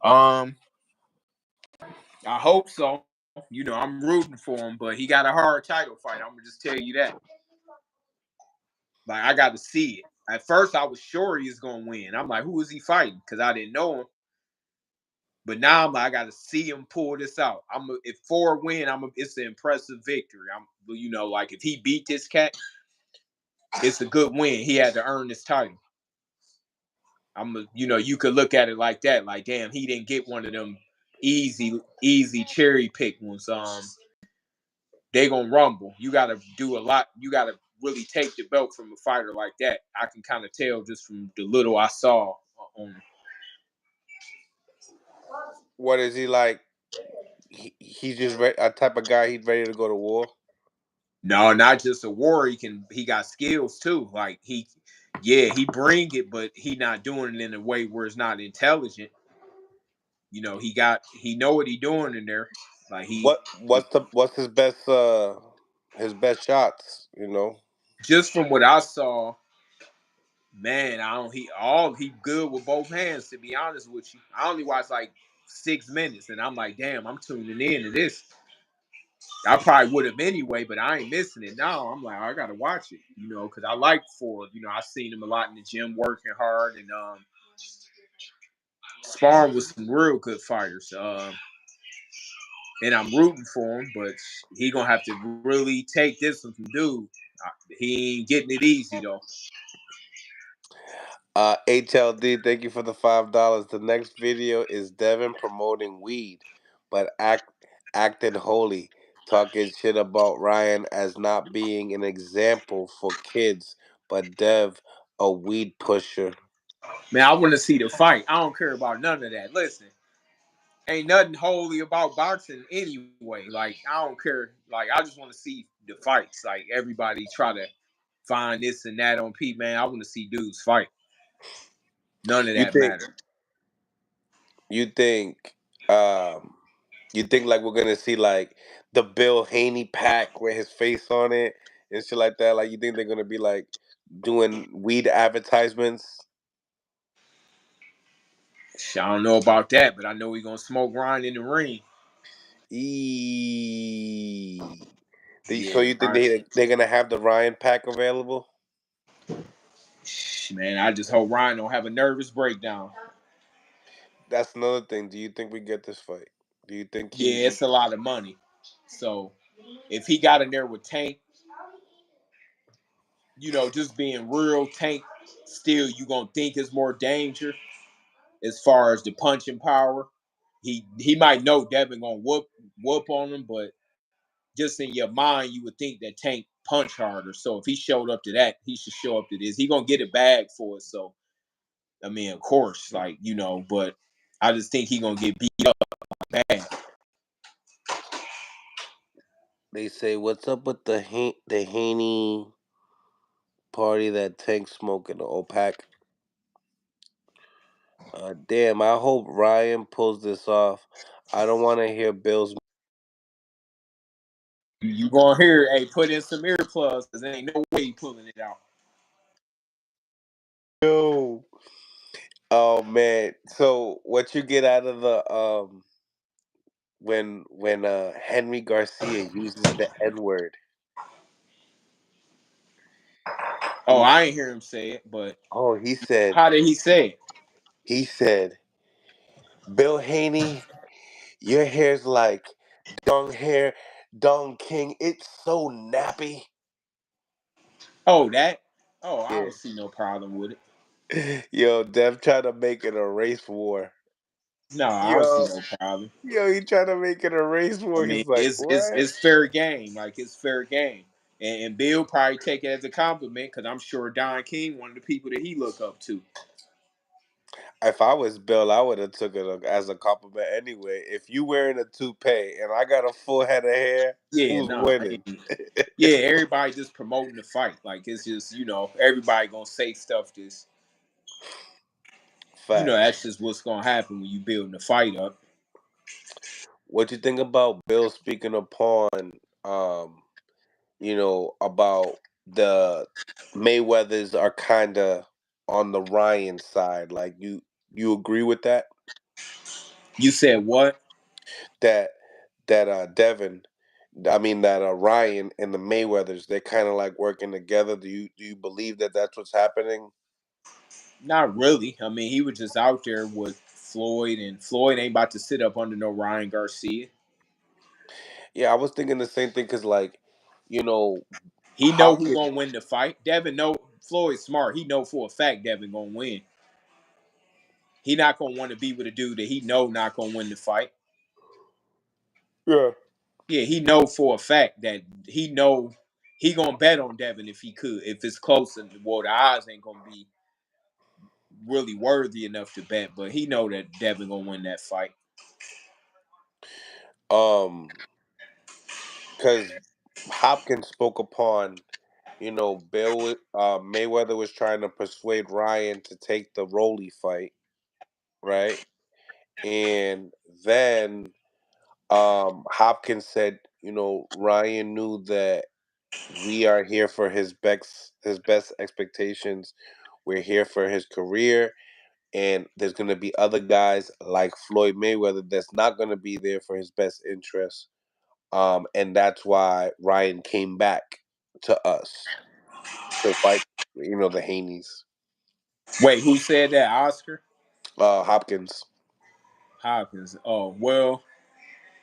Um, I hope so. I'm rooting for him, but he got a hard title fight. I'm gonna just tell you that. Like, I got to see it. At first, I was sure he was gonna win. I'm like, who is he fighting? Because I didn't know him. But now I'm like, I got to see him pull this out. If Ford win, it's an impressive victory. Like if he beat this cat, it's a good win. He had to earn this title. You could look at it like that. Like, damn, he didn't get one of them. easy cherry pick ones. They gonna rumble. You gotta do a lot. You gotta really take the belt from a fighter like that. I can kind of tell just from the little I saw on. What is he like? He's just a type of guy. He's ready to go to war. No, not just a warrior. He got skills too. Like he bring it, but he not doing it in a way where it's not intelligent. He know what he doing in there. Like What's his best shots? You know. just from what I saw, man, I don't he good with both hands, to be honest with you. I only watched like 6 minutes and I'm like, damn, I'm tuning in to this. I probably would have anyway, but I ain't missing it. Now I'm like, I gotta watch it, because I like Ford. I seen him a lot in the gym working hard and sparring with some real good fighters. And I'm rooting for him, but he gonna have to really take this one from dude. He ain't getting it easy though. HLD, thank you for the $5. The next video is Devin promoting weed, but acting holy, talking shit about Ryan as not being an example for kids, but Dev a weed pusher. Man, I want to see the fight. I don't care about none of that. Listen, ain't nothing holy about boxing anyway. Like I don't care. Like I just want to see the fights. Like everybody try to find this and that on Pete. Man, I want to see dudes fight. None of You that think matter. you think um you think like we're gonna see like the Bill Haney pack with his face on it and shit like that? Like you think they're gonna be like doing weed advertisements? I don't know about that, but I know he gonna smoke Ryan in the ring. Eee. So Yeah, you think Ryan. they're gonna have the Ryan pack available? Man, I just hope Ryan don't have a nervous breakdown. That's another thing. Do you think we get this fight? Do you think Yeah, he? it's a lot of money. So if he got in there with Tank, just being real Tank, still you gonna think it's more danger as far as the punching power. He might know Devin gonna whoop on him, but just in your mind you would think that Tank punch harder. So if he showed up to that, he should show up to this. He gonna get a bag for it. So I mean, of course, but I just think he gonna get beat up bad. They say, "What's up with the Haney party that Tank smoking the old pack?" Damn, I hope Ryan pulls this off. I don't want to hear Bill's. You gonna hear, hey, put in some earplugs because there ain't no way he pulling it out. No. Oh man. So what you get out of the when Henry Garcia uses the N word? Oh, I ain't hear him say it, but Oh, how did he say it? he said, Bill Haney, your hair's like Dong hair, Dong King. It's so nappy. Oh, that? Oh, I Yeah. don't see no problem with it. Yo, Dev trying to make it a race war. No, I don't see Yo, no problem. he trying to make it a race I war. mean, He's like, it's what? it's fair game. Like it's fair game. And Bill probably take it as a compliment because I'm sure Don King, one of the people that he look up to. If I was Bill, I would have took it as a compliment anyway. If you wearing a toupee and I got a full head of hair, Yeah, who's no, winning? yeah, everybody just promoting the fight. Like it's just, everybody gonna say stuff that's, Facts. that's just what's gonna happen when you building the fight up. What you think about Bill speaking upon, um, about the Mayweathers are kind of on the Ryan side? Like you agree with that? You said what? That Devin, I mean that Ryan and the Mayweathers, they're kind of like working together. Do you believe that that's what's happening? Not really. I mean, he was just out there with Floyd, and Floyd ain't about to sit up under no Ryan Garcia. Yeah, I was thinking the same thing because like, you know, He know who Hacket. gonna win the fight. Devin know Floyd's smart. He know for a fact Devin gonna win. He not gonna want to be with a dude that he know not gonna win the fight. Yeah. Yeah, he know for a fact that he gonna bet on Devin if he could. If it's close, and well, the odds ain't gonna be really worthy enough to bet, but he know that Devin gonna win that fight. Because Hopkins spoke upon, Mayweather was trying to persuade Ryan to take the Rolly fight, right? And then Hopkins said, Ryan knew that we are here for his best expectations. We're here for his career, and there's going to be other guys like Floyd Mayweather that's not going to be there for his best interests. And that's why Ryan came back to us to fight, the Haneys. Wait, who said that? Oscar Hopkins. Hopkins. Oh well,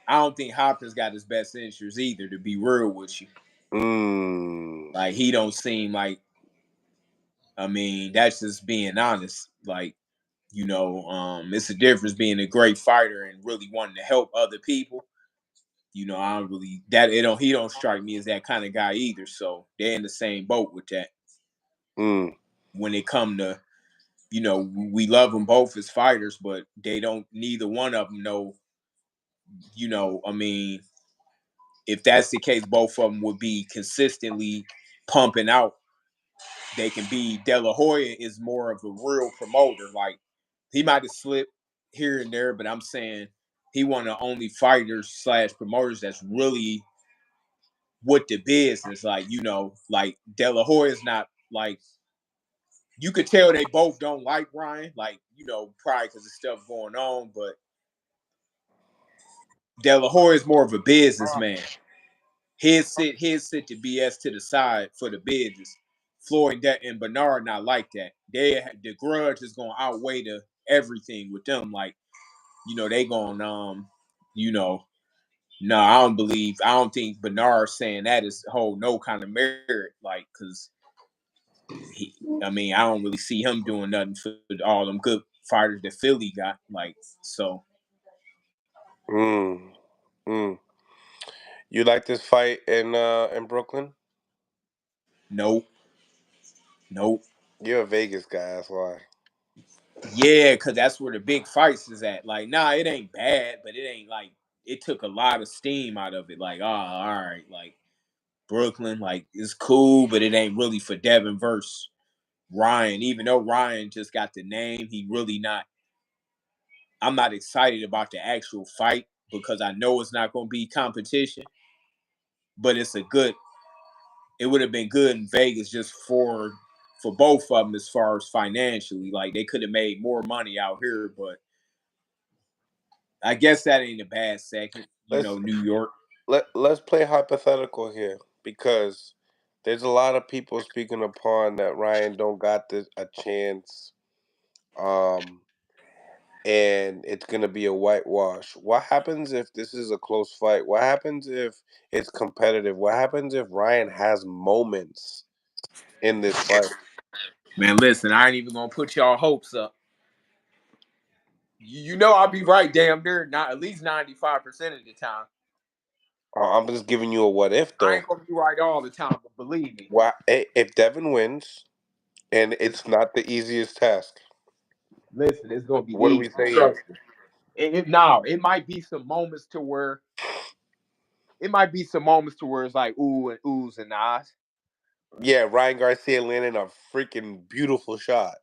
I don't think Hopkins got his best interest either. To be real with you, Mm, like he don't seem like. I mean, that's just being honest. Like it's a difference being a great fighter and really wanting to help other people. I don't really that it don't he don't strike me as that kind of guy either. So they're in the same boat with that. mm, When it come to we love them both as fighters, but they don't. Neither one of them know. I mean, if that's the case, both of them would be consistently pumping out. They can be. De La Hoya is more of a real promoter. Like he might have slipped here and there, but I'm saying he one of the only fighters slash promoters that's really with the business. Like De La Hoya is not like you could tell they both don't like Ryan. Like probably because of stuff going on, but De La Hoya is more of a businessman. He'd sit the BS to the side for the business. Floyd and Bernard not like that. The grudge is gonna outweigh the everything with them. Like they going you know no, I don't think Bernard saying that is hold no kind of merit. Like because I mean I don't really see him doing nothing for all them good fighters that Philly got. Like so mm, mm. You like this fight in Brooklyn? nope, nope. You're a Vegas guy, that's why. Yeah, because that's where the big fights is at. Like, nah, it ain't bad, but it ain't like it took a lot of steam out of it. Like, all right, like Brooklyn, like it's cool, but it ain't really for Devin versus Ryan. Even though Ryan just got the name, he really not. I'm not excited about the actual fight because I know it's not going to be competition. But it's a good. It would have been good in Vegas just for both of them as far as financially. Like they could have made more money out here, but I guess that ain't a bad second. Let's New York. let's play hypothetical here because there's a lot of people speaking upon that Ryan don't got a chance. Um, and it's gonna be a whitewash. What happens if this is a close fight? What happens if it's competitive? What happens if Ryan has moments in this fight? Man, listen, I ain't even gonna put y'all hopes up. You know I'll be right damn near not at least 95% of the time. I'm just giving you a what if I though. ain't gonna be right all the time, but believe me, Why if Devin wins, and it's it's not the easiest task? listen, it's gonna be What are easy. we saying? Trust me. Now it might be some moments to where it's like ooh and oohs and ahs. Yeah, Ryan Garcia landing a freaking beautiful shot.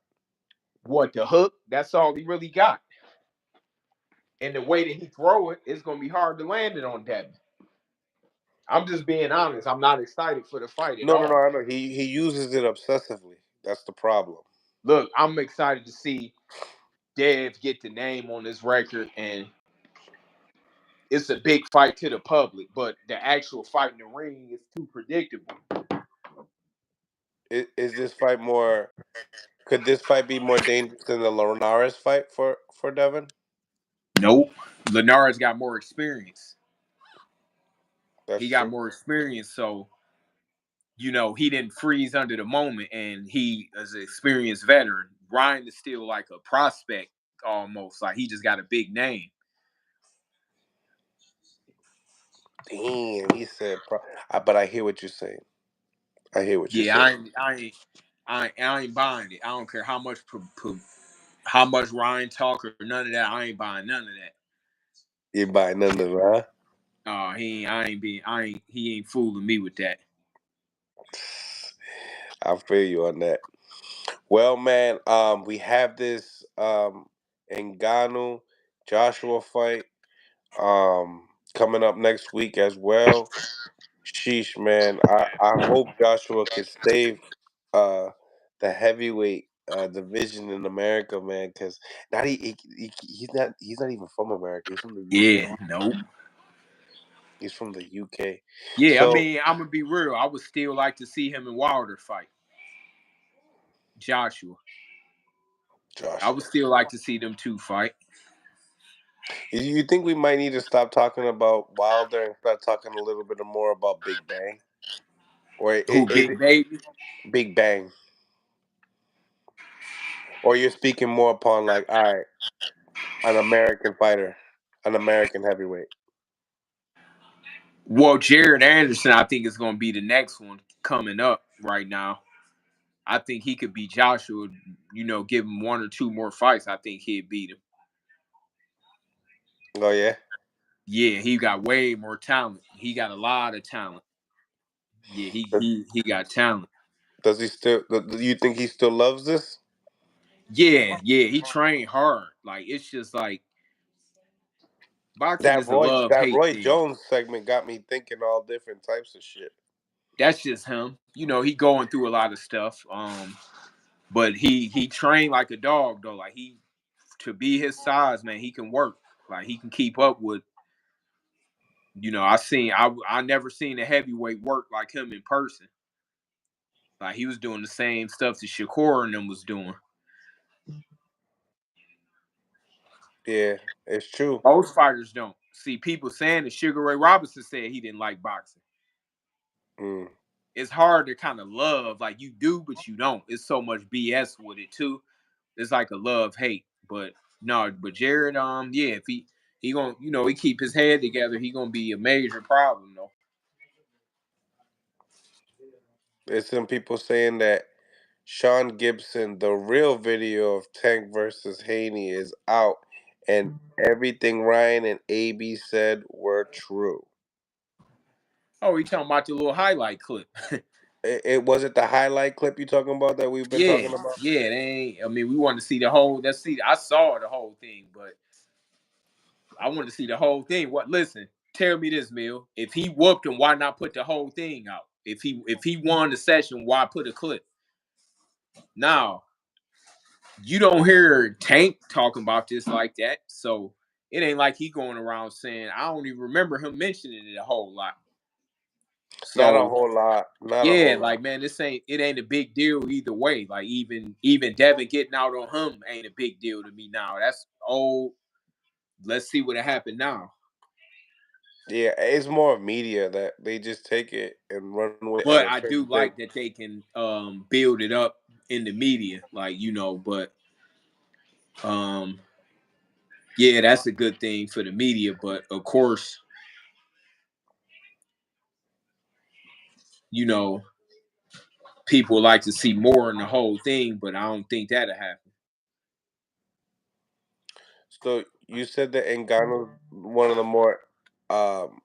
What the hook? That's all he really got. And the way that he throw it, it's gonna be hard to land it on Devin. I'm just being honest. I'm not excited for the fight at No, no, no. all. I know he uses it obsessively. That's the problem. Look, I'm excited to see Dev get the name on this record, and it's a big fight to the public. But the actual fight in the ring is too predictable. Is this fight more? Could this fight be more dangerous than the Linares fight for Devin? Nope. Lenard's got more experience. That's He got true. more experience, so he didn't freeze under the moment, and he is an experienced veteran. Ryan is still like a prospect almost, like he just got a big name. Damn, he said. But I hear what you're saying. I hear what you're Yeah, saying. I ain't buying it. I don't care how much Ryan talk or none of that. I ain't buying none of that. You buy none of them, huh? He ain't fooling me with that. I feel you on that. Well, man, we have this Ngannou Joshua fight coming up next week as well. Sheesh, man. I hope Joshua can save uh the heavyweight division in America, man, because not he's not even from America. He's from the UK. Yeah, nope. He's from the UK. Yeah, I So mean, I'm gonna be real. I would still like to see him and Wilder fight Joshua. I would Joshua, still like to see them two fight. you think we might need to stop talking about Wilder and start talking a little bit more about Big Bang, or Who, is Big it Baby? Big Bang, or you're speaking more upon like, all right, an American fighter, an American heavyweight. Well, Jared Anderson, I think is gonna be the next one coming up right now. I think he could beat Joshua. Give him one or two more fights. I think he'd beat him. Oh yeah. Yeah, he got way more talent. He got a lot of talent. Yeah, he got talent. Does he still? Do you think he still loves this? Yeah, he trained hard. Like it's just like boxing is a love That hate Roy thing. Jones segment got me thinking all different types of shit. That's just him. He going through a lot of stuff. But he trained like a dog though. Like he to be his size, man, he can work. Like he can keep up with. I never seen a heavyweight work like him in person. Like he was doing the same stuff that Shakur and them was doing. Yeah, it's true. Most fighters don't. See people saying that Sugar Ray Robinson said he didn't like boxing. Mm. It's hard to kind of love. Like you do, but you don't. It's so much BS with it too. It's like a love hate. But no, but Jared, yeah, if he gonna, he keep his head together, he gonna be a major problem though. There's some people saying that Sean Gibson, the real video of Tank versus Haney, is out, and everything Ryan and AB said were true. Oh, he talking about the little highlight clip. It was it the highlight clip you talking about that we've been Yeah, talking about? yeah. They ain't. I mean, we wanted to see the whole. I saw the whole thing, but I wanted to see the whole thing. What? Listen, tell me this, Mill. If he whooped him, why not put the whole thing out? If he won the session, why put a clip? Now you don't hear Tank talking about this like that, so it ain't like he going around saying. I don't even remember him mentioning it a whole lot. Not a So whole lot. Not a yeah, whole like lot. man, it ain't a big deal either way. Like even Devin getting out on him ain't a big deal to me now. That's old. Let's see what happened now. Yeah, it's more of media that they just take it and run with it, and But it's I pretty do big. like that they can build it up in the media, like but um yeah, that's a good thing for the media. But of course, you know, people like to see more in the whole thing, but I don't think that'll happen. So you said that Ngannou one of the more um,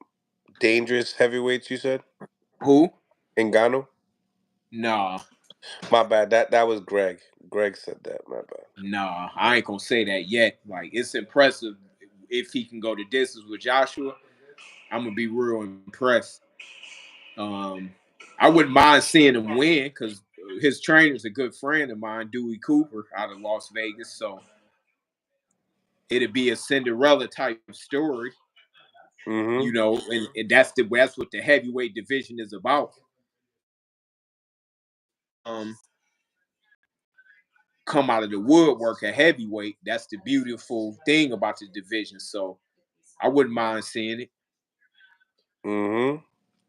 dangerous heavyweights. You said Who? Ngannou. Nah, My bad. That was Greg. Greg said that. My bad. nah, I ain't gonna say that yet. Like it's impressive if he can go the distance with Joshua. I'm gonna be real impressed. Um, I wouldn't mind seeing him win because his trainer's a good friend of mine, Dewey Cooper, out of Las Vegas. So it'd be a Cinderella type of story, Mm-hmm. and that's what the heavyweight division is about. Um, come out of the woodwork at heavyweight. That's the beautiful thing about the division. So I wouldn't mind seeing it. Mm-hmm.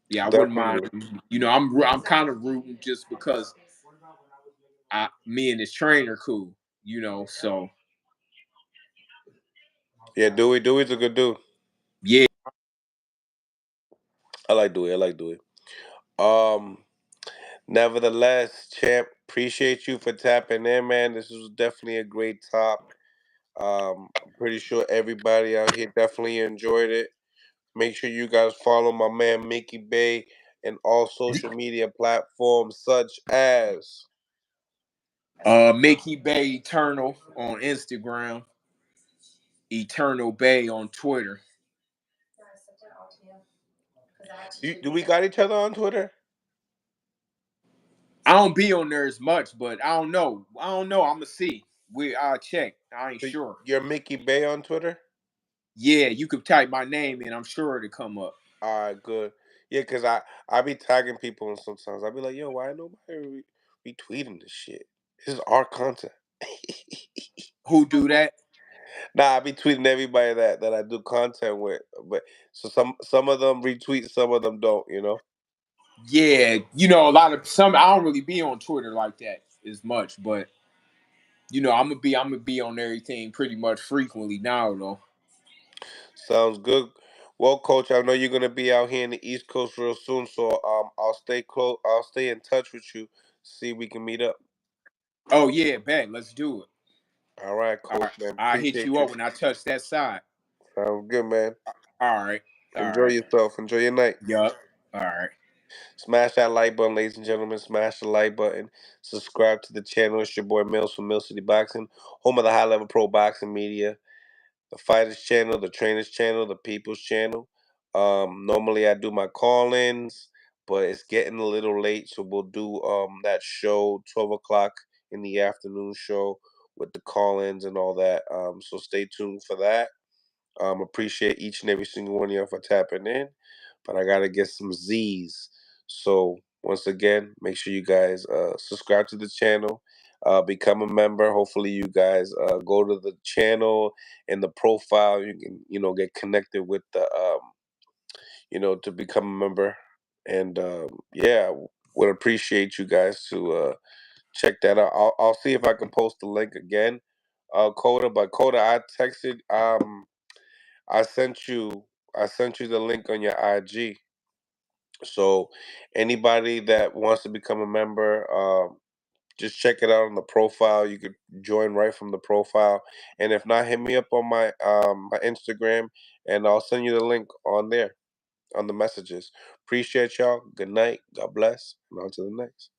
Yeah, I wouldn't mind. Definitely. I'm kind of rooting just because me and this trainer cool. So Yeah, Dewey's a good dude. yeah. I like Dewey. I like Dewey. Um, Nevertheless, champ, appreciate you for tapping in, man. This was definitely a great talk. I'm pretty sure everybody out here definitely enjoyed it. Make sure you guys follow my man Mickey Bay and all social media platforms such as Mickey Bay Eternal on Instagram, Eternal Bay on Twitter. do we got each other on Twitter? I don't be on there as much, but I don't know. I'ma see. I'll check. I ain't So sure. you're Mickey Bay on Twitter? Yeah, you could type my name in. I'm sure it'll come up. All right, good. Yeah, cause I be tagging people and sometimes I be like, yo, why nobody retweeting this shit? This is our content. Who do that? Nah, I be tweeting everybody that I do content with, but so some of them retweet, some of them don't. You know. Yeah, a lot of some. I don't really be on Twitter like that as much, but I'm gonna be on everything pretty much frequently now though. Sounds good. Well, coach, I know you're gonna be out here in the East Coast real soon, so I'll stay close. I'll stay in touch with you. See if we can meet up. Oh yeah, bet. Let's do it. All right, All coach, right, man. I'll hit Appreciate you you. up when I touch that side. Sounds good, man. All right, all Enjoy right. yourself. Enjoy your night. Yup. All right. Smash that like button, ladies and gentlemen. Smash the like button. Subscribe to the channel. It's your boy Mills from Mill City Boxing, home of the high level pro boxing media. The Fighters channel, the Trainers channel, the People's channel. Normally I do my call-ins, but it's getting a little late, so we'll do that show 12 o'clock in the afternoon show with the call-ins and all that. So stay tuned for that. Appreciate each and every single one of y'all for tapping in, but I gotta get some Z's. So once again, make sure you guys subscribe to the channel, become a member. Hopefully, you guys go to the channel and the profile. You can get connected with the to become a member. And yeah, would appreciate you guys to check that out. I'll see if I can post the link again, Coda. But Coda, I texted I sent you the link on your IG. So anybody that wants to become a member, just check it out on the profile. You could join right from the profile. And if not, hit me up on my Instagram and I'll send you the link on there on the messages. Appreciate y'all. Good night. God bless. And on to the next.